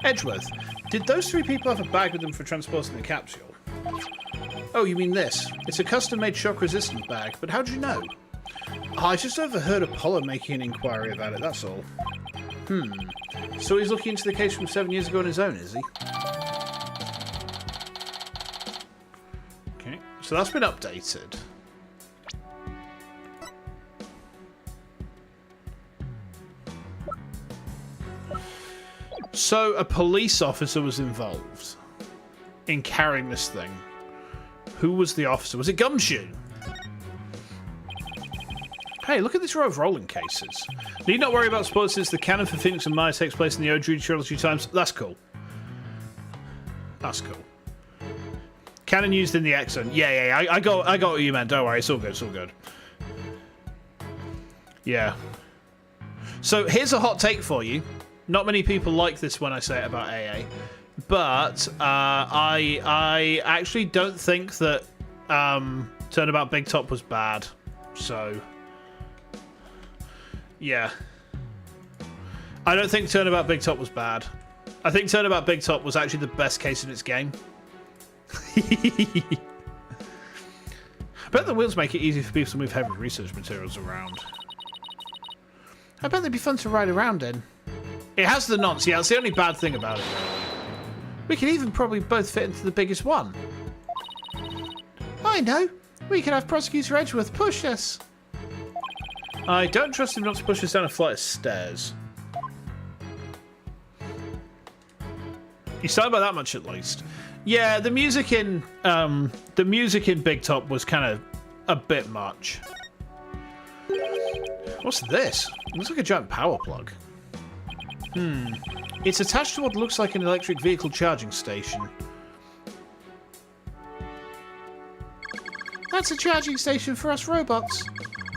Edgeworth, did those three people have a bag with them for transporting the capsule? Oh, you mean this? It's a custom-made shock-resistant bag, but how'd you know? Oh, I just overheard Apollo making an inquiry about it, that's all. So he's looking into the case from 7 years ago on his own, is he? Okay, so that's been updated. So a police officer was involved in carrying this thing. Who was the officer? Was it Gumshoe? Hey, look at this row of rolling cases. Need not worry about spoilers since the canon for Phoenix and Maya takes place in the Attorney Trilogy times. That's cool. That's cool. Canon used in the X-Zone. Yeah, I got what you meant. Don't worry, it's all good, it's all good. Yeah. So here's a hot take for you. Not many people like this when I say it about AA, but I actually don't think that Turnabout Big Top was bad. So yeah, I don't think Turnabout Big Top was bad. I think Turnabout Big Top was actually the best case in its game. I bet the wheels make it easy for people to move heavy research materials around. I bet they'd be fun to ride around in. It has the nonce, yeah, that's the only bad thing about it. We could even probably both fit into the biggest one. I know. We could have Prosecutor Edgeworth push us. I don't trust him not to push us down a flight of stairs. He's talking about that much at least. Yeah, the music in Big Top was kind of a bit much. What's this? It looks like a giant power plug. It's attached to what looks like an electric vehicle charging station. That's a charging station for us robots.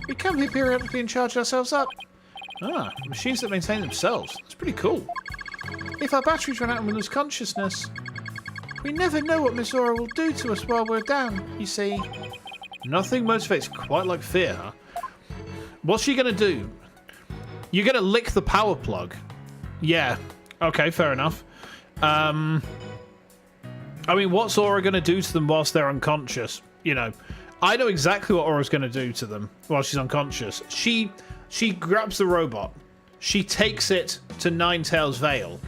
We come here periodically and charge ourselves up. Ah, machines that maintain themselves. That's pretty cool. If our batteries run out and we lose consciousness, we never know what Miss Aura will do to us while we're down, you see. Nothing motivates quite like fear, huh? What's she gonna do? You're gonna lick the power plug. Yeah. Okay, fair enough. I mean, what's Aura gonna do to them whilst they're unconscious? You know, I know exactly what Aura's gonna do to them while she's unconscious. She grabs the robot, she takes it to Ninetales Vale,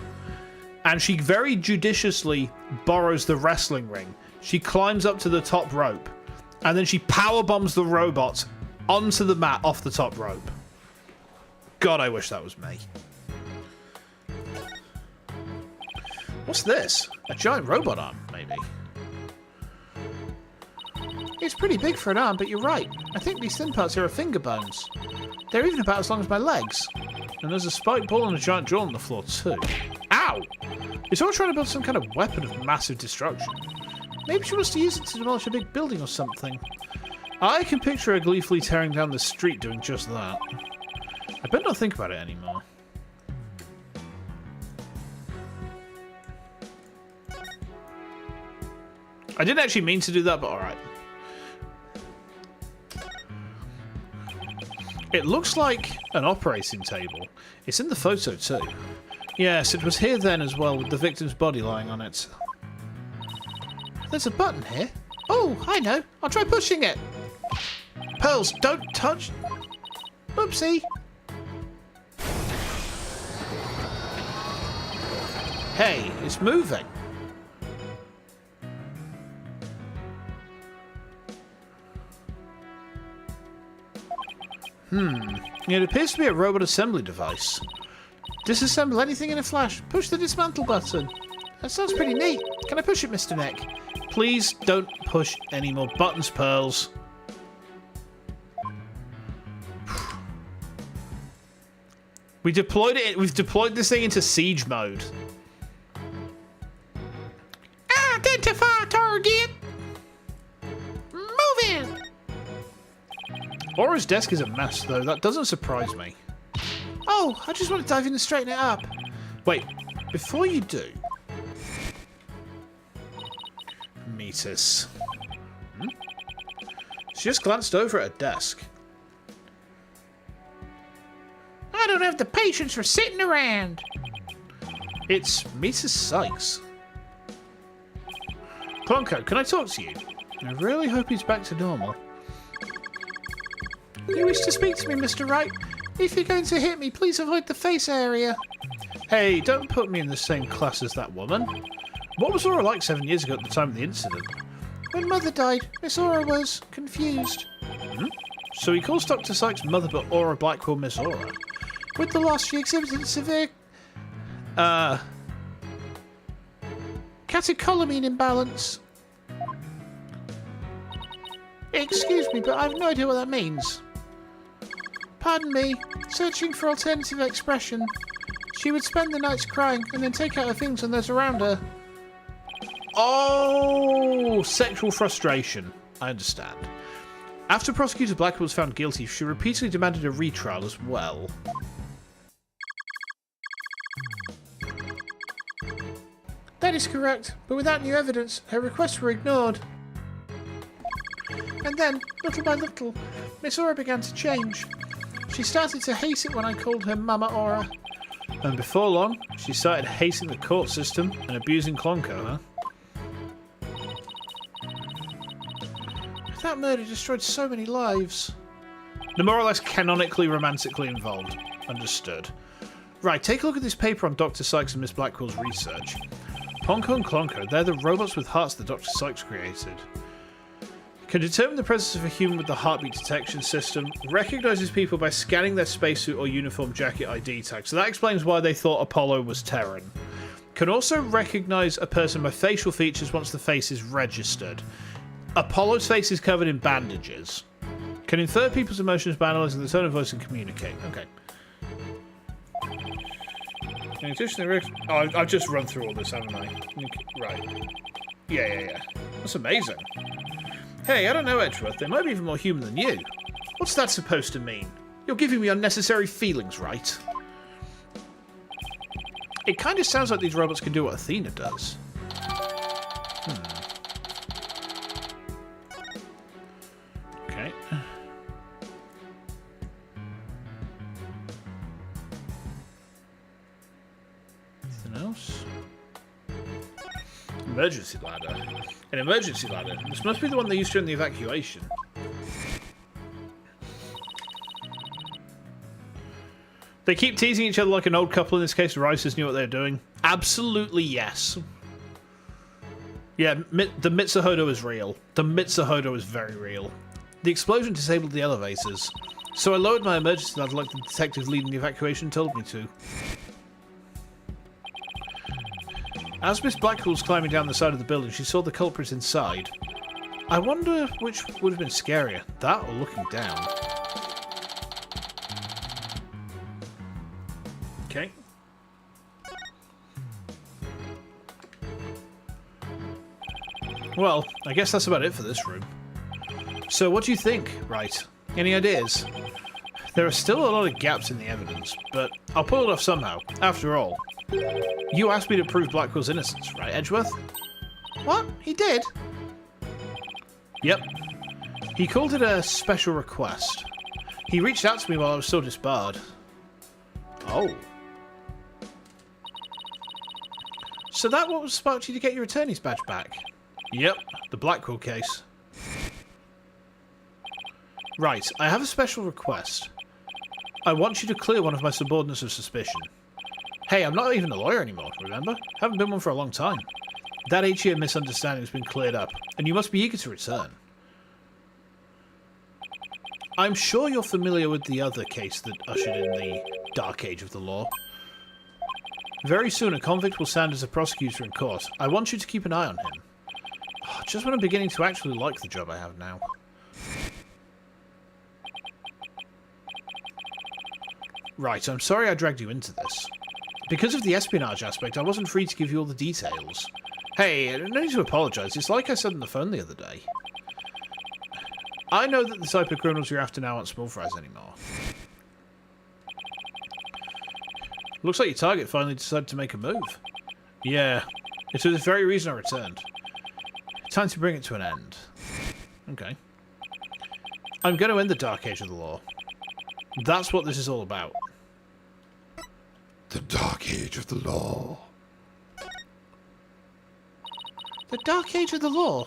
and she very judiciously borrows the wrestling ring. She climbs up to the top rope, and then she power bombs the robot onto the mat off the top rope. God, I wish that was me. What's this? A giant robot arm, maybe? It's pretty big for an arm, but you're right. I think these thin parts here are finger bones. They're even about as long as my legs. And there's a spike ball and a giant jaw on the floor, too. Ow! Is Aura trying to build some kind of weapon of massive destruction? Maybe she wants to use it to demolish a big building or something. I can picture her gleefully tearing down the street doing just that. I better not think about it anymore. I didn't actually mean to do that, but alright. It looks like an operating table. It's in the photo too. Yes, it was here then as well, with the victim's body lying on it. There's a button here. Oh, I know. I'll try pushing it. Pearls, don't touch... Oopsie. Hey, it's moving. It appears to be a robot assembly device. Disassemble anything in a flash. Push the dismantle button. That sounds pretty neat. Can I push it, Mr. Neck? Please don't push any more buttons, Pearls. We've deployed this thing into siege mode. Identify target. Move in. Aura's desk is a mess, though. That doesn't surprise me. Oh, I just want to dive in and straighten it up. Wait, before you do... Meet us. She just glanced over at her desk. I don't have the patience for sitting around. It's Mrs. Sykes. Clonko, can I talk to you? I really hope he's back to normal. You wish to speak to me, Mr. Wright? If you're going to hit me, please avoid the face area. Hey, don't put me in the same class as that woman. What was Aura like 7 years ago at the time of the incident? When Mother died, Miss Aura was confused. So he calls Dr. Sykes Mother but Aura Blackwell Miss Aura. With the loss, she exhibited severe catecholamine imbalance. Excuse me, but I have no idea what that means. Pardon me, searching for alternative expression. She would spend the nights crying and then take out her feelings on those around her. Oh, sexual frustration. I understand. After Prosecutor Blackwell was found guilty, she repeatedly demanded a retrial as well. That is correct, but without new evidence, her requests were ignored. And then, little by little, Miss Aura began to change. She started to hate it when I called her Mama Aura. And before long, she started hating the court system and abusing Clonko, huh? That murder destroyed so many lives. They're more or less canonically romantically involved. Understood. Right, take a look at this paper on Dr. Sykes and Miss Blackwell's research. Ponko and Clonko, they're the robots with hearts that Dr. Sykes created. Can determine the presence of a human with the heartbeat detection system, recognizes people by scanning their spacesuit or uniform jacket ID tag. So that explains why they thought Apollo was Terran. Can also recognize a person by facial features once the face is registered. Apollo's face is covered in bandages. Can infer people's emotions by analyzing the tone of voice and communicate. Okay. In addition, I've just run through all this, haven't I? Right. Yeah. That's amazing. Hey, I don't know, Edgeworth. They might be even more human than you. What's that supposed to mean? You're giving me unnecessary feelings, right? It kind of sounds like these robots can do what Athena does. Okay. Anything else? Emergency ladder. An emergency ladder. This must be the one they used during the evacuation. They keep teasing each other like an old couple in this case. Rices knew what they were doing. Absolutely yes. Yeah, the Mitsuhodo is real. The Mitsuhodo is very real. The explosion disabled the elevators. So I lowered my emergency ladder like the detective leading the evacuation told me to. As Miss Blackwell was climbing down the side of the building, she saw the culprit inside. I wonder which would have been scarier, that or looking down. Okay. Well, I guess that's about it for this room. So what do you think? Right. Any ideas? There are still a lot of gaps in the evidence, but I'll pull it off somehow. After all, you asked me to prove Blackwell's innocence, right, Edgeworth? What? He did? Yep. He called it a special request. He reached out to me while I was still disbarred. Oh. So that what sparked you to get your attorney's badge back? Yep, the Blackwell case. Right, I have a special request. I want you to clear one of my subordinates of suspicion. Hey, I'm not even a lawyer anymore, remember? Haven't been one for a long time. That 8-year misunderstanding has been cleared up, and you must be eager to return. I'm sure you're familiar with the other case that ushered in the dark age of the law. Very soon, a convict will stand as a prosecutor in court. I want you to keep an eye on him. Just when I'm beginning to actually like the job I have now. Right, I'm sorry I dragged you into this. Because of the espionage aspect, I wasn't free to give you all the details. Hey, no need to apologise. It's like I said on the phone the other day. I know that the type of criminals you're after now aren't small fries anymore. Looks like your target finally decided to make a move. Yeah, it's for this very reason I returned. Time to bring it to an end. Okay. I'm going to end the Dark Age of the Law. That's what this is all about. The Dark Age of the Law. The Dark Age of the Law?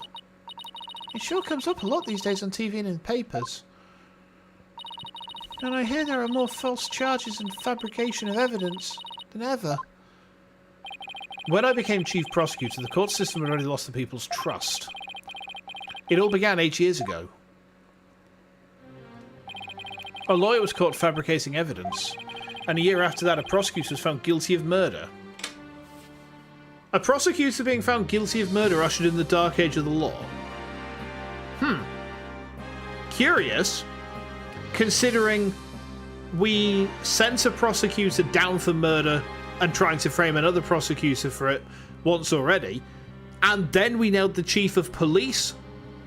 It sure comes up a lot these days on TV and in papers. And I hear there are more false charges and fabrication of evidence than ever. When I became chief prosecutor, the court system had already lost the people's trust. It all began 8 years ago. A lawyer was caught fabricating evidence, and a year after that a prosecutor was found guilty of murder. A prosecutor being found guilty of murder ushered in the Dark Age of the Law. Curious, considering we sent a prosecutor down for murder and trying to frame another prosecutor for it once already, and then we nailed the chief of police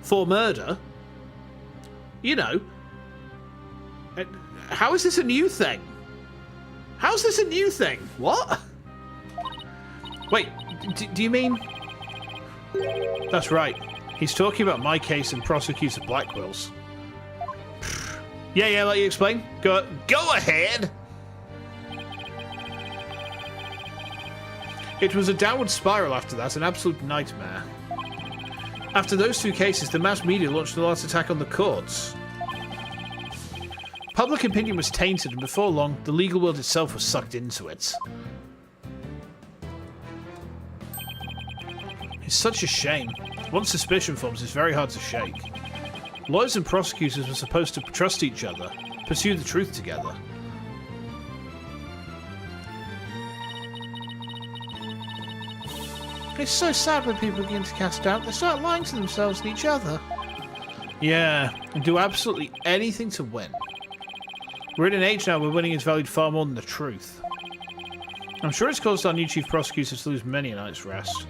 for murder. You know, how is this a new thing? How's this a new thing? What? Wait, do you mean... That's right. He's talking about my case and prosecutor Blackwell's. Yeah, let you explain. Go ahead! It was a downward spiral after that, an absolute nightmare. After those two cases, the mass media launched a large attack on the courts. Public opinion was tainted, and before long, the legal world itself was sucked into it. It's such a shame. Once suspicion forms, it's very hard to shake. Lawyers and prosecutors were supposed to trust each other, pursue the truth together. It's so sad when people begin to cast doubt, they start lying to themselves and each other. Yeah, and do absolutely anything to win. We're in an age now where winning is valued far more than the truth. I'm sure it's caused our new chief prosecutor to lose many a night's rest.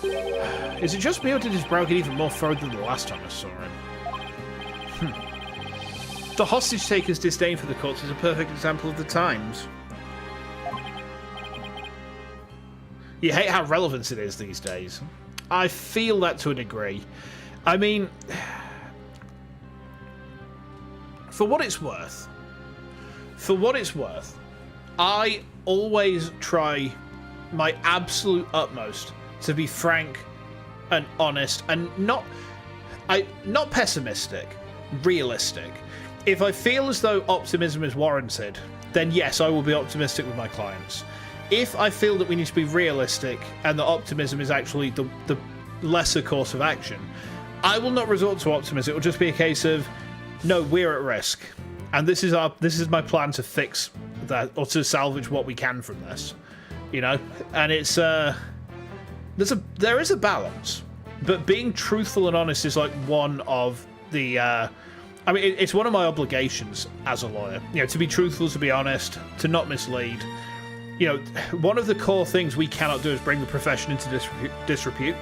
Is it just me, or did his brow get even more furrowed than the last time I saw him? The hostage taker's disdain for the courts is a perfect example of the times. You hate how relevant it is these days. I feel that to a degree. I mean, for what it's worth, I always try my absolute utmost to be frank and honest and not pessimistic, realistic. If I feel as though optimism is warranted, then yes, I will be optimistic with my clients. If I feel that we need to be realistic and that optimism is actually the lesser course of action, I will not resort to optimism. It will just be a case of, no, we're at risk, and this is my plan to fix that, or to salvage what we can from this, you know. And it's there is a balance, but being truthful and honest is like one of the. I mean, it's one of my obligations as a lawyer. You know, to be truthful, to be honest, to not mislead. You know, one of the core things we cannot do is bring the profession into disrepute,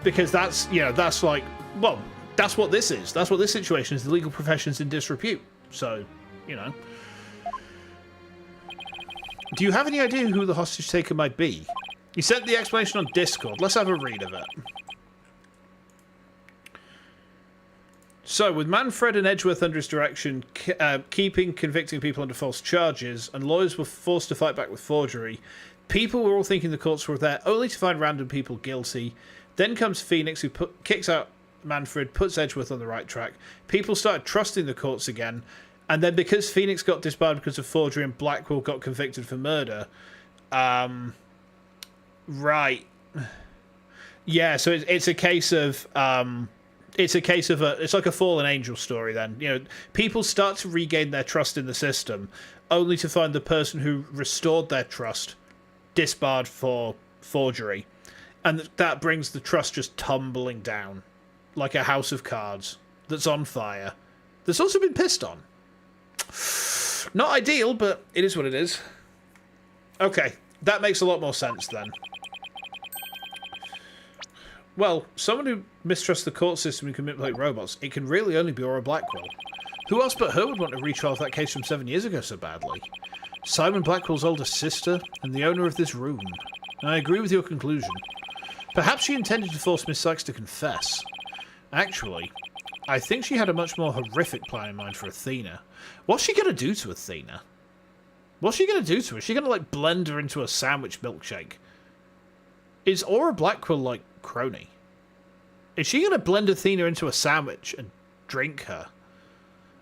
because that's like, well, that's what this is. That's what this situation is. The legal profession's in disrepute. So, you know. Do you have any idea who the hostage taker might be? You sent the explanation on Discord. Let's have a read of it. So, with Manfred and Edgeworth under his direction, convicting people under false charges, and lawyers were forced to fight back with forgery, people were all thinking the courts were there only to find random people guilty. Then comes Phoenix, who kicks out Manfred, puts Edgeworth on the right track. People started trusting the courts again, and then because Phoenix got disbarred because of forgery and Blackwell got convicted for murder, right. Yeah, so it's a case of... it's like a fallen angel story then. You know, people start to regain their trust in the system, only to find the person who restored their trust disbarred for forgery. And that brings the trust just tumbling down, like a house of cards that's on fire, that's also been pissed on. Not ideal, but it is what it is. Okay, that makes a lot more sense then. Well, someone who mistrusts the court system and can manipulate robots, it can really only be Aura Blackwell. Who else but her would want to retrial that case from 7 years ago so badly? Simon Blackwell's older sister and the owner of this room. I agree with your conclusion. Perhaps she intended to force Miss Sykes to confess. Actually, I think she had a much more horrific plan in mind for Athena. What's she going to do to Athena? What's she going to do to her? Is she going to, like, blend her into a sandwich milkshake? Is Aura Blackquill, like, crony? Is she going to blend Athena into a sandwich and drink her?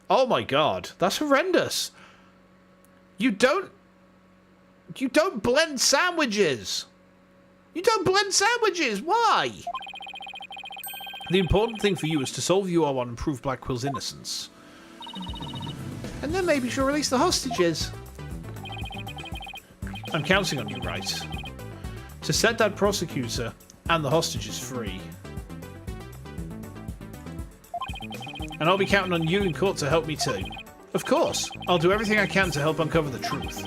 Oh my god, that's horrendous. You don't blend sandwiches. You don't blend sandwiches. Why? The important thing for you is to solve UR1 and prove Blackquill's innocence. And then maybe she'll release the hostages. I'm counting on you, right? To set that prosecutor and the hostages free. And I'll be counting on you in court to help me too. Of course, I'll do everything I can to help uncover the truth.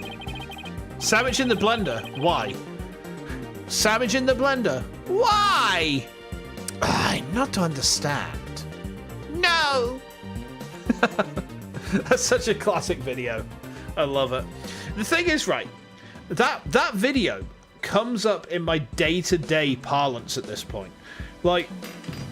Sandwich in the blender. Why? Sandwich in the blender. Why? Not to understand. No! That's such a classic video. I love it. The thing is, right, that video comes up in my day-to-day parlance at this point. Like,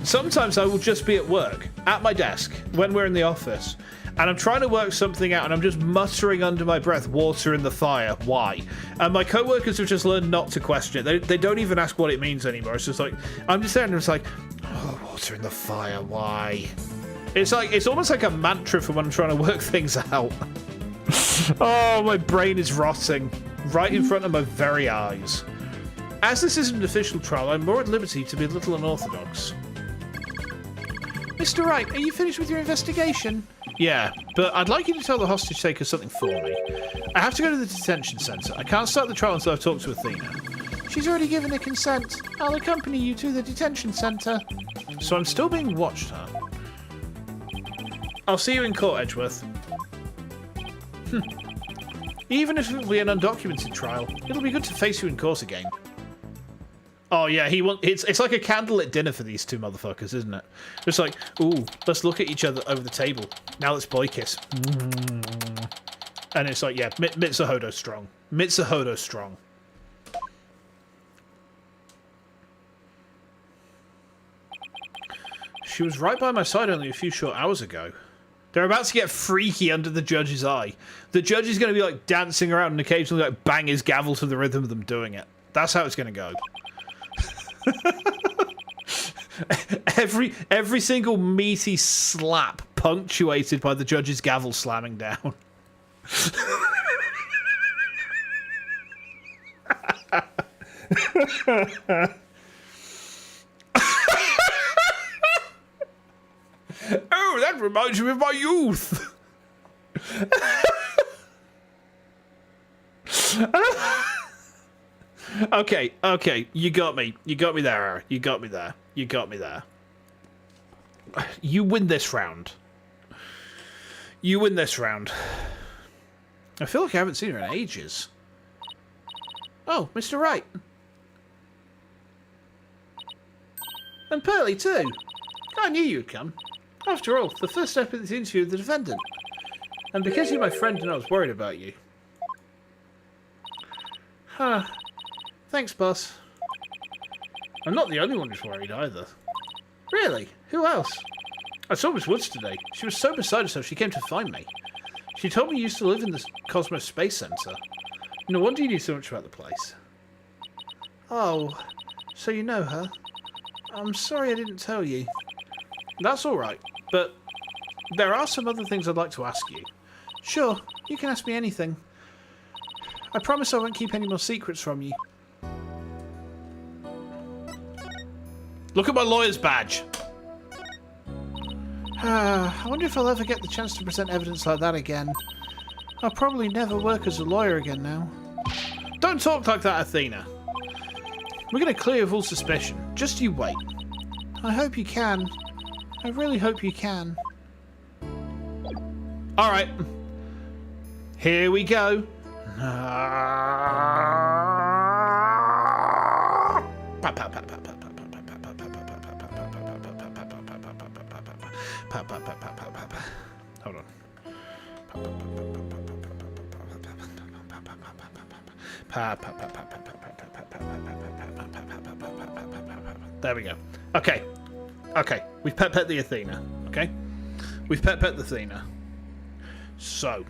sometimes I will just be at work, at my desk, when we're in the office, and I'm trying to work something out, and I'm just muttering under my breath, water in the fire, why? And my co-workers have just learned not to question it. They don't even ask what it means anymore. It's just like, I'm just there and it's like, oh, water in the fire, why? It's like, it's almost like a mantra for when I'm trying to work things out. Oh, my brain is rotting right in front of my very eyes. As this isn't an official trial, I'm more at liberty to be a little unorthodox. Mr. Wright, are you finished with your investigation? Yeah, but I'd like you to tell the hostage taker something for me. I have to go to the detention centre. I can't start the trial until I've talked to Athena. She's already given her consent. I'll accompany you to the detention centre. So I'm still being watched, huh? I'll see you in court, Edgeworth. Even if it'll be an undocumented trial, it'll be good to face you in court again. Oh yeah, it's like a candlelit dinner for these two motherfuckers, isn't it? Just like, ooh, let's look at each other over the table. Now let's boy kiss. And it's like, yeah, Mitsuhodo strong. Mitsuhodo strong. She was right by my side only a few short hours ago. They're about to get freaky under the judge's eye. The judge is going to be like dancing around and occasionally like bang his gavel to the rhythm of them doing it. That's how it's going to go. every single meaty slap punctuated by the judge's gavel slamming down. Oh, that reminds me of my youth. Okay, you got me. You got me there, Ara. You got me there. You got me there. You win this round. You win this round. I feel like I haven't seen her in ages. Oh, Mr. Wright. And Pearly, too. I knew you'd come. After all, the first step in this interview with the defendant. And because you're my friend and I was worried about you. Huh. Thanks, boss. I'm not the only one who's worried either. Really? Who else? I saw Miss Woods today. She was so beside herself she came to find me. She told me you used to live in the Cosmos Space Center. No wonder you knew so much about the place. Oh, so you know her? I'm sorry I didn't tell you. That's alright, but there are some other things I'd like to ask you. Sure, you can ask me anything. I promise I won't keep any more secrets from you. Look at my lawyer's badge. I wonder if I'll ever get the chance to present evidence like that again. I'll probably never work as a lawyer again now. Don't talk like that, Athena. We're going to clear of all suspicion. Just you wait. I hope you can. I really hope you can. Alright. Here we go. Hold on. There we go. Okay. Okay. We've pet the Athena. Okay? We've pet the Athena. So,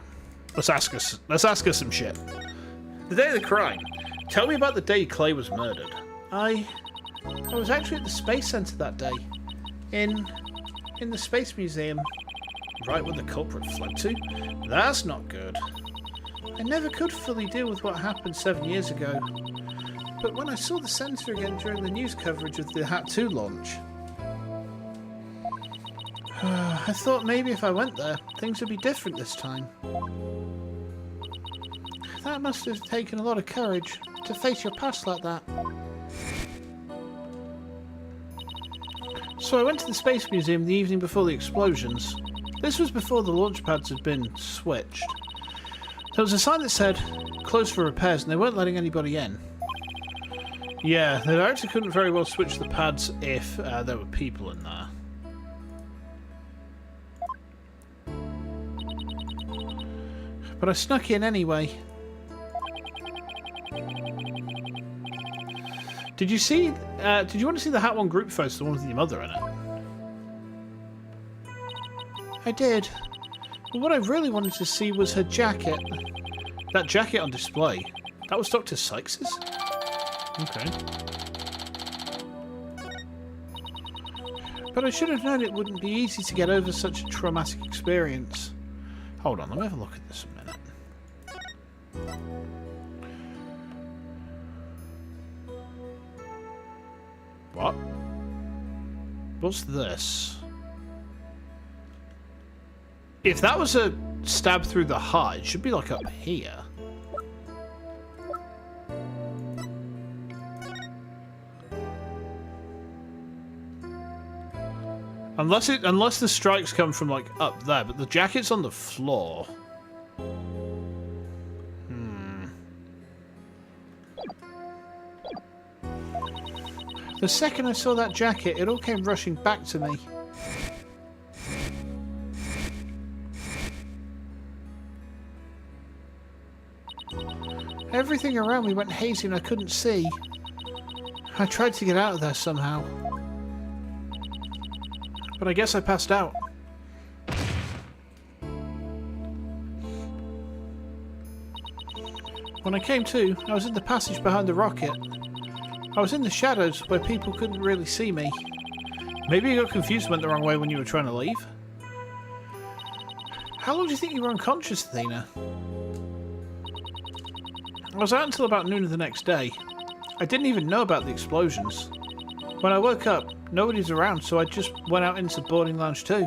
let's ask her some shit. The day of the crime. Tell me about the day Clay was murdered. I was actually at the Space Center that day. In the Space Museum. Right where the culprit fled to? That's not good. I never could fully deal with what happened 7 years ago. But when I saw the center again during the news coverage of the Hat 2 launch, I thought maybe if I went there, things would be different this time. That must have taken a lot of courage to face your past like that. So I went to the Space Museum the evening before the explosions. This was before the launch pads had been switched. There was a sign that said, closed for repairs, and they weren't letting anybody in. Yeah, the director couldn't very well switch the pads if there were people in there. But I snuck in anyway. Did you see? Did you want to see the Hat 1 group photo, the one with your mother in it? I did. But what I really wanted to see was her jacket. That jacket on display. That was Dr. Sykes's? Okay. But I should have known it wouldn't be easy to get over such a traumatic experience. Hold on, let me have a look at this a minute. What? What's this? If that was a stab through the heart, it should be like up here. Unless the strikes come from like up there, but the jacket's on the floor. The second I saw that jacket, it all came rushing back to me. Everything around me went hazy and I couldn't see. I tried to get out of there somehow. But I guess I passed out. When I came to, I was in the passage behind the rocket. I was in the shadows where people couldn't really see me. Maybe you got confused and went the wrong way when you were trying to leave? How long do you think you were unconscious, Athena? I was out until about noon of the next day. I didn't even know about the explosions. When I woke up, nobody was around, so I just went out into boarding lounge 2.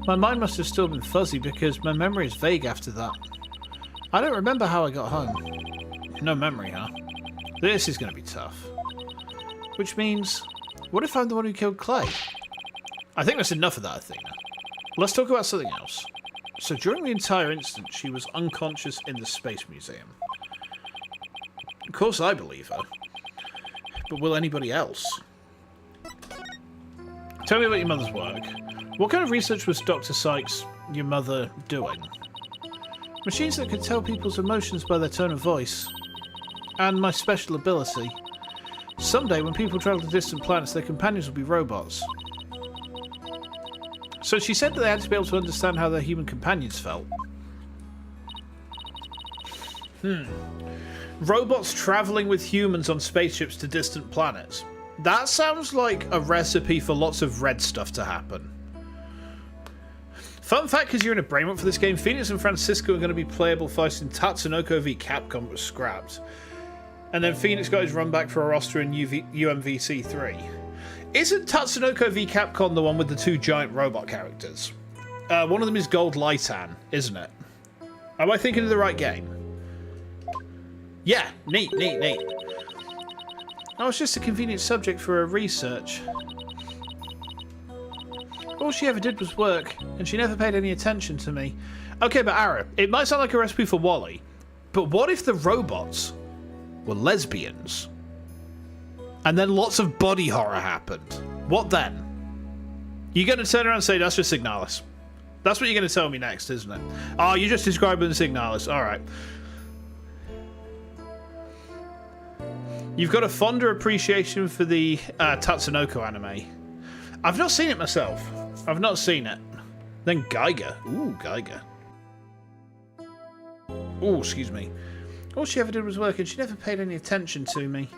My mind must have still been fuzzy because my memory is vague after that. I don't remember how I got home. No memory, huh? This is going to be tough. Which means, what if I'm the one who killed Clay? I think that's enough of that, Athena. Let's talk about something else. So during the entire incident, she was unconscious in the Space Museum. Of course I believe her. But will anybody else? Tell me about your mother's work. What kind of research was Dr. Sykes, your mother, doing? Machines that could tell people's emotions by their tone of voice. And my special ability. Someday, when people travel to distant planets, their companions will be robots. So she said that they had to be able to understand how their human companions felt. Robots travelling with humans on spaceships to distant planets. That sounds like a recipe for lots of red stuff to happen. Fun fact, because you're in a brain for this game, Phoenix and Francisco are going to be playable fighting Tatsunoko v Capcom, but was scrapped. And then Phoenix got his run back for a roster in UMVC3. Isn't Tatsunoko v Capcom the one with the 2 giant robot characters? One of them is Gold Lightan, isn't it? Am I thinking of the right game? Yeah, neat. I was just a convenient subject for her research. All she ever did was work, and she never paid any attention to me. Okay, but Ara, it might sound like a recipe for Wally, but what if the robots were lesbians? And then lots of body horror happened. What then? You're going to turn around and say, that's just Signalis. That's what you're going to tell me next, isn't it? Oh, you're just describing Signalis. Alright. You've got a fonder appreciation for the Tatsunoko anime. I've not seen it myself. I've not seen it. Then Geiger. Ooh, Geiger. Ooh, excuse me. All she ever did was work and she never paid any attention to me.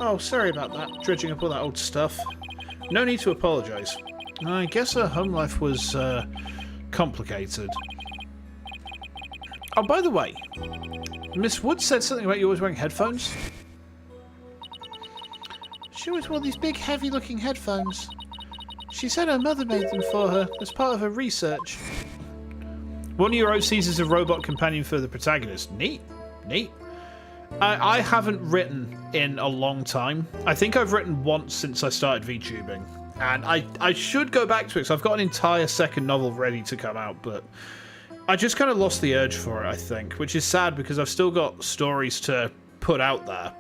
Oh, sorry about that, dredging up all that old stuff. No need to apologise. I guess her home life was, complicated. Oh, by the way, Miss Wood said something about you always wearing headphones. She always wore these big, heavy-looking headphones. She said her mother made them for her as part of her research. one of your OCs is a robot companion for the protagonist. Neat. Neat. I haven't written in a long time. I think I've written once since I started VTubing. And I should go back to it, because I've got an entire second novel ready to come out, but I just kind of lost the urge for it, I think, which is sad because I've still got stories to put out there.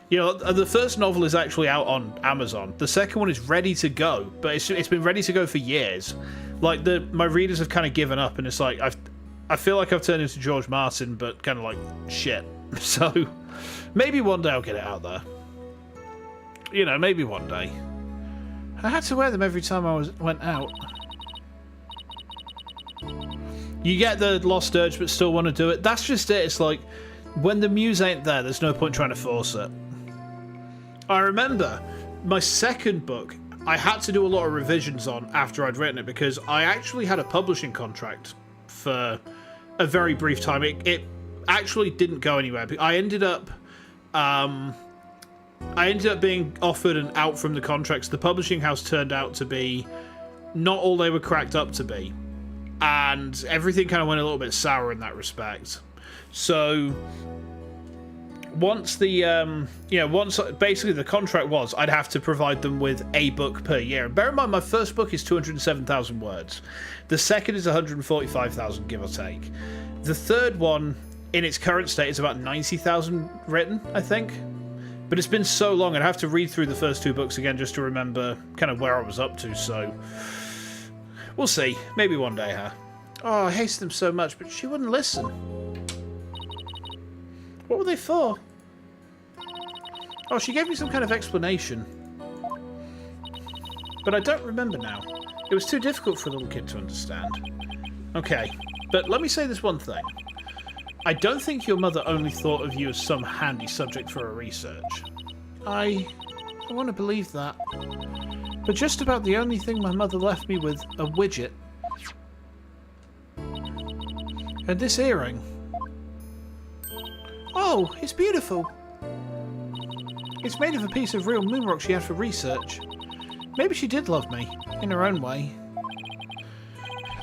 You know, the first novel is actually out on Amazon. The second one is ready to go, but it's been ready to go for years. Like, my readers have kind of given up, and it's like, I feel like I've turned into George Martin, but kind of like shit. So, maybe one day I'll get it out there. You know, maybe one day. I had to wear them every time I went out. You get the lost urge but still want to do it. That's just it. It's like, when the muse ain't there, there's no point trying to force it. I remember my second book, I had to do a lot of revisions on after I'd written it because I actually had a publishing contract for a very brief time. It actually didn't go anywhere. I ended up being offered and out from the contracts. The publishing house turned out to be not all they were cracked up to be. And everything kind of went a little bit sour in that respect. So once basically the contract was I'd have to provide them with a book per year. And bear in mind, my first book is 207,000 words. The second is 145,000, give or take. The third one, in its current state, is about 90,000 written, I think. But it's been so long, I'd have to read through the first two books again just to remember kind of where I was up to, so we'll see. Maybe one day, huh? Oh, I hated them so much, but she wouldn't listen. What were they for? Oh, she gave me some kind of explanation. But I don't remember now. It was too difficult for a little kid to understand. Okay, but let me say this one thing. I don't think your mother only thought of you as some handy subject for her research. I want to believe that. But just about the only thing my mother left me with, a widget. And this earring. Oh, it's beautiful. It's made of a piece of real moon rock she had for research. Maybe she did love me, in her own way.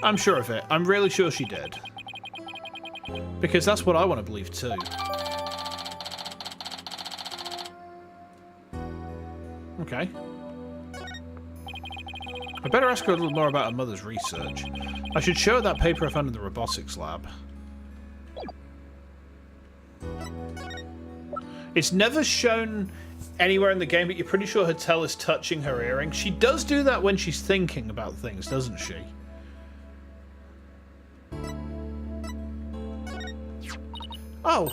I'm sure of it. I'm really sure she did. Because that's what I want to believe too. Okay. I better ask her a little more about her mother's research. I should show her that paper I found in the robotics lab. It's never shown anywhere in the game, but you're pretty sure her tell is touching her earring. She does do that when she's thinking about things, doesn't she? Oh,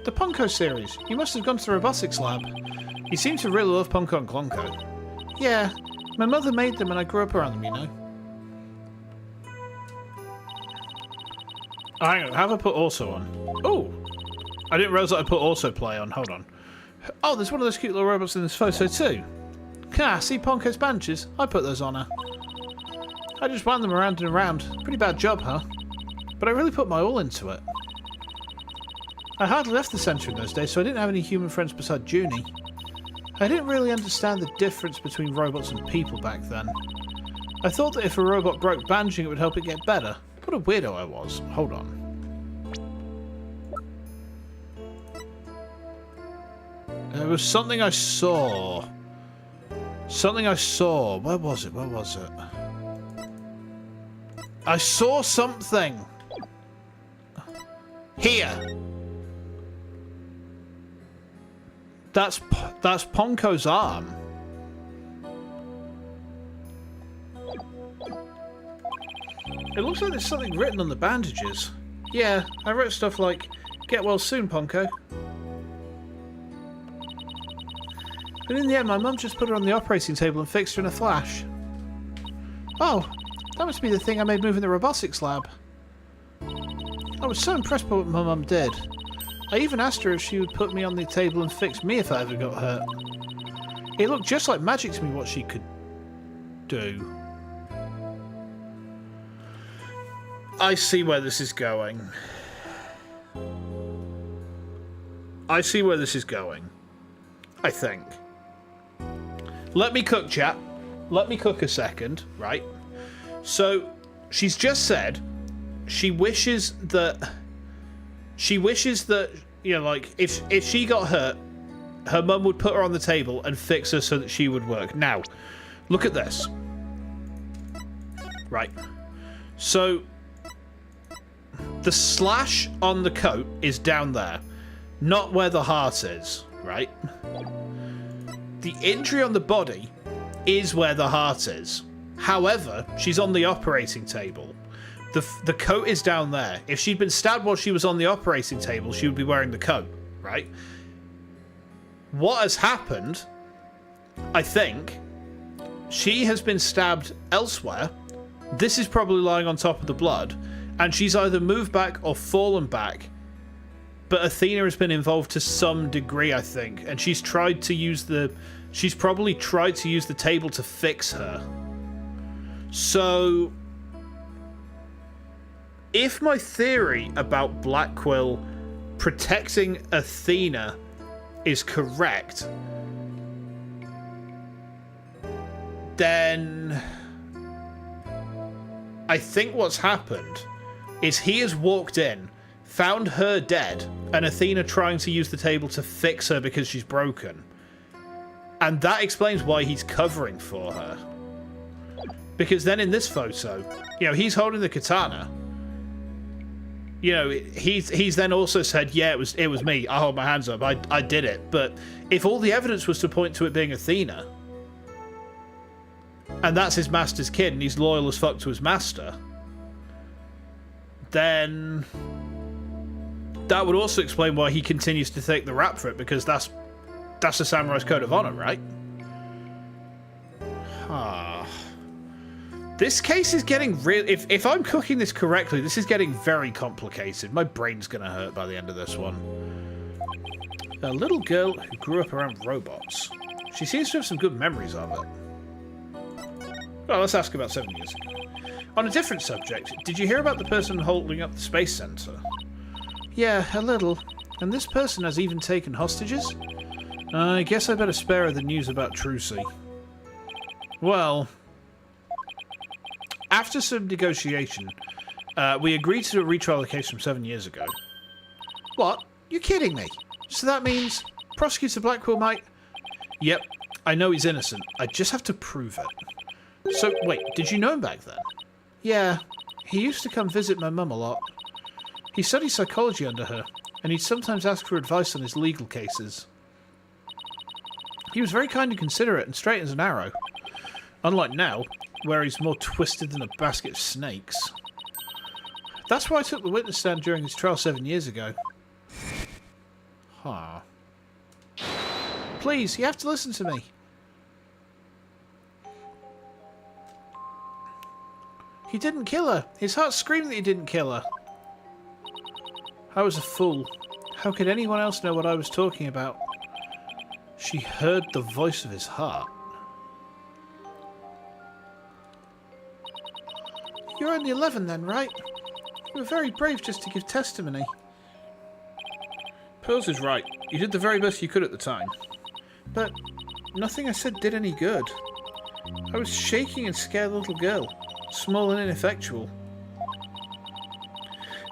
the Ponko series. You must have gone to the robotics lab. You seem to really love Ponko and Klonko. Yeah, my mother made them and I grew up around them, you know. Oh, hang on, have I put also on? Oh! I didn't realise that I put autoplay on. Hold on. Oh, there's one of those cute little robots in this photo too. Ah, see Ponko's bandages? I put those on her. I just wound them around and around. Pretty bad job, huh? But I really put my all into it. I hardly left the centre in those days, so I didn't have any human friends beside Junie. I didn't really understand the difference between robots and people back then. I thought that if a robot broke bandaging, it would help it get better. What a weirdo I was. Hold on. There was something I saw. Something I saw. Where was it? Where was it? I saw something. Here. That's Ponko's arm. It looks like there's something written on the bandages. Yeah, I wrote stuff like, "Get well soon, Ponko." But in the end, my mum just put her on the operating table and fixed her in a flash. Oh, That must be the thing I made move in the robotics lab. I was so impressed by what my mum did. I even asked her if she would put me on the table and fix me if I ever got hurt. It looked just like magic to me what she could do. I see where this is going. I see where this is going. I think. Let me cook, chat. Let me cook a second, right? So, she's just said she wishes that, you know, like, if she got hurt, her mum would put her on the table and fix her so that she would work. Now, look at this. Right. So, the slash on the coat is down there, not where the heart is, right? The injury on the body is where the heart is. However, she's on the operating table. The coat is down there. If she'd been stabbed while she was on the operating table, she would be wearing the coat, right? What has happened, I think, she has been stabbed elsewhere. This is probably lying on top of the blood, and she's either moved back or fallen back. But Athena has been involved to some degree, I think, and she's tried to use she's probably tried to use the table to fix her. So, if my theory about Black Quill protecting Athena is correct, then I think what's happened is he has walked in, found her dead, and Athena trying to use the table to fix her because she's broken. And that explains why he's covering for her. Because then in this photo, you know, he's holding the katana. You know, he's then also said, yeah, it was me. I hold my hands up. I did it. But if all the evidence was to point to it being Athena, and that's his master's kid, and he's loyal as fuck to his master, then that would also explain why he continues to take the rap for it, because that's the samurai's code of honor, right? This case is getting real. If I'm cooking this correctly, this is getting very complicated. My brain's gonna hurt by the end of this one. A little girl who grew up around robots. She seems to have some good memories of it. Well, let's ask about 7 years ago. On a different subject, did you hear about the person holding up the space center? Yeah, a little. And this person has even taken hostages? I guess I better spare her the news about Trucy. Well, after some negotiation, we agreed to a retrial of the case from 7 years ago. What? You're kidding me? So that means Prosecutor Blackwell might... Yep, I know he's innocent. I just have to prove it. So, wait, did you know him back then? Yeah, he used to come visit my mum a lot. He studied psychology under her, and he'd sometimes ask for advice on his legal cases. He was very kind and considerate and straight as an arrow. Unlike now, where he's more twisted than a basket of snakes. That's why I took the witness stand during his trial 7 years ago. Huh. Please, you have to listen to me. He didn't kill her. His heart screamed that he didn't kill her. I was a fool. How could anyone else know what I was talking about? She heard the voice of his heart. You're only 11 then, right? You were very brave just to give testimony. Pearls is right. You did the very best you could at the time. But nothing I said did any good. I was shaking and scared little girl. Small and ineffectual.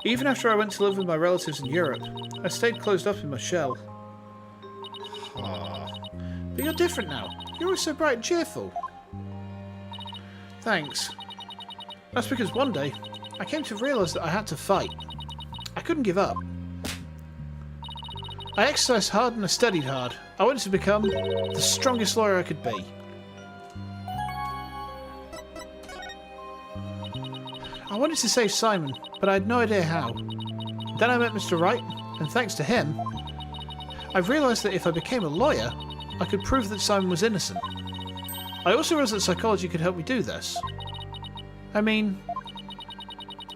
Even after I went to live with my relatives in Europe, I stayed closed up in my shell. But you're different now. You're always so bright and cheerful. Thanks. That's because one day, I came to realise that I had to fight. I couldn't give up. I exercised hard and I studied hard. I wanted to become the strongest lawyer I could be. I wanted to save Simon, but I had no idea how. Then I met Mr. Wright, and thanks to him, I realised that if I became a lawyer, I could prove that Simon was innocent. I also realised that psychology could help me do this. I mean,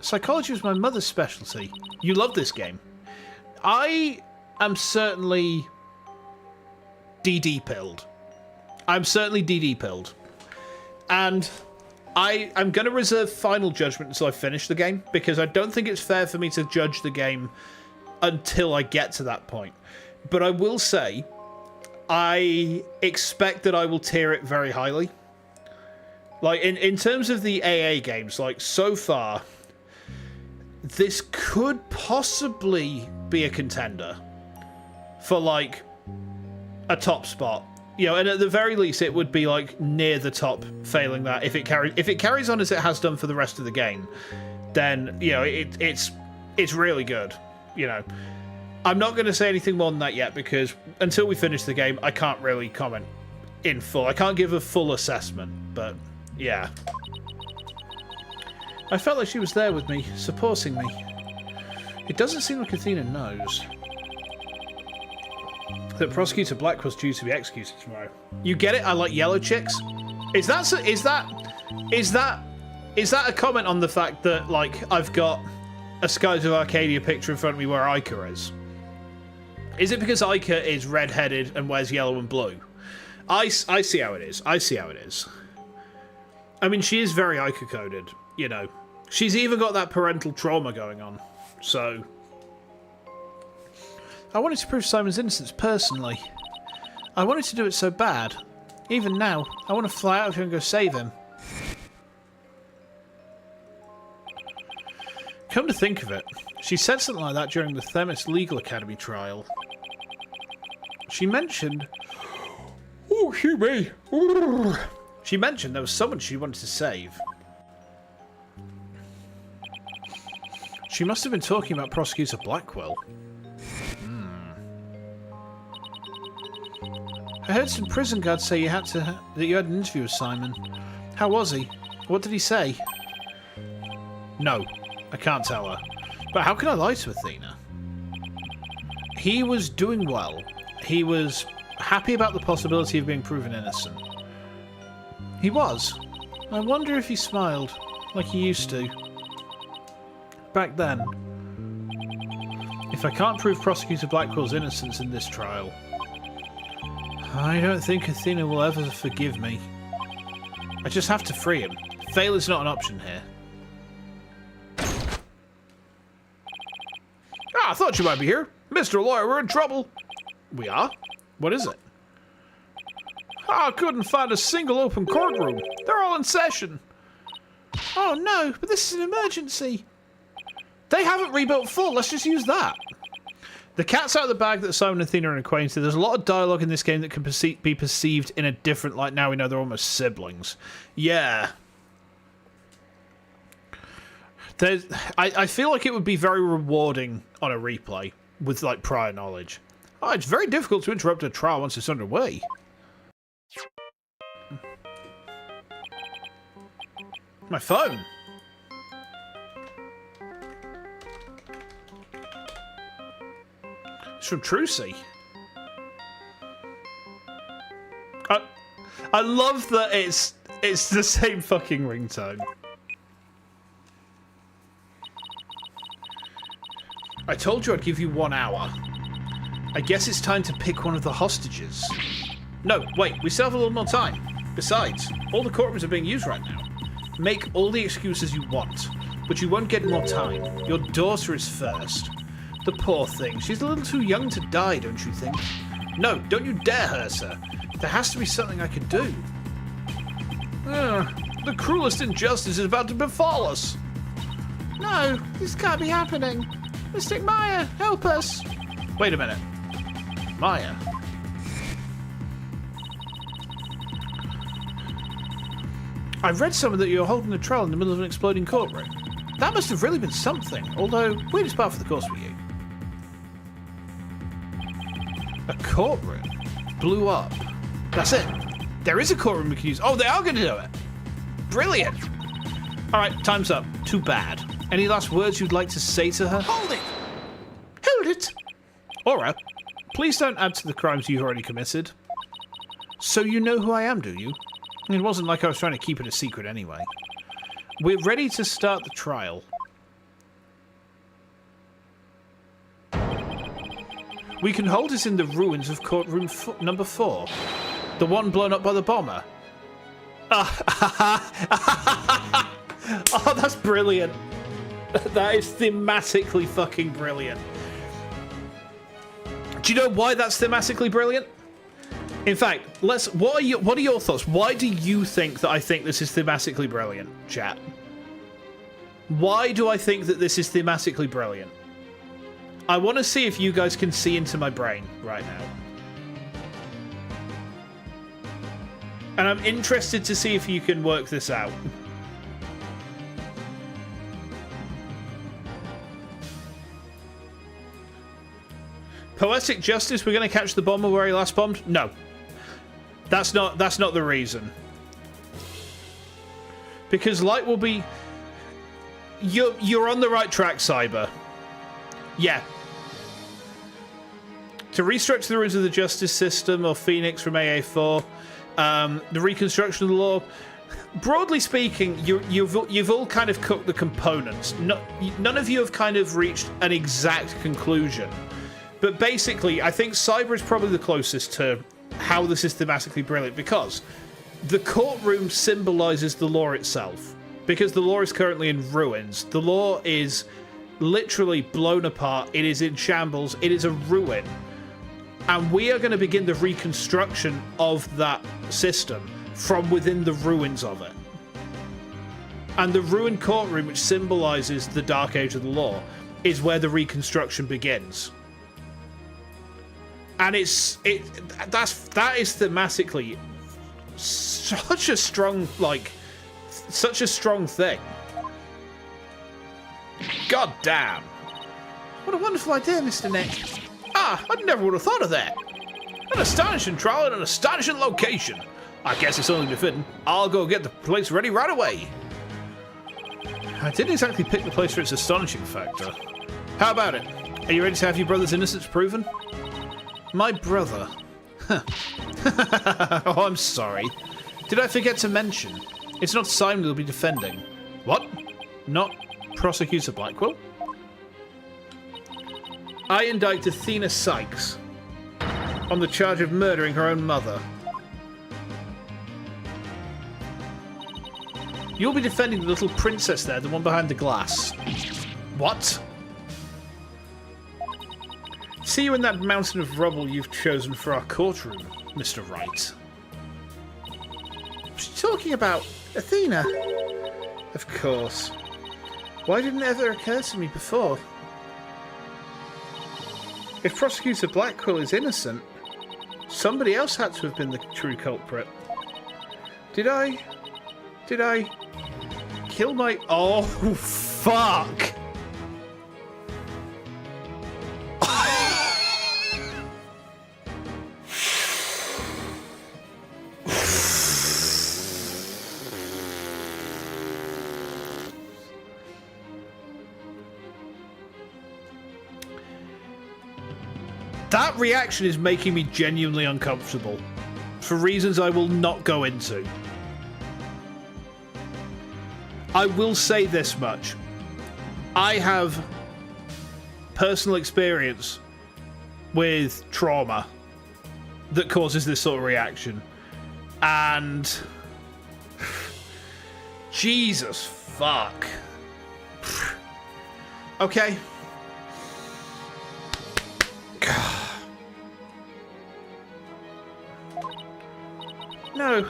psychology was my mother's specialty. You love this game. I am certainly DD pilled. I'm certainly DD pilled. And I'm going to reserve final judgment until I finish the game, because I don't think it's fair for me to judge the game until I get to that point. But I will say, I expect that I will tier it very highly. Like, in terms of the AA games, like, so far, this could possibly be a contender for, like, a top spot. You know, and at the very least, it would be, like, near the top, failing that. If it carries on as it has done for the rest of the game, then, you know, it's really good, you know. I'm not going to say anything more than that yet, because until we finish the game, I can't really comment in full. I can't give a full assessment, but yeah. I felt like she was there with me, supporting me. It doesn't seem like Athena knows that Prosecutor Blackwell's due to be executed tomorrow. You get it? I like yellow chicks. Is that a comment on the fact that, like, I've got a Skies of Arcadia picture in front of me where Ica is? Is it because Ica is red-headed and wears yellow and blue? I see how it is. I see how it is. I mean, she is very Ica-coded, you know. She's even got that parental trauma going on, so... I wanted to prove Simon's innocence personally. I wanted to do it so bad. Even now, I want to fly out of here and go save him. Come to think of it, she said something like that during the Themis Legal Academy trial. She mentioned... Oh, Hubby! She mentioned there was someone she wanted to save. She must have been talking about Prosecutor Blackwell. I heard some prison guards say that you had an interview with Simon. How was he? What did he say? No, I can't tell her. But how can I lie to Athena? He was doing well. He was happy about the possibility of being proven innocent. He was. I wonder if he smiled, like he used to. Back then. If I can't prove Prosecutor Blackwell's innocence in this trial, I don't think Athena will ever forgive me. I just have to free him. Fail is not an option here. Ah, I thought you might be here. Mr. Lawyer, we're in trouble. We are? What is it? I couldn't find a single open courtroom. They're all in session. Oh no, but this is an emergency. They haven't rebuilt full. Let's just use that. The cat's out of the bag that Simon and Athena are acquainted. There's a lot of dialogue in this game that can be perceived in a different light. Now we know they're almost siblings. Yeah. I feel like it would be very rewarding on a replay with, like, prior knowledge. Oh, it's very difficult to interrupt a trial once it's underway. My phone. It's from Trucy. I love that it's the same fucking ringtone. I told you I'd give you 1 hour. I guess it's time to pick one of the hostages. No, wait, we still have a little more time. Besides, all the courtrooms are being used right now. Make all the excuses you want, but you won't get more time. Your daughter is first. The poor thing. She's a little too young to die, don't you think? No, don't you dare hurt her. There has to be something I can do. The cruelest injustice is about to befall us. No, this can't be happening. Mystic Maya, help us. Wait a minute. Maya? I've read somewhere that you're holding a trial in the middle of an exploding courtroom. That must have really been something, although we'd par for the course for you. A courtroom? Blew up. That's it. There is a courtroom we can use. Oh, they are going to do it. Brilliant. All right, time's up. Too bad. Any last words you'd like to say to her? Hold it! Hold it! Aura, please don't add to the crimes you've already committed. So you know who I am, do you? It wasn't like I was trying to keep it a secret anyway. We're ready to start the trial. We can hold it in the ruins of courtroom number 4. The one blown up by the bomber. Oh, that's brilliant. That is thematically fucking brilliant. Do you know why that's thematically brilliant? In fact, what are your thoughts? Why do you think that I think this is thematically brilliant, chat? Why do I think that this is thematically brilliant? I want to see if you guys can see into my brain right now. And I'm interested to see if you can work this out. Poetic justice, we're going to catch the bomber where he last bombed? No. That's not the reason. Because light will be... You're on the right track, Cyber. Yeah. To restructure the rules of the justice system or Phoenix from AA4, the reconstruction of the law. Broadly speaking, you've all kind of cooked the components. None of you have kind of reached an exact conclusion. But basically, I think Cyber is probably the closest to how this is thematically brilliant, because the courtroom symbolizes the law itself. Because the law is currently in ruins. The law is literally blown apart. It is in shambles. It is a ruin. And we are going to begin the reconstruction of that system from within the ruins of it. And the ruined courtroom, which symbolizes the dark age of the law, is where the reconstruction begins. And that is thematically such a strong, such a strong thing. God damn. What a wonderful idea, Mr. Nick. Ah, I never would have thought of that. An astonishing trial in an astonishing location. I guess it's only befitting. I'll go get the place ready right away. I didn't exactly pick the place for its astonishing factor. How about it? Are you ready to have your brother's innocence proven? My brother? Huh. Oh, I'm sorry. Did I forget to mention? It's not Simon who'll be defending. What? Not Prosecutor Blackwell? I indict Athena Sykes on the charge of murdering her own mother. You'll be defending the little princess there, the one behind the glass. What? See you in that mountain of rubble you've chosen for our courtroom, Mr. Wright. What's she talking about? Athena? Of course. Why didn't it ever occur to me before? If Prosecutor Blackwell is innocent, somebody else had to have been the true culprit. Did I kill my... Oh, fuck! That reaction is making me genuinely uncomfortable, for reasons I will not go into. I will say this much. I have personal experience with trauma that causes this sort of reaction. And... Jesus fuck. Okay. No.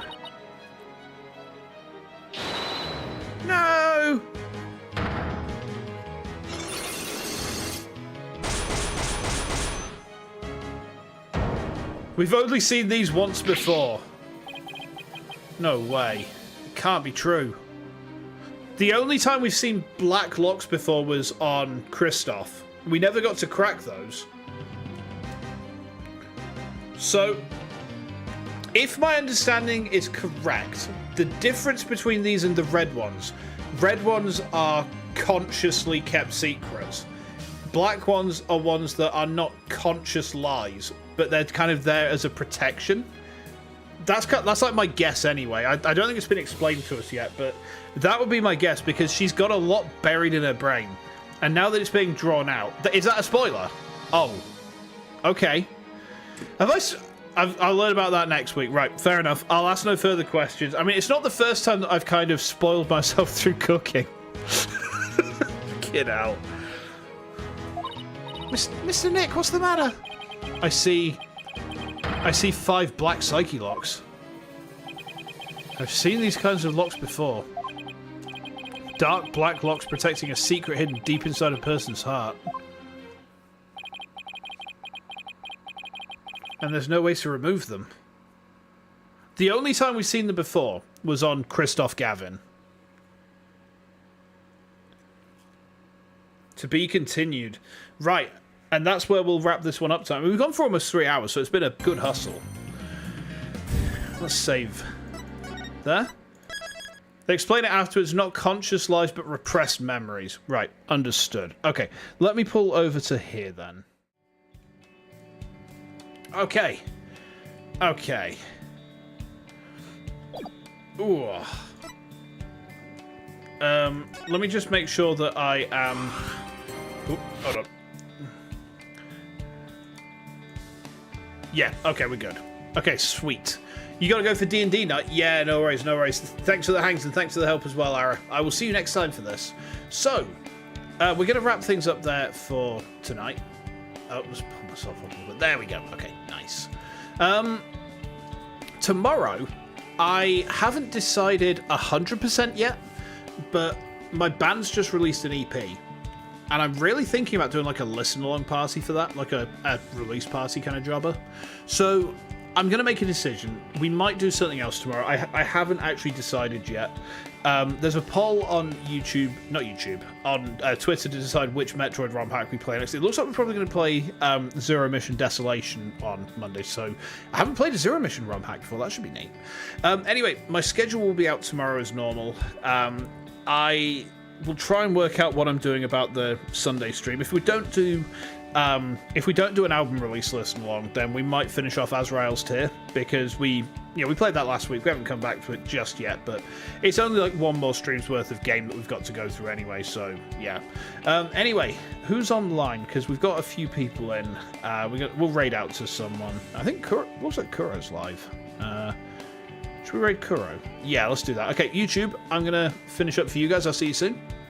No! We've only seen these once before. No way. It can't be true. The only time we've seen black locks before was on Kristoff. We never got to crack those. So... if my understanding is correct, the difference between these and the red ones are consciously kept secrets. Black ones are ones that are not conscious lies, but they're kind of there as a protection. That's like my guess anyway. I don't think it's been explained to us yet, but that would be my guess because she's got a lot buried in her brain, and now that it's being drawn out, is that a spoiler? Oh, okay. I'll learn about that next week. Right, fair enough. I'll ask no further questions. I mean, it's not the first time that I've kind of spoiled myself through cooking. Get out. Mr. Nick, what's the matter? I see 5 black psyche locks. I've seen these kinds of locks before. Dark black locks protecting a secret hidden deep inside a person's heart. And there's no way to remove them. The only time we've seen them before was on Christoph Gavin. To be continued. Right, and that's where we'll wrap this one up time. We've gone for almost 3 hours, so it's been a good hustle. Let's save. There? They explain it afterwards, not conscious lives, but repressed memories. Right, understood. Okay, let me pull over to here then. Okay. Okay. Ooh. Let me just make sure that I am... Oop, hold on. Yeah, okay, we're good. Okay, sweet. You gotta go for D&D night? Yeah, no worries, no worries. Thanks for the hangs and thanks for the help as well, Ara. I will see you next time for this. So, we're gonna wrap things up there for tonight. Oh, let's pull myself up a little bit. There we go. Okay, nice. Tomorrow, I haven't decided 100% yet, but my band's just released an EP. And I'm really thinking about doing like a listen-along party for that, like a release party kind of jobber. So I'm going to make a decision. We might do something else tomorrow. I haven't actually decided yet. There's a poll on YouTube, not YouTube, on Twitter to decide which Metroid ROM hack we play next. It looks like we're probably going to play Zero Mission Desolation on Monday, so I haven't played a Zero Mission ROM hack before. That should be neat. Anyway, my schedule will be out tomorrow as normal. I will try and work out what I'm doing about the Sunday stream. If we don't do an album release listen along, then we might finish off Azrael's Tier, because we played that last week. We haven't come back to it just yet, but it's only like one more stream's worth of game that we've got to go through anyway, so yeah. Anyway, who's online? Because we've got a few people in. We'll raid out to someone. I think looks like Kuro's live. Should we raid Kuro? Yeah, let's do that. Okay, YouTube, I'm going to finish up for you guys. I'll see you soon.